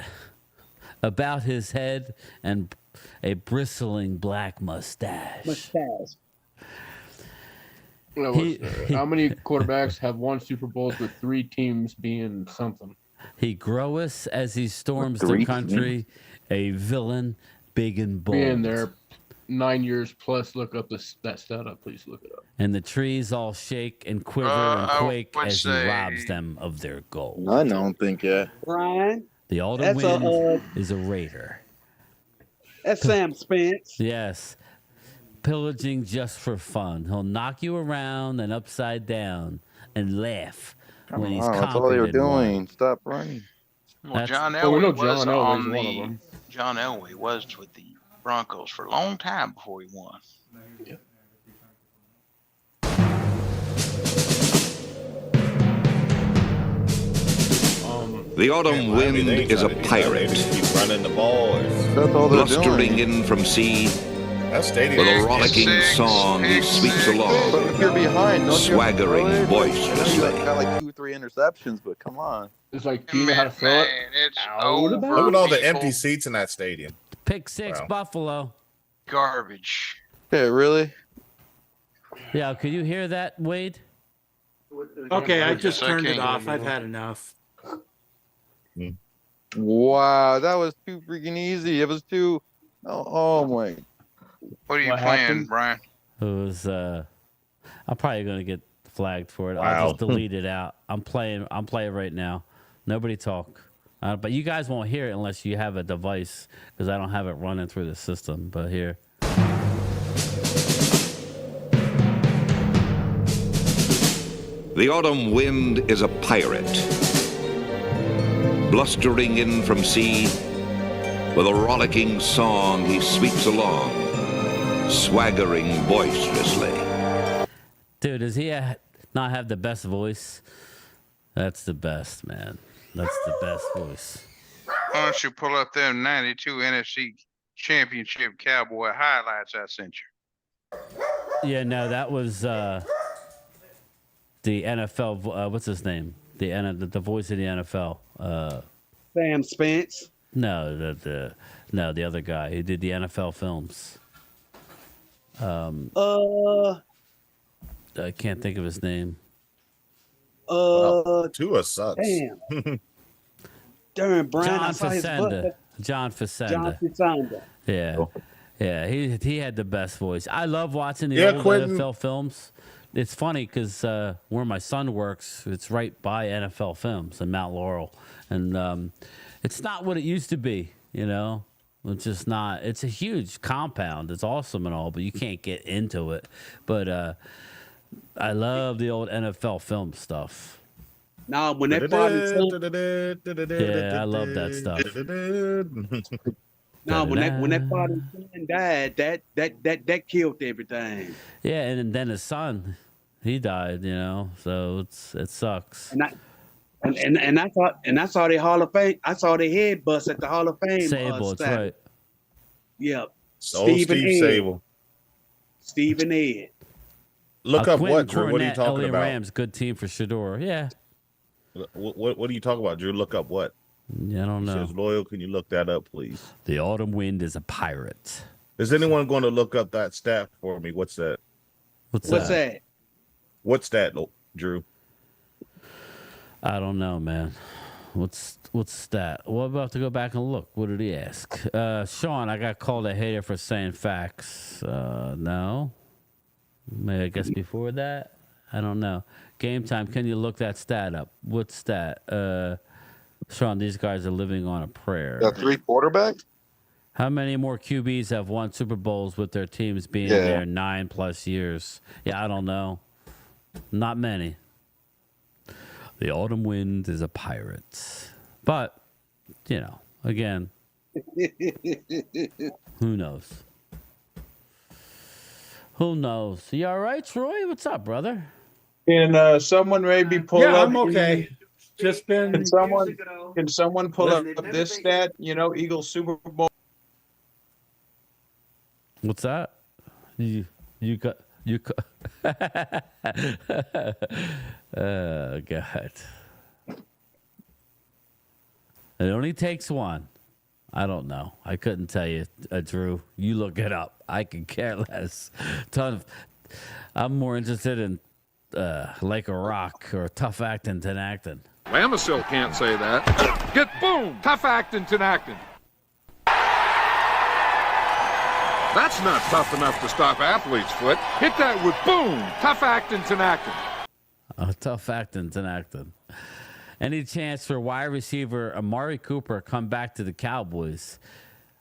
about his head and a bristling black mustache. How many quarterbacks have won Super Bowls with 3 teams being something? He groweth as he storms the country, a villain, big and bold. Being there 9 years plus. Look up that stat up, please look it up. And the trees all shake and quiver and quake as he robs them of their gold. I don't think yet. Brian, the autumn wind is a raider. That's Sam Spence. Yes. Pillaging just for fun. He'll knock you around and upside down and laugh when he's conquered. That's all they were doing. Stop running. Well, John Elway was on the. John Elway was with the Broncos for a long time before he won. Yeah. The autumn wind is a pirate, keep running the ball. blustering in from sea. With a rollicking song, he sweeps along, But if you're behind, swaggering I know boisterously. you got like 2-3 interceptions, but come on. It's like, do you know how to throw it? It's over. Look at all the empty seats in that stadium. Pick 6, Buffalo. Garbage. Yeah, really? Yeah, could you hear that, Wade? Okay, I just turned it off. I've had enough. Wow, that was too freaking easy. It was too. Oh my. What are you playing, Brian? It was. I'm probably gonna get flagged for it. I'll Wow. just delete it out. I'm playing right now. Nobody talk. But you guys won't hear it unless you have a device, because I don't have it running through the system. But here. The autumn wind is a pirate, blustering in from sea. With a rollicking song, he sweeps along, swaggering boisterously. Dude, does he not have the best voice? That's the best, man. That's the best voice. Why don't you pull up them 92 NFC Championship Cowboy highlights I sent you? Yeah, no, that was the NFL. What's his name? The voice of the NFL. Sam Spence. No, the other guy who did the NFL films. I can't think of his name. Tua sucks. Damn. Darn, Brian, John I saw his Facenda. butt. John Facenda. John Facenda. Yeah. Yeah, he had the best voice. I love watching the old Quentin. NFL films. It's funny because where my son works, it's right by NFL Films in Mount Laurel. And it's not what it used to be, you know? It's just not. It's a huge compound. It's awesome and all, but you can't get into it. But I love the old NFL film stuff. Now, when they probably Yeah, I love that stuff. No, when that father and son died, that killed everything. Yeah, and then his son, he died. So it sucks. And I saw the Hall of Fame. I saw the head bust at the Hall of Fame. Sable, that's right. Yeah, Steve Sable. Stephen Ed. Look up Quentin what, Drew? Cornett, What are you talking LA about? Rams, good team for Shador. Yeah. What are you talking about, Drew? Look up what? Yeah, I don't know. Says loyal. Can you look that up, please? The autumn wind is a pirate. Is anyone going to look up that stat for me? What's that? What's that? What's that, Drew? I don't know, man. What's that? Well, I'm about to go back and look. What did he ask? Sean, I got called a hater for saying facts. No. Maybe I guess before that. I don't know. Game time. Can you look that stat up? What stat? Sean, these guys are living on a prayer. The 3 quarterbacks? How many more QBs have won Super Bowls with their teams being there 9+ years? Yeah, I don't know. Not many. The autumn wind is a pirate. But, again, who knows? Who knows? You all right, Troy? What's up, brother? Can someone maybe pull up? Yeah, I'm okay. Just been. Can someone pull up this stat? Eagles Super Bowl. What's that? You got. Oh God! It only takes one. I don't know. I couldn't tell you, Drew. You look it up. I can care less. I'm more interested in like a rock or tough acting than acting. Lamisil can't say that. Get boom! Tough acting to acting. That's not tough enough to stop athlete's foot. Hit that with boom! Tough acting to acting. Tough acting than acting. Any chance for wide receiver Amari Cooper come back to the Cowboys?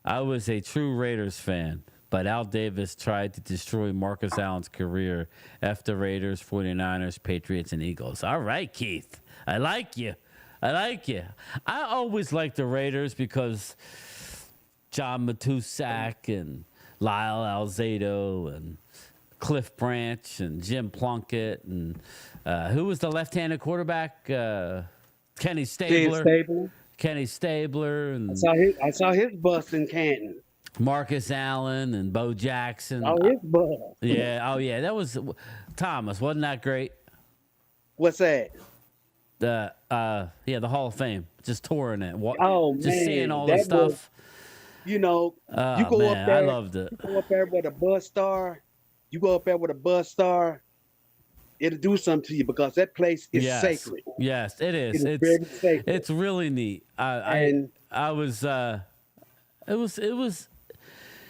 I was a true Raiders fan, but Al Davis tried to destroy Marcus Allen's career after Raiders, 49ers, Patriots, and Eagles. All right, Keith. I like you. I always liked the Raiders because John Matusak and Lyle Alzado and Cliff Branch and Jim Plunkett and who was the left-handed quarterback? Kenny Stabler. Kenny Stabler. And I saw his bust in Canton. Marcus Allen and Bo Jackson. Oh, his bust. Yeah. Oh, yeah. That was Thomas. Wasn't that great? What's that? The Hall of Fame. Just touring it. Just seeing all the stuff. You go up there. I loved it. You go up there with a bus star. It'll do something to you because that place is sacred. Yes, it is. It's very sacred. It's really neat. It was.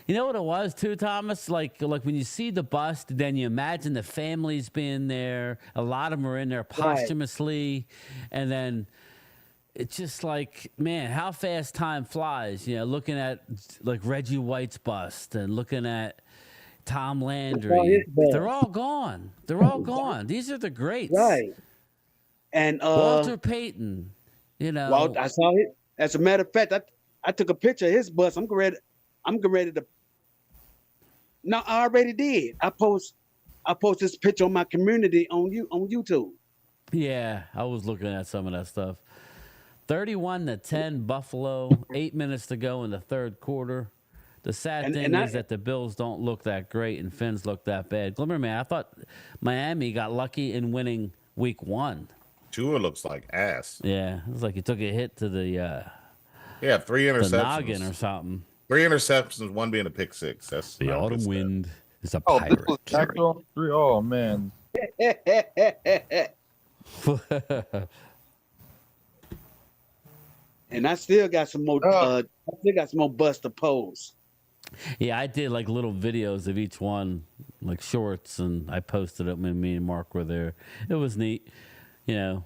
You know what it was too, Thomas? Like when you see the bust, then you imagine the families being there. A lot of them are in there posthumously, and then it's just like, man, how fast time flies. Looking at like Reggie White's bust and looking at Tom Landry. They're all gone. These are the greats. Right. And Walter Payton, Well, I saw it. As a matter of fact, I took a picture of his bus. I'm ready to. No, I already did. I post this picture on my community on YouTube. Yeah, I was looking at some of that stuff. 31-10 Buffalo. 8 minutes to go in the third quarter. The sad thing is that the Bills don't look that great and Fins look that bad. Glimmer man, I thought Miami got lucky in winning week 1. Tua looks like ass. Yeah, it was like he took a hit to the 3 interceptions. The noggin or something. 3 interceptions, 1 being a pick 6. That's the autumn wind is a pirate. Oh man. And I still got some more. Bust to pose. Yeah, I did like little videos of each one, like shorts, and I posted it when me and Mark were there. It was neat. You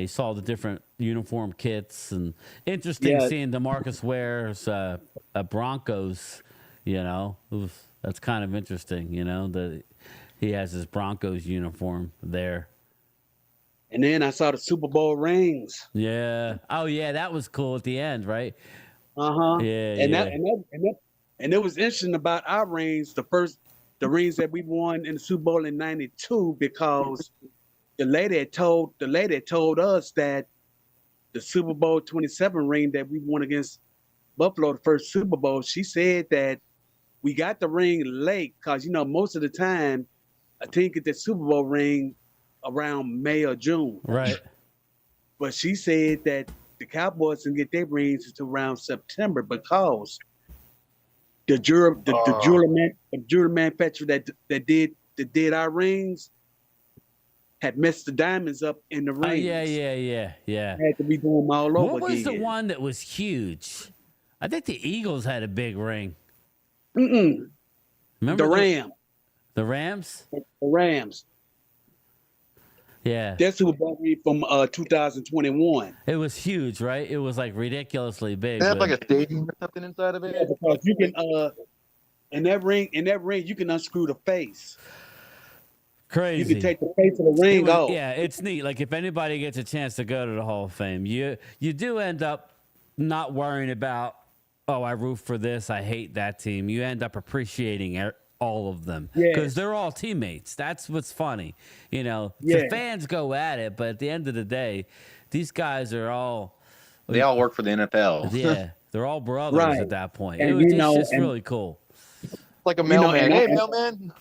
saw the different uniform kits, and interesting seeing DeMarcus wears Broncos. That's kind of interesting. That he has his Broncos uniform there. And then I saw the Super Bowl rings. Yeah. Oh, yeah, that was cool at the end, right? Yeah, And it was interesting about our rings. The rings that we won in the Super Bowl in '92, because the lady had told us that the Super Bowl 27 ring that we won against Buffalo, the first Super Bowl, she said that we got the ring late because, most of the time a team get the Super Bowl ring around May or June. Right. But she said that the Cowboys can get their rings until around September because the jewelry manufacturer that did our rings had messed the diamonds up in the rings. Yeah. Had to be doing them all over again. What was the one that was huge? I think the Eagles had a big ring. Remember the Rams? The Rams? The Rams. Yeah. That's who bought me from 2021. It was huge, right? It was like ridiculously big. They have like a stadium or something inside of it. Yeah, because you can in that ring you can unscrew the face. Crazy. You can take the face of the ring off. Yeah, it's neat. Like if anybody gets a chance to go to the Hall of Fame, you do end up not worrying about, oh, I root for this, I hate that team. You end up appreciating all of them because they're all teammates. That's what's funny. The fans go at it, but at the end of the day, these guys are all... They all work for the NFL. Yeah, they're all brothers at that point. And, it's just really cool. Like a mailman. Hey, mailman.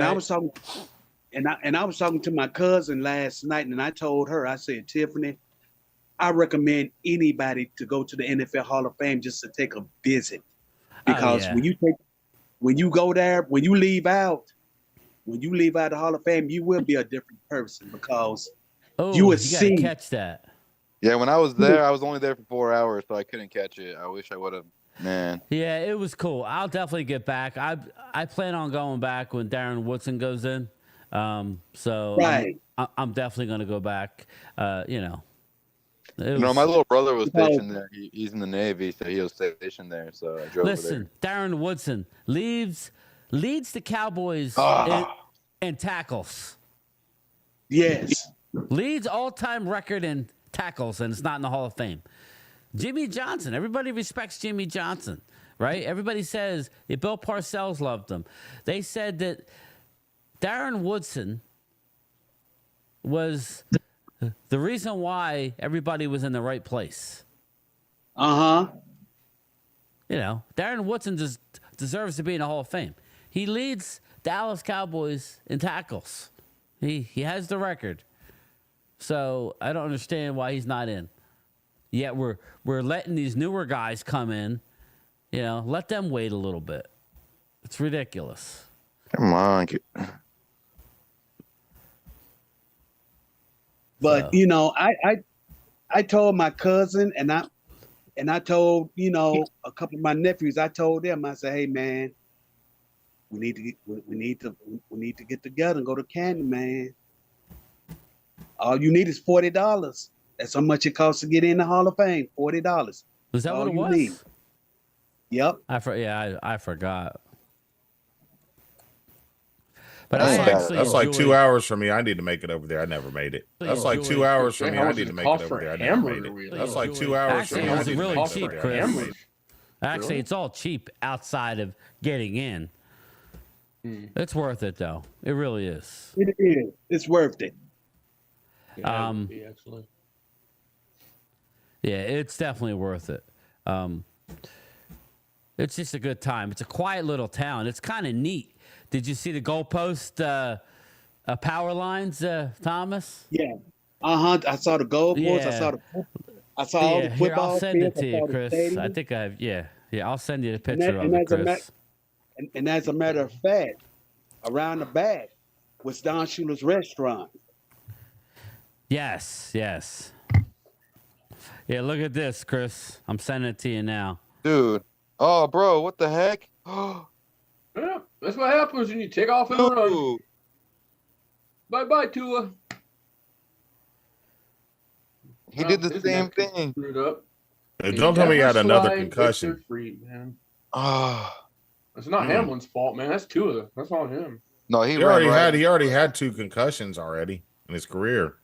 I was talking... And I was talking to my cousin last night, and I told her, I said, Tiffany, I recommend anybody to go to the NFL Hall of Fame just to take a visit, because when you go there, when you leave out the Hall of Fame, you will be a different person because you will see. Catch that. Yeah, when I was there, I was only there for 4 hours, so I couldn't catch it. I wish I would have. Man. Yeah, it was cool. I'll definitely get back. I plan on going back when Darren Woodson goes in. So I'm definitely going to go back. My little brother was stationed there. He's in the Navy, so he was stationed there. So I drove over there. Darren Woodson leads the Cowboys in tackles. Yes. Leads all-time record in tackles, and it's not in the Hall of Fame. Jimmy Johnson. Everybody respects Jimmy Johnson, right? Everybody says Bill Parcells loved him. They said that Darren Woodson was the reason why everybody was in the right place. Uh-huh. Darren Woodson deserves to be in the Hall of Fame. He leads Dallas Cowboys in tackles. He has the record. So I don't understand why he's not in. Yet we're letting these newer guys come in. Let them wait a little bit. It's ridiculous. Come on. But I told my cousin and I told a couple of my nephews. I told them, I said, hey man, we need to get together and go to Candy, man. All you need is $40. That's how much it costs to get in the Hall of Fame. $40. Is that what it was? Need. Yep. I forgot. But that's like 2 hours for me. I need to make it over there. I never made it. That's like 2 hours for me. I need to make it over there. I never made it. That's like 2 hours for me. It's really cheap, Chris. Actually, it's all cheap outside of getting in. It's worth it, though. It really is. It is. It's worth it. Yeah, it's definitely worth it. It's just a good time. It's a quiet little town. It's kind of neat. Did you see the goalpost power lines, Thomas? Yeah. I saw the goalpost. Yeah. I saw all the football. I'll send it to you, Chris. I think I have. Yeah. I'll send you the picture of it, Chris. And as a matter of fact, around the back was Don Shula's restaurant. Yes. Yeah, look at this, Chris. I'm sending it to you now. Dude. Oh, bro, what the heck? Yeah, that's what happens when you take off and run. Bye-bye, Tua. He did the same thing. Screwed up. Hey, don't tell me he had another concussion. It's not Hamlin's fault, man. That's Tua. That's on him. No, he already had 2 concussions already in his career.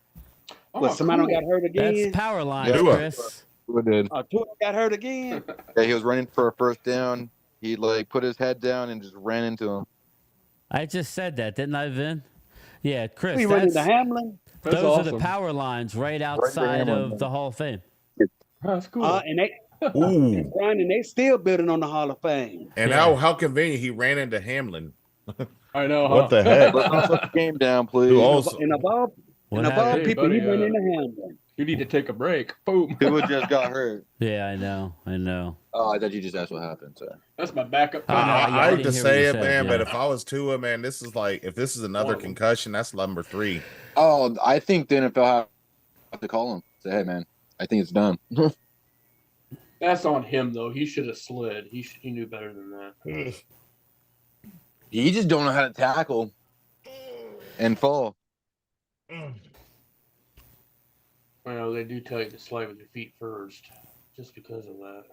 Somebody got hurt again. That's power line, Chris. Tua did. Tua got hurt again. Yeah, he was running for a first down. He like put his head down and just ran into him. I just said that, didn't I, Vin? Yeah, Chris. He ran into Hamlin. Those are the power lines right outside of the Hall of Fame. That's cool. And they still building on the Hall of Fame. And how convenient he ran into Hamlin. I know. What the heck? Let's not put the game down, please. And of all people, buddy, he ran into Hamlin. You need to take a break. Boom. Tua just got hurt. Yeah, I know. Oh, I thought you just asked what happened. Sorry. That's my backup. I hate to say it, man, but if I was Tua, man, this is like, if this is another concussion, that's number 3. Oh, I think the NFL have to call him. Say, hey, man, I think it's done. That's on him, though. He should have slid. He knew better than that. You just don't know how to tackle and fall. Well, they do tell you to slide with your feet first, just because of that.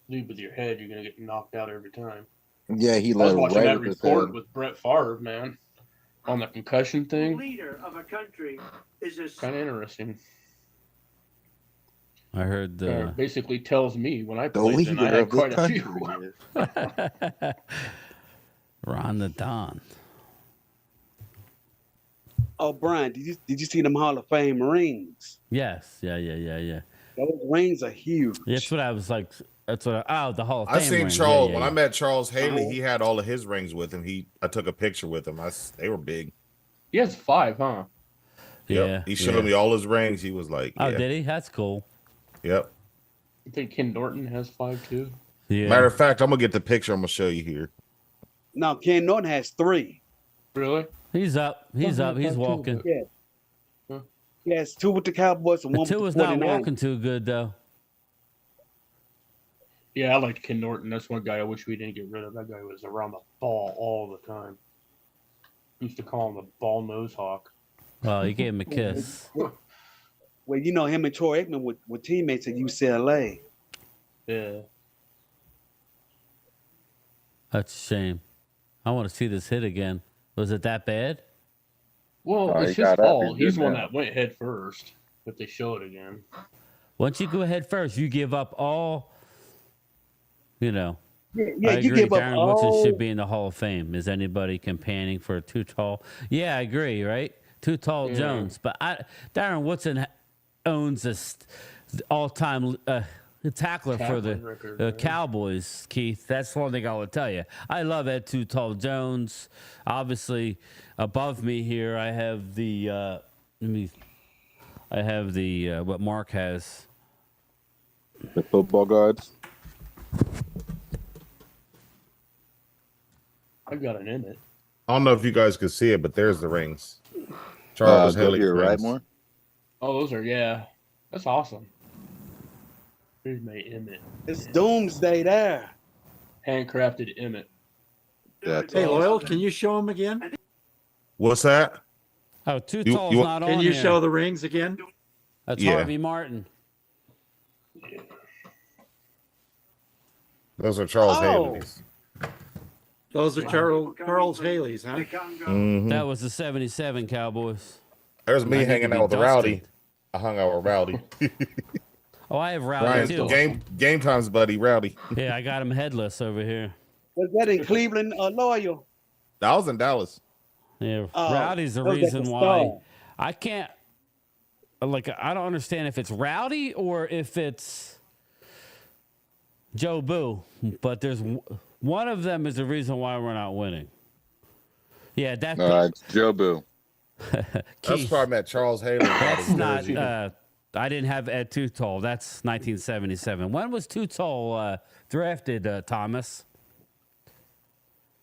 Lead with your head, you're gonna get knocked out every time. Yeah, he I was led watching right that with his report head. with Brett Favre, man, on the concussion thing. Leader of a country is a Kind of interesting. I heard basically tells me when I The played, and I leader had of this quite a country. few. Ron the Don. Oh, Brian, did you see them Hall of Fame rings? Yes. Yeah. Those rings are huge. That's what I was like. That's what the Hall of Fame. I seen rings. Charles Yeah. when I met Charles Haley. He had all of his rings with him. I took a picture with him. They were big. He has 5, huh? Yeah. Yep. He showed me all his rings. He was like, Oh, yeah. did he? That's cool. Yep. I think Ken Norton has 5 too. Yeah. Matter of fact, I'm gonna get the picture. I'm gonna show you here. No, Ken Norton has 3. Really? He's up. He's walking. Yeah. He has 2 with the Cowboys and 1 with the 49ers. Tua's not walking too good though. Yeah, I liked Ken Norton. That's one guy I wish we didn't get rid of. That guy was around the ball all the time. Used to call him the ball nose hawk. Well, he gave him a kiss. Well, you know, him and Troy Aikman were teammates at UCLA. Yeah. That's a shame. I want to see this hit again. Was it that bad? Well, it's his fault. He's the one that went head first. If they show it again. Once you go head first, you give up all. I Yeah, agree. you give up Darren all. Woodson should be in the Hall of Fame. Is anybody campaigning for Too Tall? Yeah, I agree. Right, Too Tall Jones. But Darren Woodson owns this all-time tackler for the record, Cowboys. Keith, that's one thing I will tell you. I love Ed Too Tall Jones. Obviously, above me here, I have the. What Mark has. The football guards. I got an Emmett. I don't know if you guys could see it, but there's the rings. Charles go Haley here, right, rings. more? Oh, those are, yeah. That's awesome. Here's my Emmett. It's Doomsday there. Handcrafted Emmett. Hey, Loyal, can you show him again? What's that? Oh, Too Tall's not on Can you here. show the rings again? That's Yeah. Harvey Martin. Those are Charles Oh. Haley's. Those are Charles Haley's, huh? Mhm. That was the 77 Cowboys. There's me I need hanging to be out with dusted. Rowdy. I hung out with Rowdy. Oh, I have Rowdy Ryan's too. game times buddy, Rowdy. Yeah, I got him headless over here. Was that in Cleveland, Loyal? I was in Dallas. Yeah, Oh, Rowdy's the that was at reason the why Star. I can't. Like, I don't understand if it's Rowdy or if it's Joe Boo, but there's one of them is the reason why we're not winning. Yeah, that's It's Joe Boo. That's where I met Charles Haley. That's not. I didn't have Ed Too Tall. That's 1977. When was Too Tall drafted, Thomas?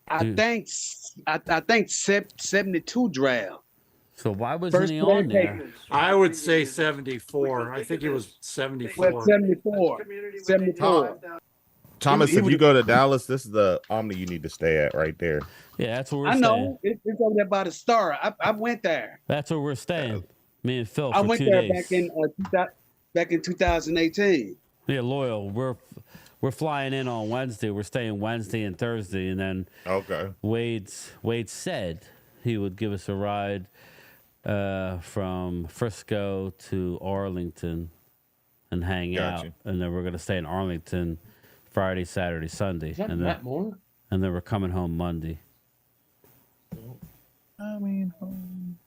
I think 72 draft. So why wasn't First he on there? pick. I would say 74. I think it was 74. Well, 74. 74. Thomas, He if would- you go to Dallas, this is the Omni you need to stay at right there. Yeah, that's where we're I staying. know. It's over there by the Star. I went there. That's where we're staying. Me and Phil for I went 2 there days. back in 2018. Yeah, Loyal. We're flying in on Wednesday. We're staying Wednesday and Thursday, and then Wade said he would give us a ride from Frisco to Arlington, and hang out, and then we're gonna stay in Arlington Friday, Saturday, Sunday, Is that and Matt Moore? then we're coming home Monday. home.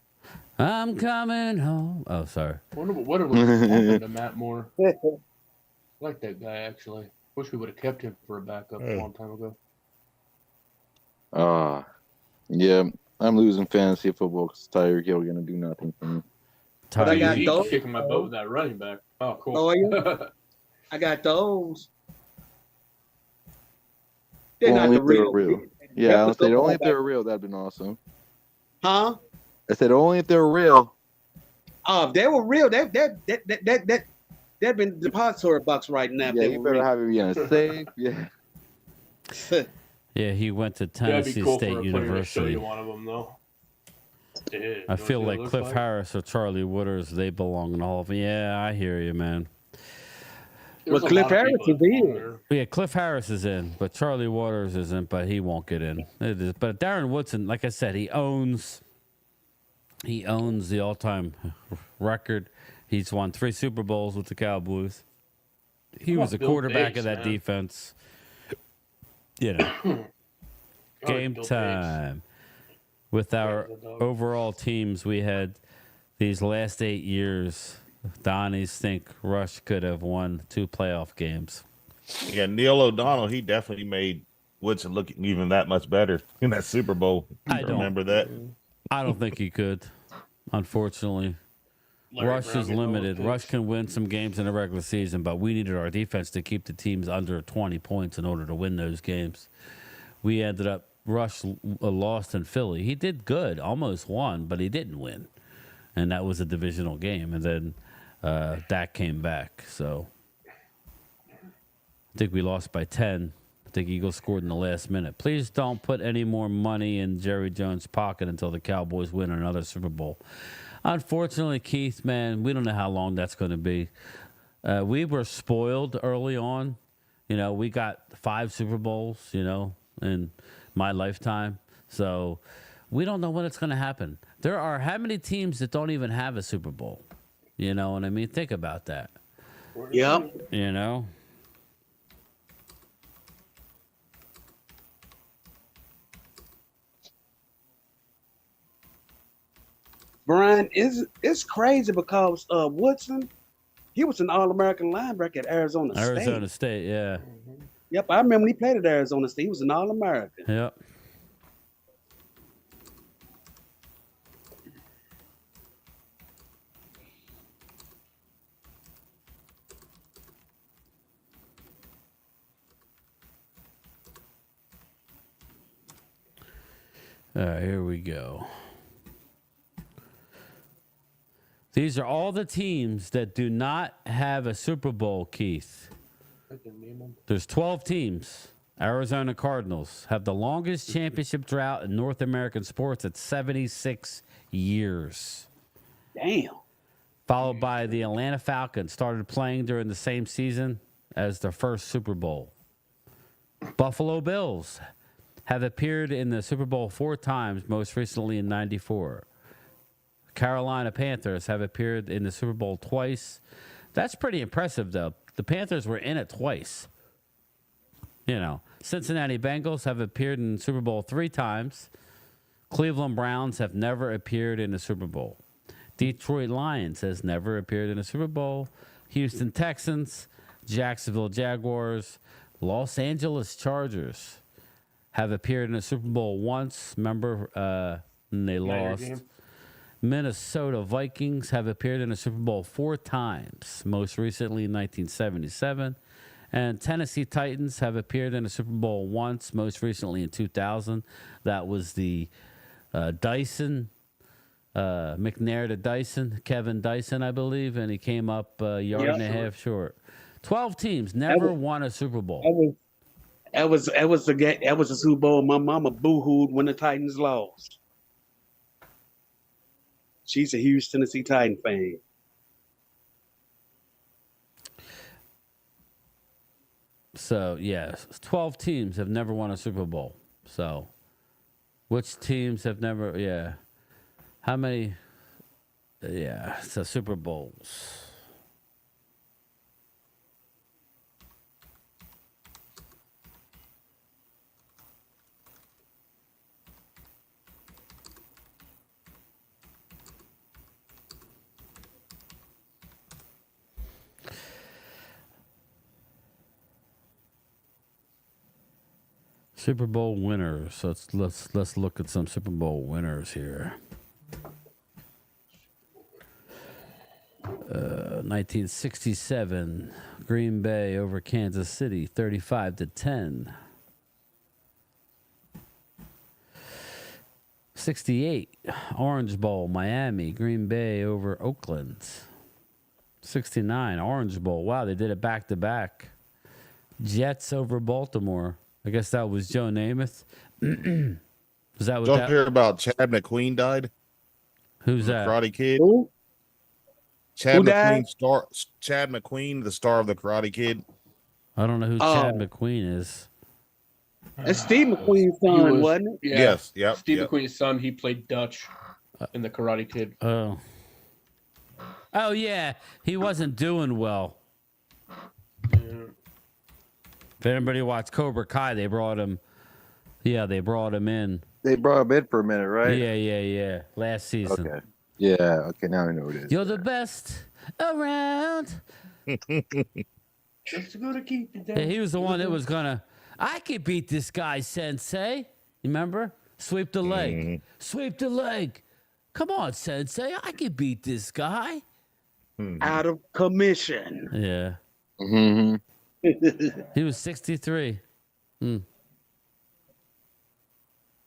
I'm coming home. Oh, sorry. What happened to Matt Moore? I like that guy, actually. Wish we would have kept him for a backup a long time ago. Yeah, I'm losing fantasy football because Tyreek Hill going to do nothing for me. But I got He's those. kicking my butt with that running back. Oh, cool. Oh, yeah. I got those. They're not Only the if they're real. real. Yeah, I said only if they're real. That'd been awesome. Huh? I said only if they're real. Oh, if they were real, they've been depository box right now. Yeah, you better have it be in a safe. Yeah. Yeah, he went to That'd be Tennessee cool State for a player to show University. you one of them, though. Yeah, I feel you know what it like looks Cliff Harris or Charlie Wooders, they belong in the Hall of Fame. Yeah, I hear you, man. Well, Cliff Harris is in. Yeah, Cliff Harris is in, but Charlie Waters isn't, but he won't get in. It is. But Darren Woodson, like I said, he owns the all-time record. He's won 3 Super Bowls with the Cowboys. He was a quarterback of that defense. You know, game time. With our overall teams, we had these last 8 years. Donnie's think Rush could have won 2 playoff games. Yeah, Neil O'Donnell, he definitely made Woodson look even that much better in that Super Bowl. I remember that. I don't think he could, unfortunately. Rush is limited. Rush can win some games in the regular season, but we needed our defense to keep the teams under 20 points in order to win those games. We ended up, Rush lost in Philly. He did good, almost won, but he didn't win. And that was a divisional game. And then Dak came back. So I think we lost by 10. I think Eagles scored in the last minute. Please don't put any more money in Jerry Jones' pocket until the Cowboys win another Super Bowl. Unfortunately, Keith, man, we don't know how long that's going to be. We were spoiled early on. You know, we got 5 Super Bowls, you know, in my lifetime. So we don't know when it's going to happen. There are how many teams that don't even have a Super Bowl? You know what I mean? Think about that. Yep. You know? Brian, it's crazy because Woodson, he was an All-American linebacker at Arizona State. Arizona State, yeah. Yep, I remember when he played at Arizona State. He was an All-American. Yep. All right, here we go. These are all the teams that do not have a Super Bowl, Keith. There's 12 teams. Arizona Cardinals have the longest championship drought in North American sports at 76 years. Damn. Followed by the Atlanta Falcons, started playing during the same season as their first Super Bowl. Buffalo Bills have appeared in the Super Bowl 4 times, most recently in '94. Carolina Panthers have appeared in the Super Bowl twice. That's pretty impressive, though. The Panthers were in it twice. You know, Cincinnati Bengals have appeared in the Super Bowl 3 times. Cleveland Browns have never appeared in the Super Bowl. Detroit Lions has never appeared in a Super Bowl. Houston Texans, Jacksonville Jaguars, Los Angeles Chargers have appeared in a Super Bowl once. Remember, and they lost. Minnesota Vikings have appeared in a Super Bowl 4 times, most recently in 1977. And Tennessee Titans have appeared in a Super Bowl once, most recently in 2000. That was the Dyson, McNair to Dyson, Kevin Dyson, I believe, and he came up a yard and a half short. 12 teams never won a Super Bowl. That was the Super Bowl. My mama boo-hooed when the Titans lost. She's a huge Tennessee Titan fan. So, yeah, 12 teams have never won a Super Bowl. So, which teams have never, yeah. How many, yeah, so Super Bowls. Super Bowl winners. So let's look at some Super Bowl winners here. 1967, Green Bay over Kansas City, 35-10. 68, Orange Bowl, Miami, Green Bay over Oakland. 69, Orange Bowl. Wow, they did it back to back. Jets over Baltimore. I guess that was Joe Namath. Is that what Don't that? hear about Chad McQueen died? Who's that? Karate Kid. Who? Chad Who McQueen, died? Chad McQueen, the star of the Karate Kid. I don't know who Chad McQueen is. That's Steve McQueen's son, wasn't it? Yeah. Yes, yep. Steve yep. McQueen's son. He played Dutch in the Karate Kid. Oh. Oh yeah, he wasn't doing well. If anybody watched Cobra Kai, they brought him. Yeah, they brought him in. They brought him in for a minute, right? Yeah. Last season. Okay. Yeah. Okay. Now I know what it is. You're the best around. Just gonna keep it down. Yeah, he was the one that was gonna. I could beat this guy, Sensei. You remember? Sweep the leg. Sweep the leg. Come on, Sensei. I could beat this guy. Out of commission. Yeah. Mm-hmm. He was 63.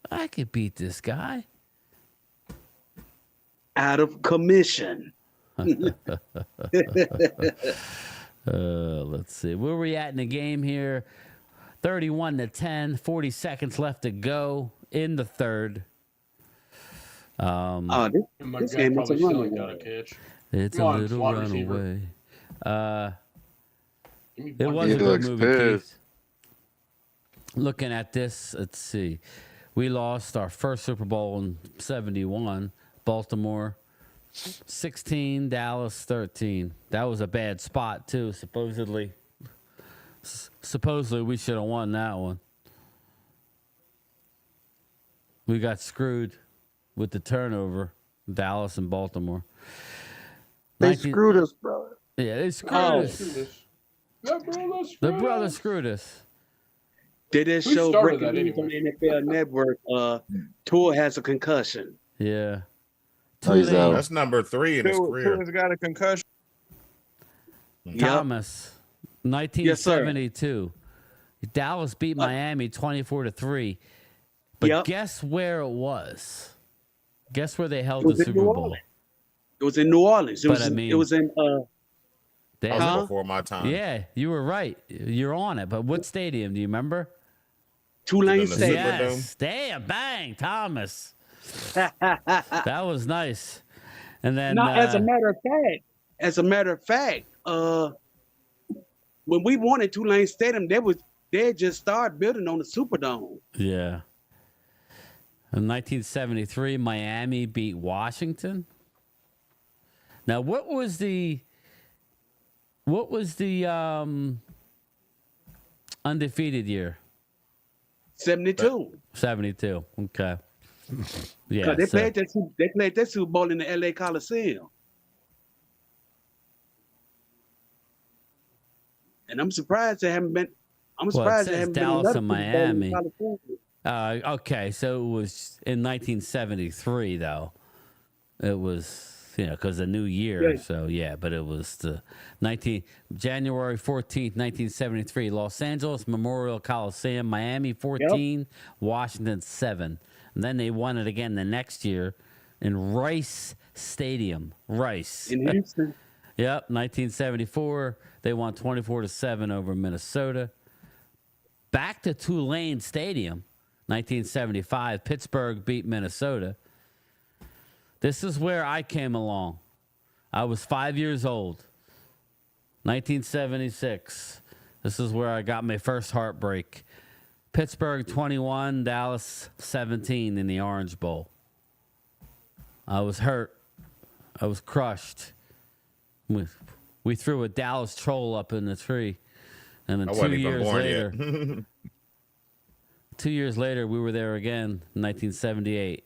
I could beat this guy. Out of commission. Let's see. Where are we at in the game here? 31-10. 40 seconds left to go in the third. This game is a runaway. It's Come a on, little slot receiver. runaway. Give me It one. was a He good looks movie, pissed. Keith. Looking at this, let's see. We lost our first Super Bowl in 71. Baltimore 16, Dallas 13. That was a bad spot too, supposedly. Supposedly we should have won that one. We got screwed with the turnover, Dallas and Baltimore. They screwed us, brother. Yeah, they screwed us. The brother screwed us. They just Who show started breaking that news on anyway? the NFL Network. Tua has a concussion. Yeah. Oh, he's out. That's number 3 in his career. Tua's got a concussion. Thomas, 1972. Dallas beat Miami 24-3. But guess where it was? Guess where they held the Super Bowl? It was in New Orleans. It But was. I mean- It was in. They That was before my time. Yeah, you were right. You're on it. But what stadium? Do you remember? Tulane Was it in the Stadium. Superdome? Yes. Damn, bang, Thomas. That was nice. And then No, as a matter of fact, when we won at Tulane Stadium, they had just started building on the Superdome. yeah. In 1973, Miami beat Washington. Now, what was the undefeated year? 72. 72. Okay. Yeah. 'Cause they so- played that Super Bowl in the LA Coliseum. And I'm surprised they haven't been. I'm Well, it surprised they says haven't Dallas been and another Super Bowl in Miami. California. Okay, so it was in 1973, though. It was, because the new year. Yeah. So, yeah, but it was the January 14th, 1973. Los Angeles Memorial Coliseum, Miami 14, Washington 7. And then they won it again the next year in Rice Stadium. Rice. In Houston. Yep, 1974. They won 24-7 over Minnesota. Back to Tulane Stadium, 1975. Pittsburgh beat Minnesota. This is where I came along. I was 5 years old. 1976. This is where I got my first heartbreak. Pittsburgh 21, Dallas 17 in the Orange Bowl. I was hurt. I was crushed. We threw a Dallas troll up in the tree. And then I 2 wasn't even years born later, yet. 2 years later, we were there again in 1978.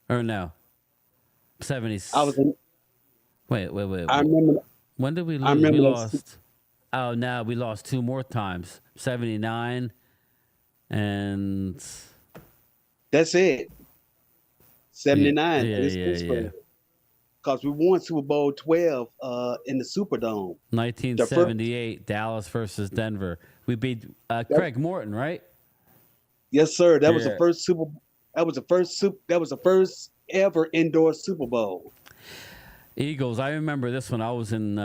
Or no, 70. I was in. Wait. I remember. When did we lose? I remember We that- lost. Oh, no, we lost 2 more times. 79 and that's it. 79. Yeah. Because we won Super Bowl 12 in the Superdome. 1978, Dallas versus Denver. We beat Craig Morton, right? Yes, sir. That was the first Super. That was the first ever indoor Super Bowl. Eagles. I remember this one. I was in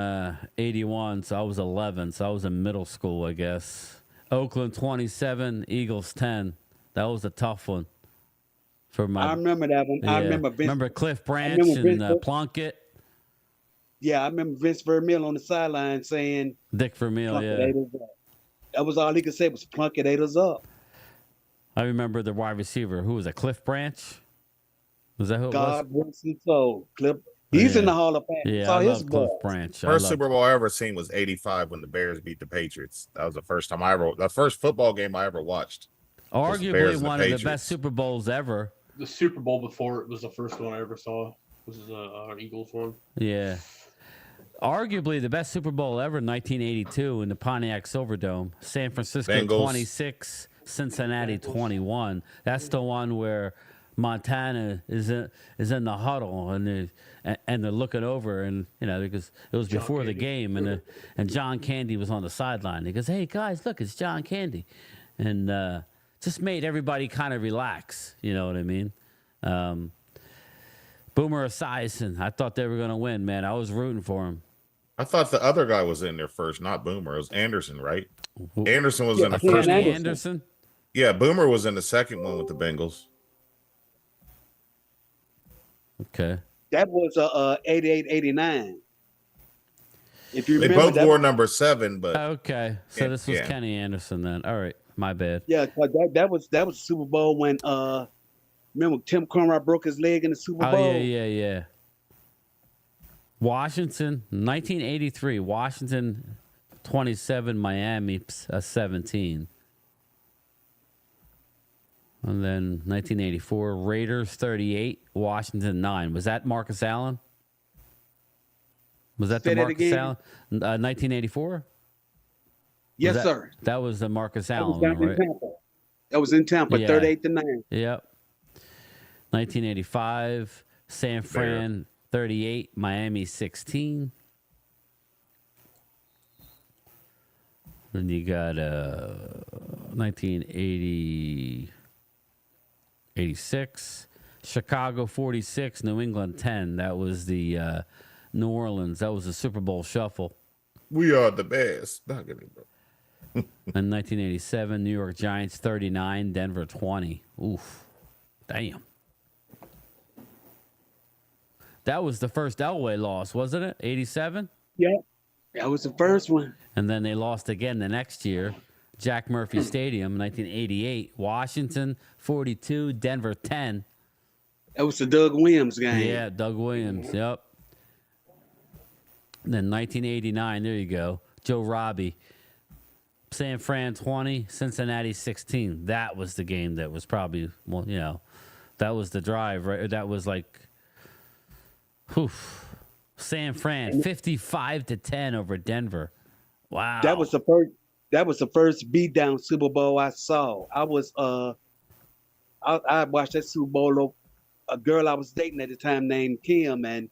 81, so I was 11, so I was in middle school, I guess. Oakland 27, Eagles 10. That was a tough one. I remember that one. Yeah. I remember Vince. Remember Cliff Branch and Plunkett? Yeah, I remember Vince Vermeil on the sideline saying, Dick Vermeil, yeah. That was all he could say was Plunkett ate us up. I remember the wide receiver. Who was it? Cliff Branch? Was that who it was? God bless his soul. Cliff. He's in the Hall of Fame. Yeah, I love Cliff Branch. First Super Bowl I ever seen was 85 when the Bears beat the Patriots. That was the first time the first football game I ever watched. Arguably one of the best Super Bowls ever. The Super Bowl before it was the first one I ever saw. This is an Eagles one. Yeah. Arguably the best Super Bowl ever, 1982 in the Pontiac Silverdome. San Francisco Bengals. 26, Cincinnati 21. That's the one where Montana is in the huddle and they're looking over, and because it was before the game, and John Candy was on the sideline. He goes, "Hey guys, look, it's John Candy," and just made everybody kind of relax. You know what I mean? Boomer Esiason, I thought they were going to win, man. I was rooting for him. I thought the other guy was in there first, not Boomer. It was Anderson, right? Anderson was in the first one. Anderson? Yeah, Boomer was in the second one with the Bengals. Okay. That was 88, 89. If you they remember, both wore number 7, but okay. So this was Kenny Anderson then. All right, my bad. Yeah, that was Super Bowl when remember Tim Conrad broke his leg in the Super Bowl. Oh yeah. Washington, 1983. Washington 27, Miami 17. And then 1984, Raiders 38, Washington 9. Was that Marcus Allen? Was that the Marcus Allen? 1984? Yes, sir. That was the Marcus Allen one, right? That was in Tampa, 38-9. Yep. 1985, San Fran 38, Miami 16. Then you got 1986, Chicago 46, New England 10. That was the New Orleans. That was the Super Bowl shuffle. We are the best. Not gonna bro. In 1987, New York Giants 39, Denver 20. Oof. Damn. That was the first Elway loss, wasn't it? 87? Yeah. That was the first one. And then they lost again the next year. Jack Murphy Stadium, 1988. Washington 42, Denver 10. That was the Doug Williams game. Yeah, Doug Williams. Yep. And then 1989, there you go. Joe Robbie. San Fran 20, Cincinnati 16. That was the game that was probably, that was the drive, right? That was like, San Fran 55-10 over Denver. Wow. That was the first beatdown Super Bowl I saw. I watched that Super Bowl. A girl I was dating at the time named Kim, and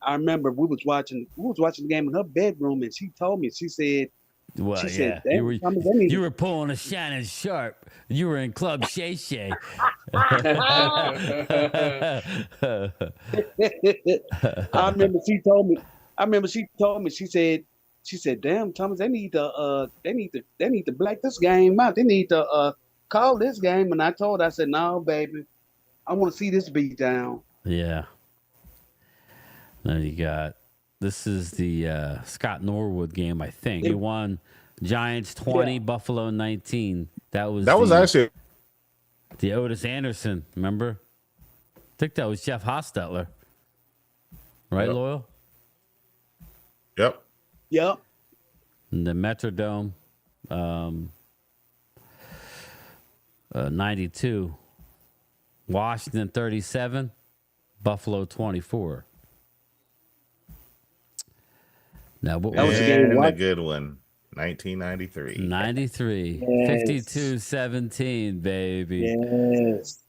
I remember we was watching the game in her bedroom, and she told me, she said, said, you were pulling a Shannon Sharpe. You were in Club Shay Shay. I remember she told me. She said, "Damn, Thomas, they need to black this game out. They need to call this game." And I said, "No, baby, I want to see this beat down." Yeah. Now you got. This is the Scott Norwood game, I think. He won Giants 20, Buffalo 19. That was actually the Otis Anderson, remember? I think that was Jeff Hostetler. Right, Loyal? Yep. Yep. And the Metrodome 92. Washington 37, Buffalo 24. Now, what was a good one. 1993. 93. Yes. 52-17, baby. Yes.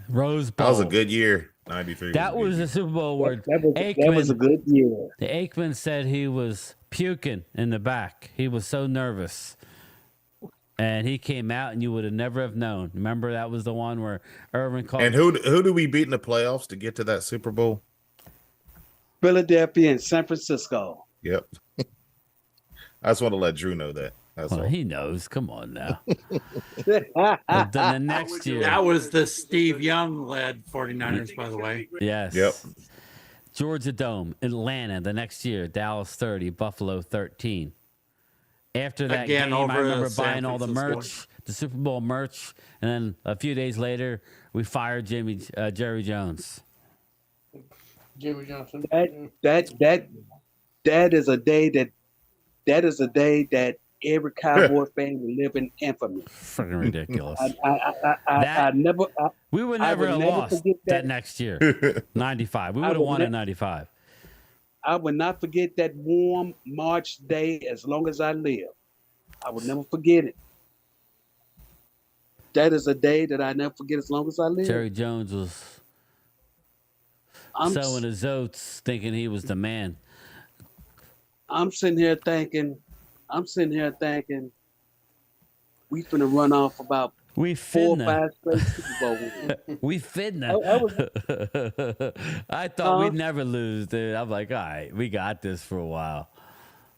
Rose Bowl. That was a good year. 93. That was a Super Bowl where That was a good year. The Aikman said he was puking in the back. He was so nervous. And he came out, and you would have never have known. Remember, that was the one where Irvin called. And who do we beat in the playoffs to get to that Super Bowl? Philadelphia and San Francisco. Yep. I just want to let Drew know that. That's Well, all. he knows. Come on now. Then the next year. That was the Steve Young led 49ers, by the way. Yes. Yep. Georgia Dome, Atlanta. The next year, Dallas 30, Buffalo 13. After that Again, game, I over remember San buying all the Francisco. merch, the Super Bowl merch, and then a few days later, we fired Jerry Jones. Jimmy Johnson. That is a day that every Cowboy fan will live in infamy. Freaking ridiculous. We would I never have never lost forget that next year. 95. We would have won in 95. I will not forget that warm March day as long as I live. I will never forget it. That is a day that I never forget as long as I live. Jerry Jones was sowing his oats, thinking he was the man. I'm sitting here thinking, we finna run off about We 4 or finna. 5 straight Super Bowl wins. We finna. I thought Huh? we'd never lose, dude. I'm like, all right, we got this for a while.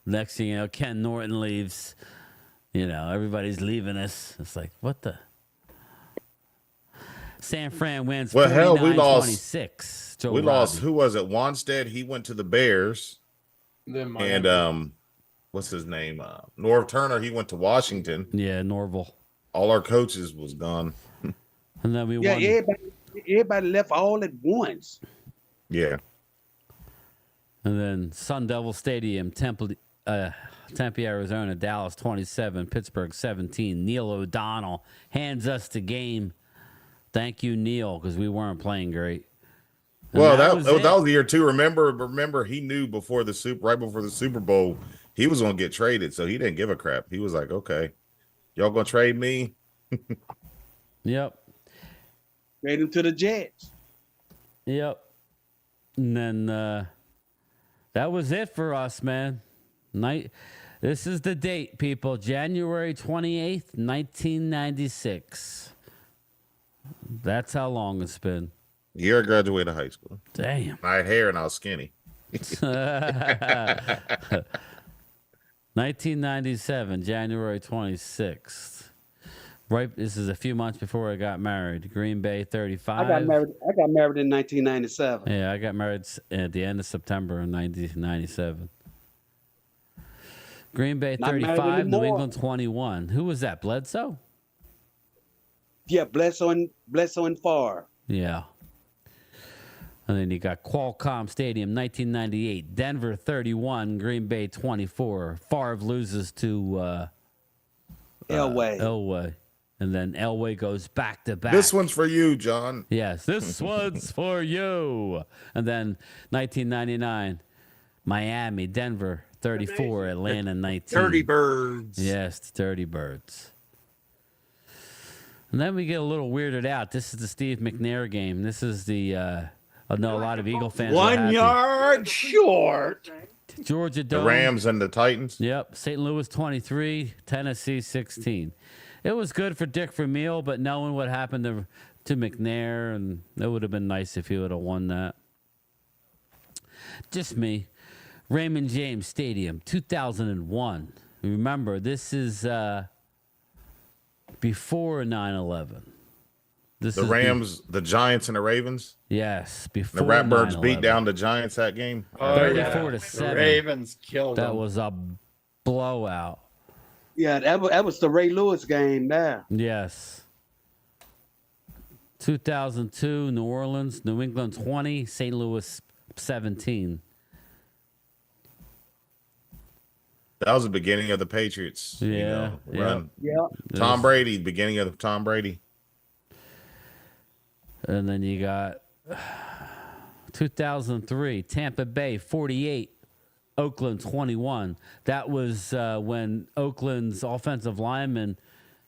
Next thing you know, Ken Norton leaves. You know, everybody's leaving us. It's like, what the? San Fran wins. Well, hell, we lost. 26. We lost. Who was it? Wanstead. He went to the Bears. Then And what's his name? Norv Turner. He went to Washington. Yeah, Norville. All our coaches was gone. And then we Yeah, won. everybody left all at once. Yeah. And then Sun Devil Stadium, Tempe, Arizona, Dallas 27, Pittsburgh 17. Neil O'Donnell hands us the game. Thank you, Neil, because we weren't playing great. And Well, that was was it. the year too. Remember, he knew right before the Super Bowl, he was gonna get traded, so he didn't give a crap. He was like, "Okay, y'all gonna trade me?" Yep. Trade him to the Jets. Yep. And then that was it for us, man. This is the date, people. January 28th, 1996. That's how long it's been. The year I graduated high school. Damn. I had hair and I was skinny. 1997, January 26th. Right, this is a few months before I got married. Green Bay 35. I got married in 1997. Yeah, I got married at the end of September in 1997. Green Bay Not married 35, New anymore. England 21. Who was that? Bledsoe? Yeah, Bledsoe and Favre. Yeah. And then you got Qualcomm Stadium, 1998. Denver 31, Green Bay 24. Favre loses to Elway. And then Elway goes back to back. This one's for you, John. Yes, this one's for you. And then 1999, Miami, Denver 34, Atlanta 19. Dirty Birds. Yes, the Dirty Birds. And then we get a little weirded out. This is the Steve McNair game. This is the, I know a lot of Eagle fans. 1 yard short. Georgia Dome. The Rams and the Titans. Yep. St. Louis 23, Tennessee 16. It was good for Dick Vermeil, but knowing what happened to McNair, and it would have been nice if he would have won that. Just me. Raymond James Stadium, 2001. Remember, this is before 9/11. The Rams, the Giants, and the Ravens. Yes, before The Ratbirds 9/11. beat down the Giants that game. 34 to 7. The Ravens killed That them. was a blowout. Yeah, that was the Ray Lewis game there. Yes. 2002, New Orleans, New England 20, St. Louis 17. That was the beginning of the Patriots. Yeah, run. Yeah. Tom Brady, beginning of Tom Brady. And then you got 2003, Tampa Bay 48, Oakland 21. That was when Oakland's offensive lineman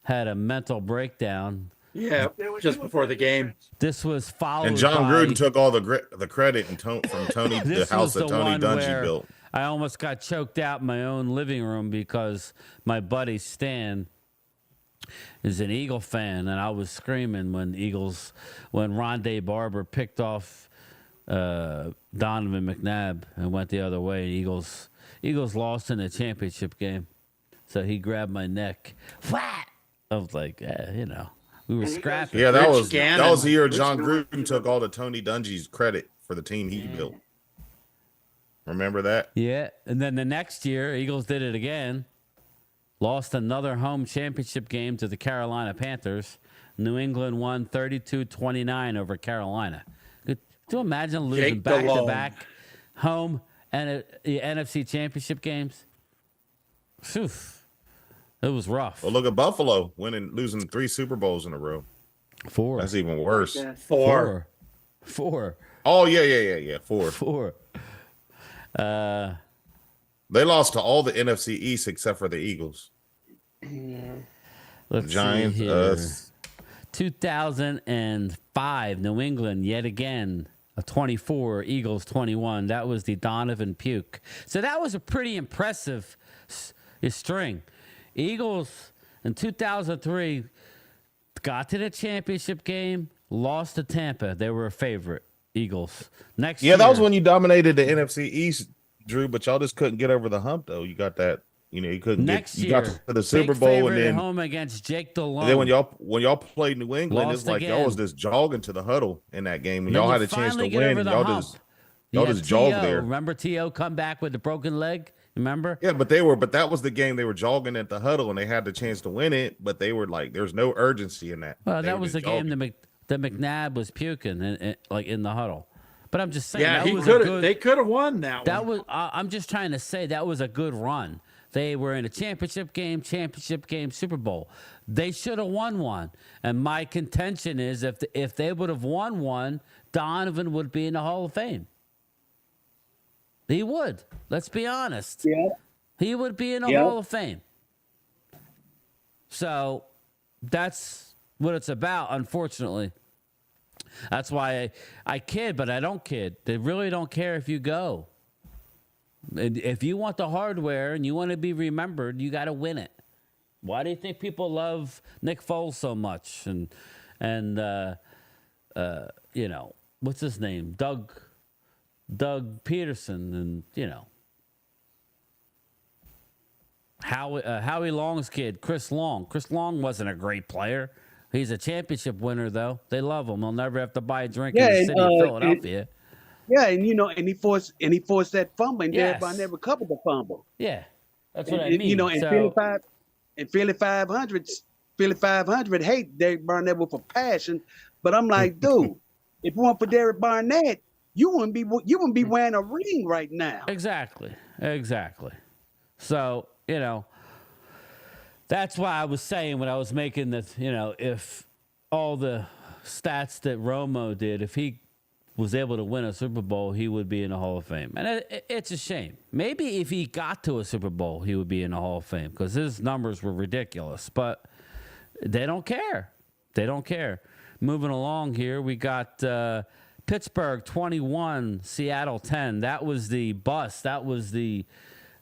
had a mental breakdown. Yeah, just before the game. This was followed And John by, Gruden took all the credit and from Tony, the this house was that the Tony one Dungy where built. I almost got choked out in my own living room because my buddy Stan is an Eagle fan, and I was screaming when Rondé Barber picked off Donovan McNabb and went the other way. Eagles lost in the championship game, so he grabbed my neck. Flat. I was like, we were scrapping. Yeah, that was the year John Gruden took all the Tony Dungy's credit for the team he built. Remember that? Yeah, and then the next year, Eagles did it again. Lost another home championship game to the Carolina Panthers. New England won 32-29 over Carolina. Could you imagine losing back-to-back home and the NFC championship games? Phew. It was rough. Well, look at Buffalo losing 3 Super Bowls in a row. 4. That's even worse. 4. Oh, yeah. 4. They lost to all the NFC East except for the Eagles. Let's Giants, see here. us. 2005, New England, yet again, a 24, Eagles 21. That was the Donovan Puke. So that was a pretty impressive string. Eagles in 2003 got to the championship game, lost to Tampa. They were a favorite, Eagles. Next year. Yeah, that was when you dominated the NFC East, Drew, but y'all just couldn't get over the hump, though. You got that. You couldn't Next you year, got to the Super Bowl, and then at home against Jake Delhomme. And then when y'all played New England, Lost it's like again. y'all was just jogging to the huddle in that game. When Then y'all you had a chance to finally get win, over and the y'all hump. just You jogged had there. Remember T.O. come back with the broken leg? Remember? Yeah, but that was the game they were jogging at the huddle, and they had the chance to win it, but they were like, there's no urgency in that. Well, They that were was the just game jogging. that McNabb was puking in the huddle. But I'm just saying, Yeah, they could have won that one. I'm just trying to say that was a good run. They were in a championship game, Super Bowl. They should have won one. And my contention is if they would have won one, Donovan would be in the Hall of Fame. He would. Let's be honest. Yeah. He would be in the Hall of Fame. So that's what it's about, unfortunately. That's why I kid, but I don't kid. They really don't care if you go. And if you want the hardware and you want to be remembered, you got to win it. Why do you think people love Nick Foles so much? And what's his name? Doug Peterson, and Howie Long's kid, Chris Long. Chris Long wasn't a great player. He's a championship winner, though. They love him. He'll never have to buy a drink in the city of Philadelphia. And he forced that fumble, and everybody never covered the fumble. Yeah, that's what I mean. Philly 500 hate Derek Barnett with a passion, but I'm like, dude, if it weren't for Derek Barnett, you wouldn't be wearing a ring right now. Exactly. So that's why I was saying when I was making this, if all the stats that Romo did, if he was able to win a Super Bowl, he would be in the Hall of Fame. And it's a shame. Maybe if he got to a Super Bowl, he would be in the Hall of Fame because his numbers were ridiculous. But they don't care. Moving along here, we got Pittsburgh 21, Seattle 10. That was the bust. That was the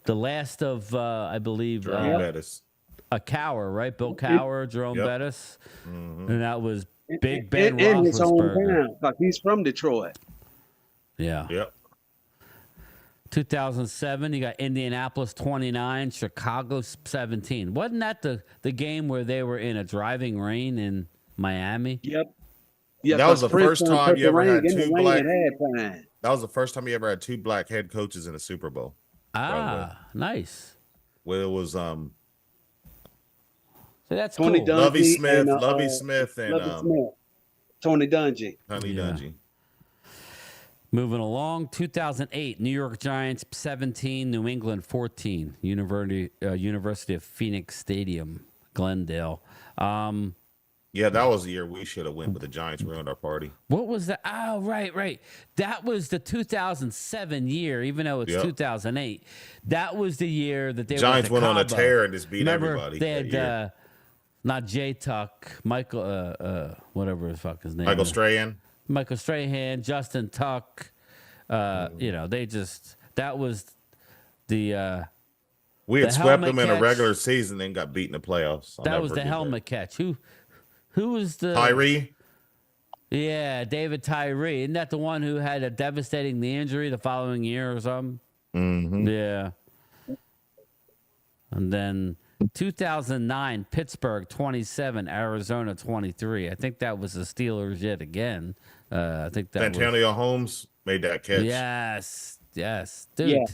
last of, I believe, a Cower, right? Bill Cower, Jerome Bettis. Mm-hmm. And that was Big Ben in his Roethlisberger. hometown, because he's from Detroit. Yeah. Yep. 2007, you got Indianapolis 29, Chicago 17. Wasn't that the game where they were in a driving rain in Miami? Yep. That was the first time you ever had two black. That was the first time you ever had 2 black head coaches in a Super Bowl. Nice. Well, it was So that's Tony cool. Lovie Dungy Smith and Tony Dungy. Tony Dungy. Moving along, 2008, New York Giants 17, New England 14, University of Phoenix Stadium, Glendale. Yeah, that was the year we should have went, but the Giants ruined our party. What was that? Oh, right. That was the 2007 year, even though it's 2008. That was the year that they Giants went on a Cabo. tear and just beat Remember, everybody. They had not Jay Tuck, Michael, whatever the fuck his name. Michael Strahan. Michael Strahan, Justin Tuck. They just that was the. We had swept them in a regular season, then got beat in the playoffs. That was the helmet catch. Who was the Tyree? Yeah, David Tyree. Isn't that the one who had a devastating knee injury the following year or something? Mm-hmm. Yeah. And then 2009, Pittsburgh 27, Arizona 23. I think that was the Steelers yet again. I think that Antonio Holmes made that catch. Yes, dude. Yeah.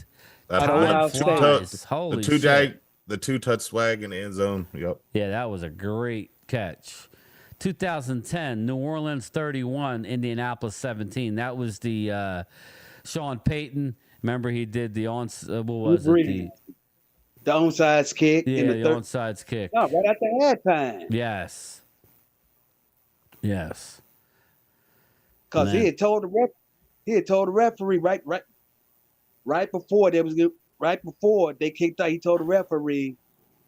Holy the shit. The two-touch swag in the end zone. Yep. Yeah, that was a great catch. 2010, New Orleans 31, Indianapolis 17. That was the Sean Payton. Remember, he did the what was it? The onside kick. Yeah, in the third. onside kick. No, right after halftime. Yes. Because he had told the referee right before they kicked out. He told the referee,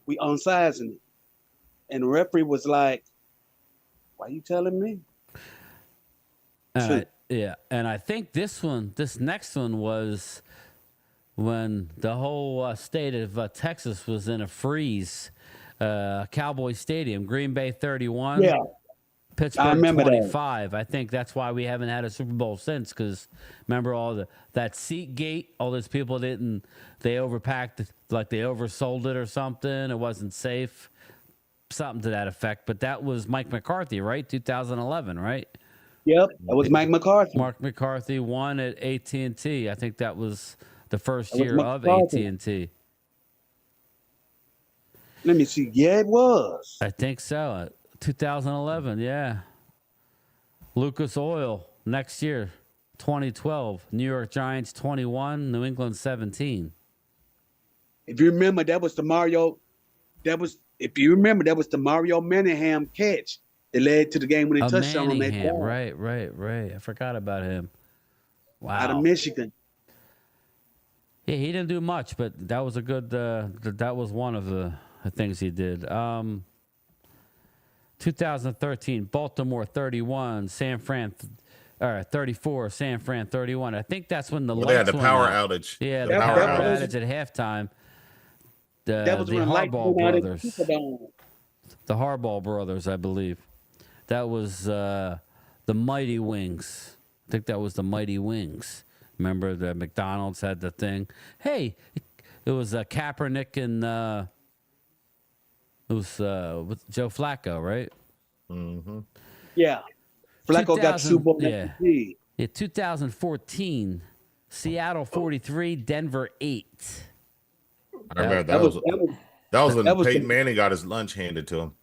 "We onsizing it," and the referee was like, "Why are you telling me?" And I think this next one was when the whole state of Texas was in a freeze. Cowboys Stadium, Green Bay 31. Yeah. Pittsburgh 25. I think that's why we haven't had a Super Bowl since. Because remember that seat gate, all those people they overpacked, like they oversold it or something. It wasn't safe, something to that effect. But that was Mike McCarthy, right? 2011, right? Yep, that was Mike McCarthy. Mark McCarthy won at AT&T. I think that was the first year of AT&T. Let me see. Yeah, it was. I think so. 2011, yeah. Lucas Oil next year, 2012. New York Giants 21, New England 17. If you remember, that was the Mario Manningham catch that led to the game when they touched on that ball. Right. I forgot about him. Wow. Out of Michigan. Yeah, he didn't do much, but that was a good. That was one of the things he did. 2013, Baltimore 31, San Fran 34, San Fran 31. I think that's when they had the power outage. Yeah, the power outage at halftime. That was the when Harbaugh brothers. The Harbaugh brothers, I believe. That was the Mighty Wings. I think that was the Mighty Wings. Remember the McDonald's had the thing. Hey, it was Kaepernick and it was with Joe Flacco, right? Mm-hmm. Yeah. Flacco got Super Bowl MVP. Yeah, 2014, Seattle 43, Denver 8. I remember that was when Peyton Manning got his lunch handed to him.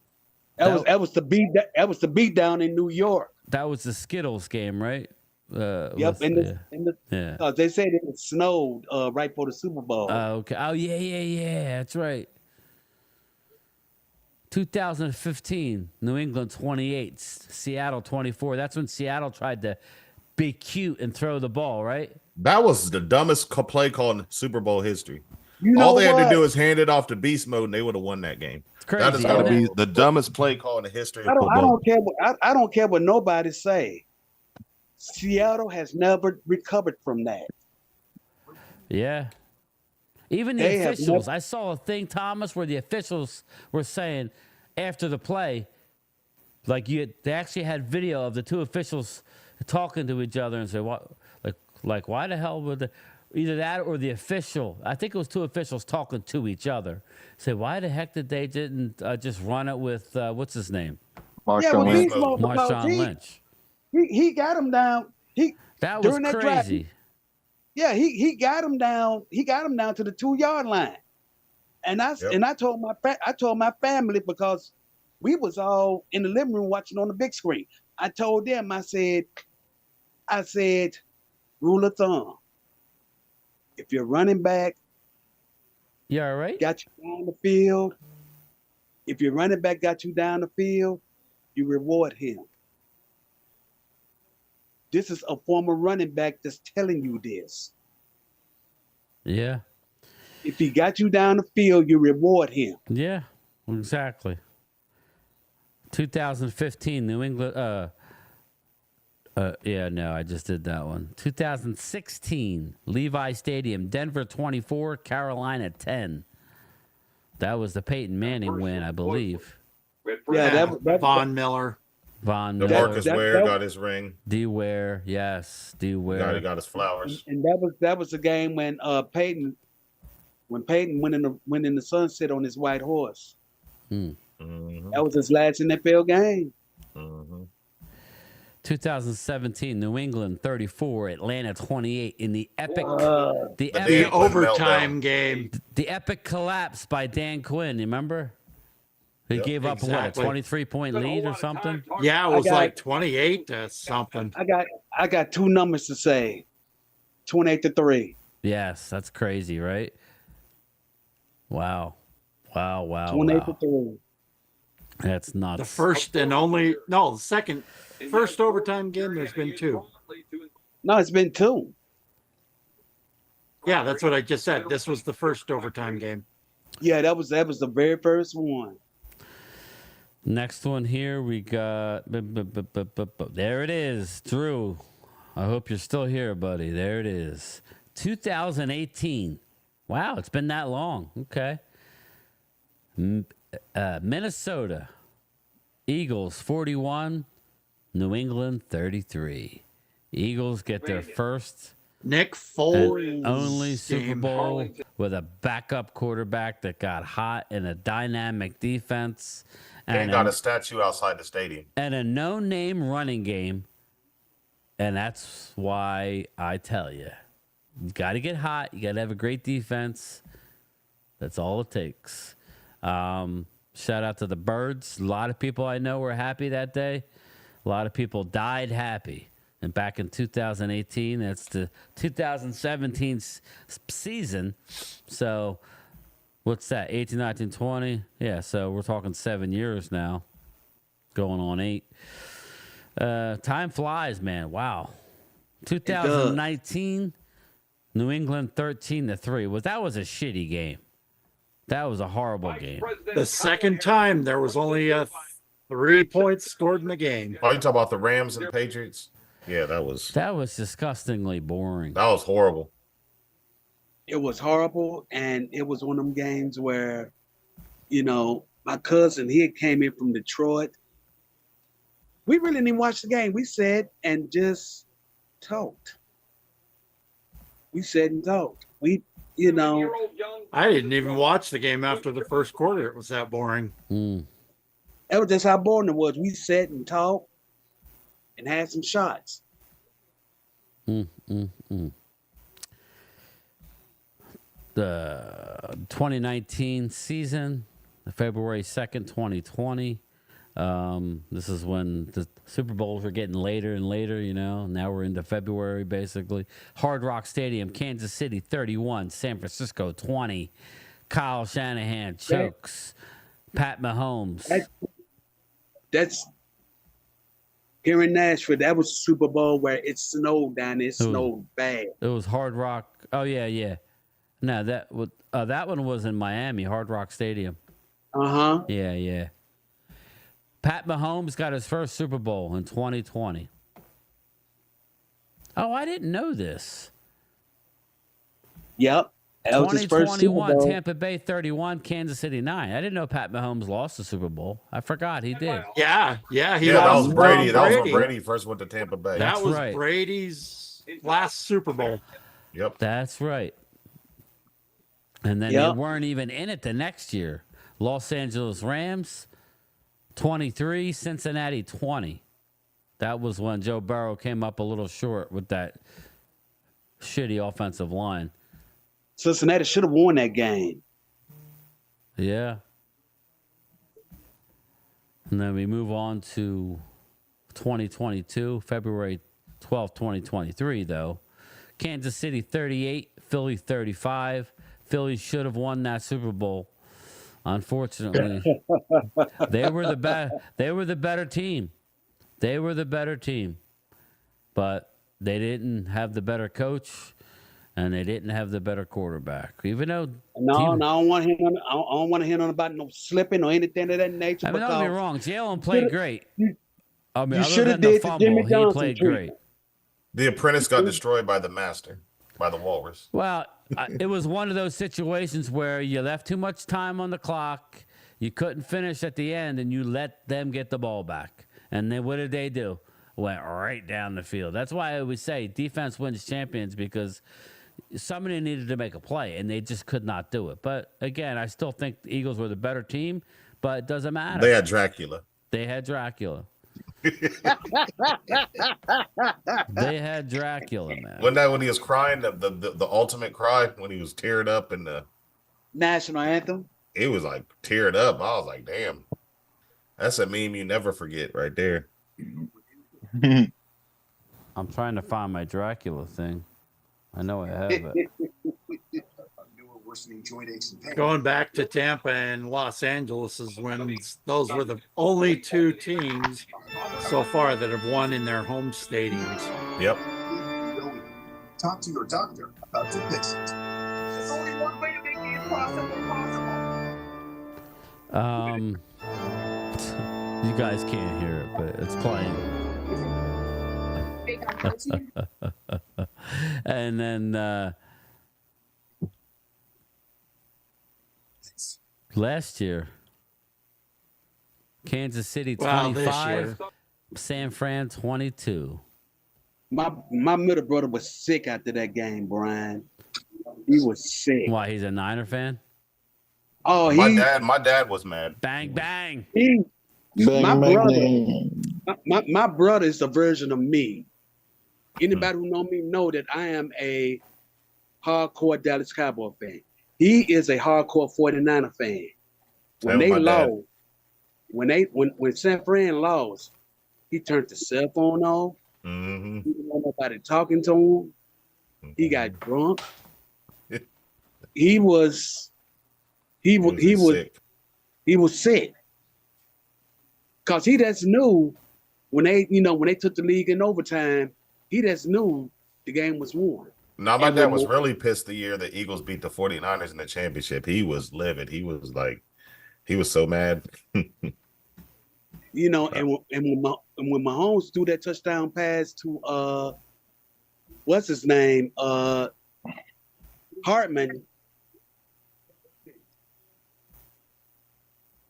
That was the beat down in New York. That was the Skittles game, right? Yep, they said it snowed right before the Super Bowl. Okay. Oh yeah. That's right. 2015, New England 28, Seattle 24. That's when Seattle tried to be cute and throw the ball, right? That was the dumbest play call in Super Bowl history. All they had to do is hand it off to beast mode, and they would have won that game. It's crazy. That is going to be the dumbest play call in the history of football. I don't care what nobody say. Seattle has never recovered from that. Yeah. Even the officials. I saw a thing, Thomas, where the officials were saying after the play, like they actually had video of the two officials talking to each other and say, "What? Like why the hell would either that or the official? I think it was two officials talking to each other. Say, why the heck did they didn't just run it with what's his name? Marshawn Lynch. He got him down. That was crazy. Yeah, he got him down. He got him down to the 2-yard line, and I told my family, because we was all in the living room watching on the big screen. I told them, I said, rule of thumb: if you're running back, all right, got you down the field. If your running back got you down the field, you reward him. This is a former running back that's telling you this. Yeah. If he got you down the field, you reward him. Yeah, exactly. 2015, New England. I just did that one. 2016, Levi Stadium, Denver 24, Carolina 10. That was the Peyton Manning win, I believe. Yeah, that Von Miller. Von The Miller. Marcus Ware got his ring. D. Ware, yes, D. Ware. He got his flowers. And that was the game when Peyton went in the sunset on his white horse. Mm-hmm. That was his last NFL game. Mm-hmm. 2017, New England 34, Atlanta 28 in the epic, The overtime game. the epic collapse by Dan Quinn. You remember? He gave up Exactly. a 23-point lead or something. Yeah, it was like 28 to something. I got two numbers to say. 28-3. Yes, that's crazy, right? Wow. 28-3. That's nuts. The first overtime game, there's been two. No, it's been two. Yeah, that's what I just said. This was the first overtime game. Yeah, that was the very first one. Next one here, we got... There it is, Drew. I hope you're still here, buddy. There it is. 2018. Wow, it's been that long. Okay. Minnesota. Eagles 41. New England 33. Eagles get their first Nick Foles and only Super Bowl with a backup quarterback that got hot in a dynamic defense. And got a statue outside the stadium. And a no-name running game. And that's why I tell you, you got to get hot. You got to have a great defense. That's all it takes. Shout out to the Birds. A lot of people I know were happy that day. A lot of people died happy. And back in 2018, that's the 2017 season. So what's that? 18, 19, 20? Yeah, so we're talking 7 years now. Going on 8. Time flies, man. Wow. 2019, New England 13-3. That was a shitty game. That was a horrible game. The second time there was only 3 points scored in the game. Oh, you talking about the Rams and the Patriots? Yeah, that was disgustingly boring. That was horrible. It was horrible, and it was one of them games where, my cousin, he came in from Detroit. We really didn't watch the game. We sat and just talked. We sat and talked. I didn't even watch the game after the first quarter. It was that boring. That was just how boring it was. We sat and talked and had some shots. The 2019 season, February 2nd, 2020. This is when the Super Bowls were getting later and later, Now we're into February, basically. Hard Rock Stadium, Kansas City 31, San Francisco 20. Kyle Shanahan chokes. Pat Mahomes. That's here in Nashville. That was Super Bowl where it snowed down there. It snowed bad. It was Hard Rock. Oh, yeah. No, that one was in Miami, Hard Rock Stadium. Uh-huh. Yeah. Pat Mahomes got his first Super Bowl in 2020. Oh, I didn't know this. Yep. That was his first Super 2021, Bowl. Tampa Bay 31, Kansas City 9. I didn't know Pat Mahomes lost the Super Bowl. I forgot he did. Yeah. That was Brady. That was when Brady first went to Tampa Bay. That was Brady's last Super Bowl. Yep. That's right. And then they weren't even in it the next year. Los Angeles Rams 23, Cincinnati 20. That was when Joe Burrow came up a little short with that shitty offensive line. Cincinnati should have won that game. Yeah. And then we move on to 2022, February 12th, 2023, though. Kansas City 38, Philly 35. Philly should have won that Super Bowl. Unfortunately, they were the better team. They were the better team, but they didn't have the better coach, and they didn't have the better quarterback. Even though I don't want to hear. I don't want to hear nothing about no slipping or anything of that nature. I mean, don't get me wrong. Jalen played great. I mean, you other than the fumble, he played great. The apprentice got destroyed by the master, by the walrus. Well, it was one of those situations where you left too much time on the clock. You couldn't finish at the end, and you let them get the ball back. And then what did they do? Went right down the field. That's why I always say defense wins champions, because somebody needed to make a play, and they just could not do it. But, again, I still think the Eagles were the better team, but it doesn't matter. They had Dracula. They had Dracula. They had Dracula, man. Wasn't that when he was crying, the ultimate cry, when he was teared up in the national anthem? It was like teared up. I was like, damn. That's a meme you never forget right there. I'm trying to find my Dracula thing. I know I have it. Going back to Tampa and Los Angeles is when those were the only two teams so far that have won in their home stadiums. Yep. Talk to your doctor about your Dixons. There's only one way to make the impossible possible. You guys can't hear it, but it's playing. And then last year, Kansas City 25, San Fran 22. My middle brother was sick after that game, Brian. He was sick. Why, he's a Niner fan? Oh, my dad was mad. Bang bang. My brother is a version of me. Anybody who know me know that I am a hardcore Dallas Cowboy fan. He is a hardcore 49er fan. When they lost, when San Fran lost, he turned the cell phone off. Mm-hmm. He didn't want nobody talking to him. He got drunk. He was sick. Cause he just knew when they took the league in overtime, he just knew the game was won. Now, my dad was really pissed the year the Eagles beat the 49ers in the championship. He was livid. He was so mad. And when Mahomes threw that touchdown pass to what's his name? Hartman.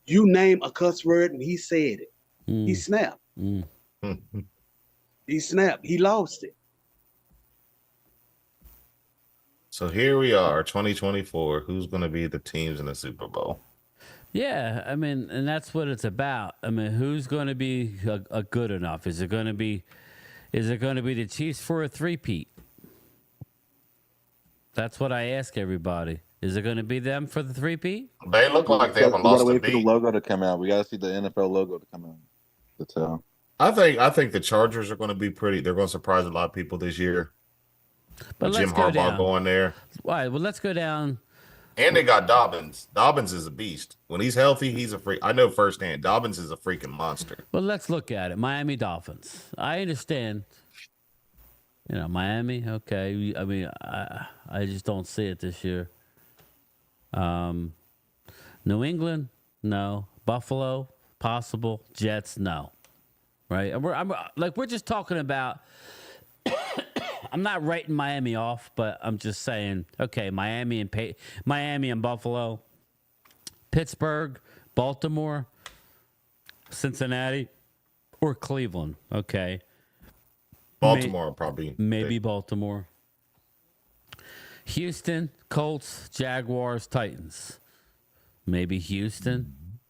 You name a cuss word and he said it. He snapped. He snapped. He lost it. So here we are, 2024. Who's going to be the teams in the Super Bowl? Yeah, I mean, and that's what it's about. I mean, who's going to be a good enough? Is it going to be the Chiefs for a three-peat? That's what I ask everybody. Is it going to be them for the three-peat? They look like they haven't lost a beat. We gotta wait for the logo to come out. We gotta see the NFL logo to come out. That's how. I think the Chargers are going to be pretty. They're going to surprise a lot of people this year. But Jim Harbaugh going there. All right, well, let's go down. And they got Dobbins. Dobbins is a beast. When he's healthy, he's a freak. I know firsthand. Dobbins is a freaking monster. Well, let's look at it. Miami Dolphins. I understand. Miami. Okay. I mean, I just don't see it this year. New England, no. Buffalo, possible. Jets, no. Right? We're just talking about. I'm not writing Miami off, but I'm just saying, okay, Miami and Buffalo, Pittsburgh, Baltimore, Cincinnati, or Cleveland. Okay. Baltimore probably. Maybe Baltimore. Houston, Colts, Jaguars, Titans. Maybe Houston.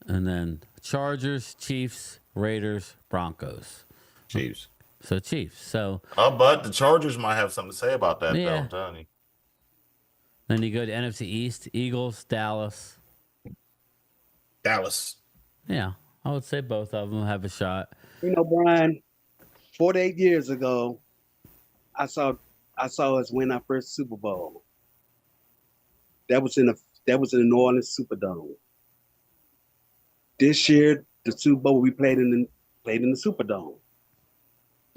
And then Chargers, Chiefs, Raiders, Broncos. Chiefs. So Chiefs. So. But the Chargers might have something to say about that, though, I'm telling you. Then you go to NFC East, Eagles, Dallas. Dallas. Yeah, I would say both of them have a shot. Brian, 48 years ago, I saw us win our first Super Bowl. That was in That was in the New Orleans Superdome. This year, the Super Bowl we played in the Superdome.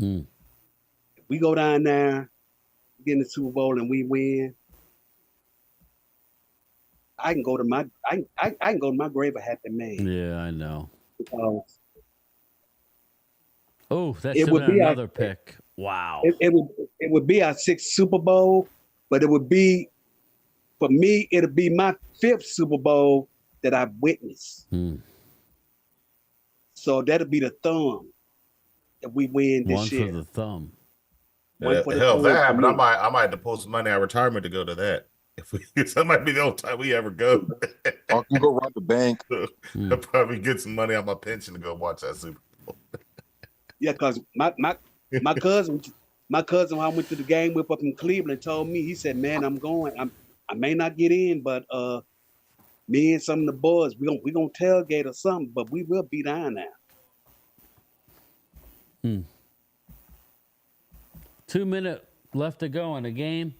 Mm. If we go down there, get in the Super Bowl, and we win, I can go to my I can go to my grave a happy man. Yeah, I know. Because that it should would have been be another pick. Wow. It would be our 6th Super Bowl, but it would be, for me, it'll be my 5th Super Bowl that I've witnessed. So that'll be the thumb if we win this year. One for the thumb. Hell, if that happened, I might have to pull some money out of retirement to go to that. That might be the only time we ever go. I can go rob the bank. I'll probably get some money out of my pension to go watch that Super Bowl. Yeah, because my cousin when I went to the game with up in Cleveland told me, he said, "Man, I'm going. I may not get in, but me and some of the boys, we gonna tailgate or something, but we will be down there." 2 minutes left to go in the game.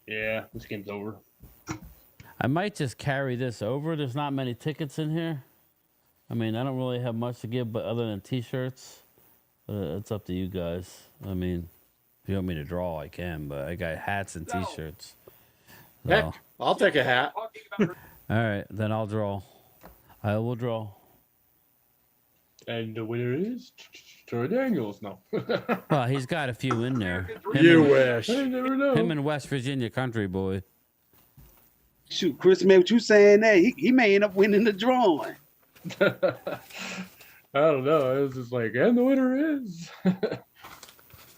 Yeah, this game's over. I might just carry this over. There's not many tickets in here. I mean, I don't really have much to give, but other than T-shirts, it's up to you guys. I mean, if you want me to draw, I can, but I got hats and T-shirts. So. Heck, I'll take a hat. All right, then I'll draw. I will draw. And the winner is Troy Daniels. No. Well, he's got a few in there. Wish. I never know. Him and West Virginia country boy. Shoot, Chris, man, what you saying there? He may end up winning the drawing. I don't know. It was just like, and the winner is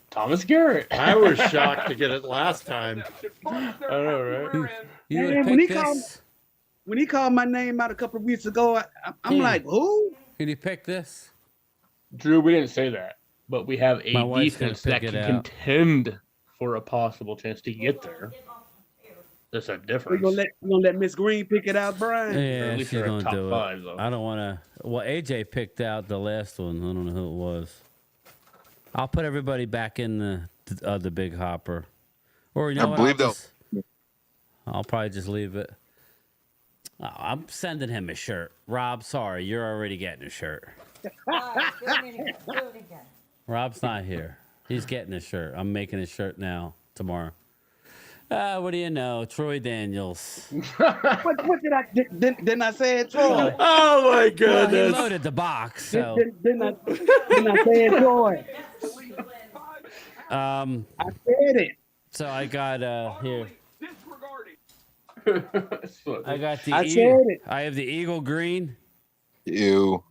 Thomas Garrett. I was shocked to get it last time. I know, right? You when he called my name out a couple of weeks ago, I'm like, who? Can you pick this? Drew, we didn't say that, but we have a My wife's gonna defense that pick can it out. contend for a possible chance to get there. That's a difference. We gonna let Miss Green pick it out, Brian? Yeah, at least she's they're gonna top do 5, it. though. I don't want to. Well, AJ picked out the last one. I don't know who it was. I'll put everybody back in the big hopper, or you know what? I'll probably just leave it. Oh, I'm sending him a shirt. Rob, sorry, you're already getting a shirt. Rob's not here. He's getting a shirt. I'm making a shirt now, tomorrow. What do you know? Troy Daniels. What didn't I say it, Troy? Oh my goodness. Well, he loaded the box. So. Didn't I say it, Troy? I said it. So I got here. I got the. I have the eagle green. Ew.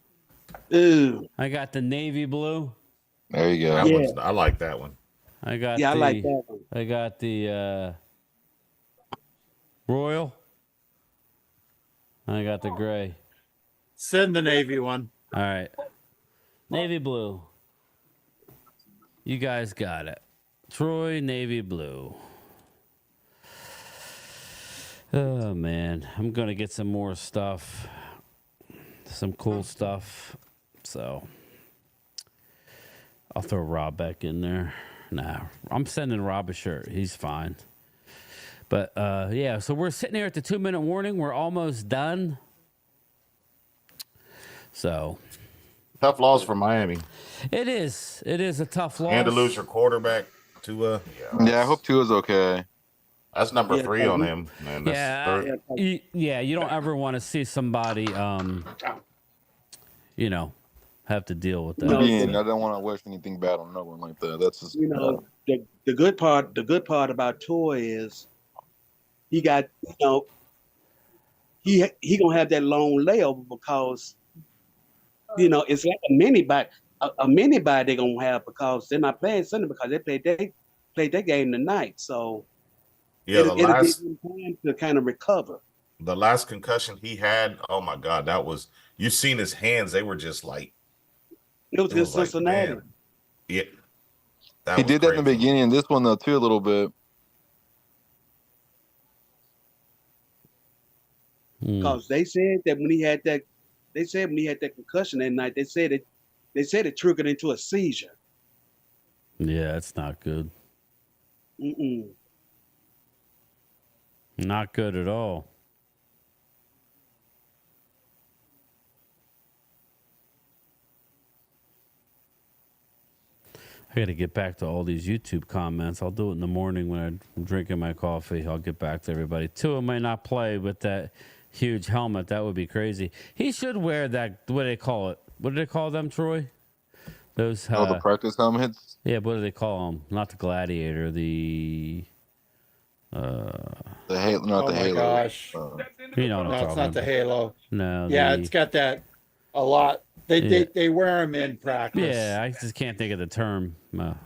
I got the navy blue. There you go. I like that one. I got. I like that one. I got the royal. I got the gray. Send the navy one. All right. Navy blue. You guys got it. Troy navy blue. Oh man, I'm gonna get some more stuff, some cool stuff. So I'll throw Rob back in there. Nah, I'm sending Rob a shirt. He's fine. But yeah, so we're sitting here at the 2-minute warning. We're almost done. So tough loss for Miami. It is. It is a tough loss. And to lose your quarterback, Tua. Yeah, I hope Tua's okay. That's number 3 on him, man. That's yeah, you don't ever want to see somebody, have to deal with that. I don't want to wish anything bad on no one like that. That's just, the good part. The good part about Tua is he got he gonna have that long layover because it's like a mini bye. A mini bye they're gonna have because they're not playing Sunday because they played their game tonight. So. Yeah, it'll give him time to kind of recover. The last concussion he had, oh my God, that was, you seen his hands, they were just like. It was against Cincinnati. Man. Yeah. He did that in the beginning, this one though too a little bit. Because they said that when he had that concussion that night, they said it triggered into a seizure. Yeah, it's not good. Mm-mm. Not good at all. I got to get back to all these YouTube comments. I'll do it in the morning when I'm drinking my coffee. I'll get back to everybody. Tua might not play with that huge helmet. That would be crazy. He should wear that. What do they call it? What do they call them, Troy? Those. The practice helmets. Yeah, what do they call them? Not the Gladiator. The Halo. Not the Halo. Gosh. You know what I'm No, it's talking not the about. Halo. No. Yeah, it's got that a lot. They wear them in practice. Yeah, I just can't think of the term.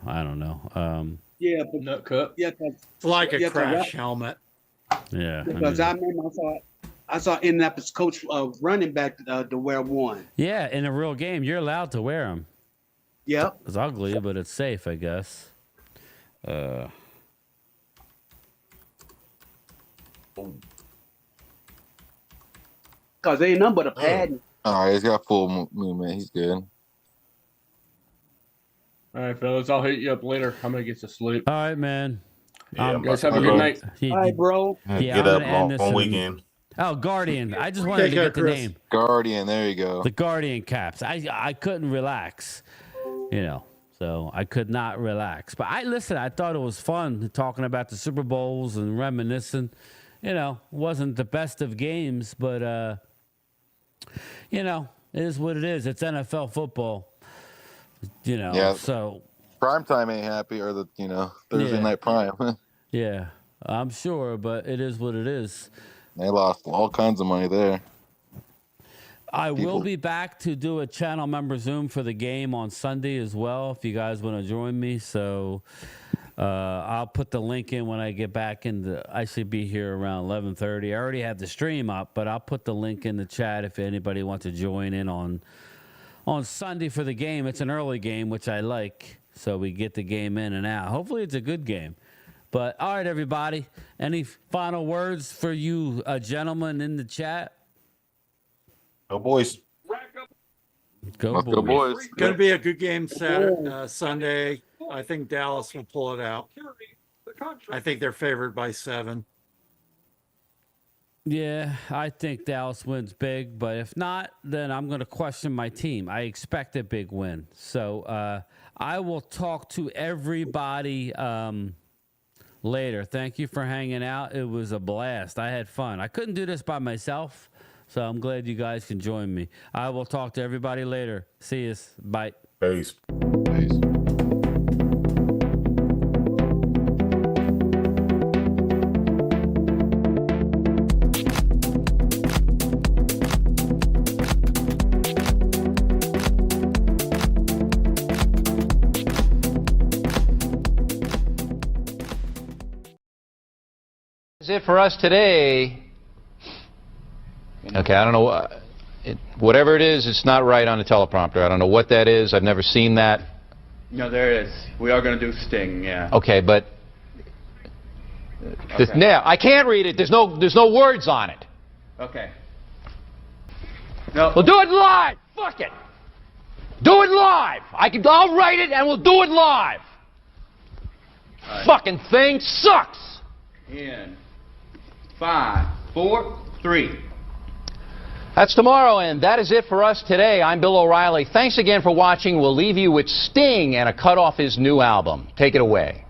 I don't know. Yeah, but nut cup. Yeah, It's like a crash helmet. Yeah. Because I remember I saw Indianapolis coach running back to wear one. Yeah, in a real game, you're allowed to wear them. Yep. It's ugly, but it's safe, I guess. Because they ain't nothing but a pad. All right, he's got full movement. He's good. All right, fellas. I'll hit you up later. I'm gonna get to sleep. All right, man. Yeah, you guys have a good night. All right, bro. Yeah, Get I'm up gonna end this on in- weekend. Oh, Guardian. I just wanted to get the name. Guardian. There you go. The Guardian caps. I couldn't relax, so I could not relax. But I thought it was fun talking about the Super Bowls and reminiscing. Wasn't the best of games, but it is what it is. It's NFL football. Yeah. So Prime time ain't happy, or Thursday night prime. yeah, I'm sure, but it is what it is. They lost all kinds of money there. I will be back to do a channel member Zoom for the game on Sunday as well, if you guys want to join me. So I'll put the link in when I get back I should be here around 11:30. I already have the stream up, but I'll put the link in the chat if anybody wants to join in on Sunday for the game. It's an early game, which I like, so we get the game in and out. Hopefully it's a good game. But all right, everybody, any final words for you gentlemen in the chat? Go boys. Go boys. It's going to be a good game Saturday, Sunday. I think Dallas will pull it out. I think they're favored by 7. Yeah, I think Dallas wins big, but if not, then I'm going to question my team. I expect a big win. So I will talk to everybody later. Thank you for hanging out. It was a blast. I had fun. I couldn't do this by myself, so I'm glad you guys can join me. I will talk to everybody later. See you. Bye. Peace. That's it for us today. Okay, I don't know. Whatever it is, it's not right on the teleprompter. I don't know what that is. I've never seen that. No, there it is. We are going to do Sting, yeah. Okay, but now I can't read it. There's no words on it. Okay. No. We'll do it live. Fuck it. Do it live. I'll write it and we'll do it live. Right. Fucking thing sucks. In 5, 4, 3. That's tomorrow, and that is it for us today. I'm Bill O'Reilly. Thanks again for watching. We'll leave you with Sting and a cut off his new album. Take it away.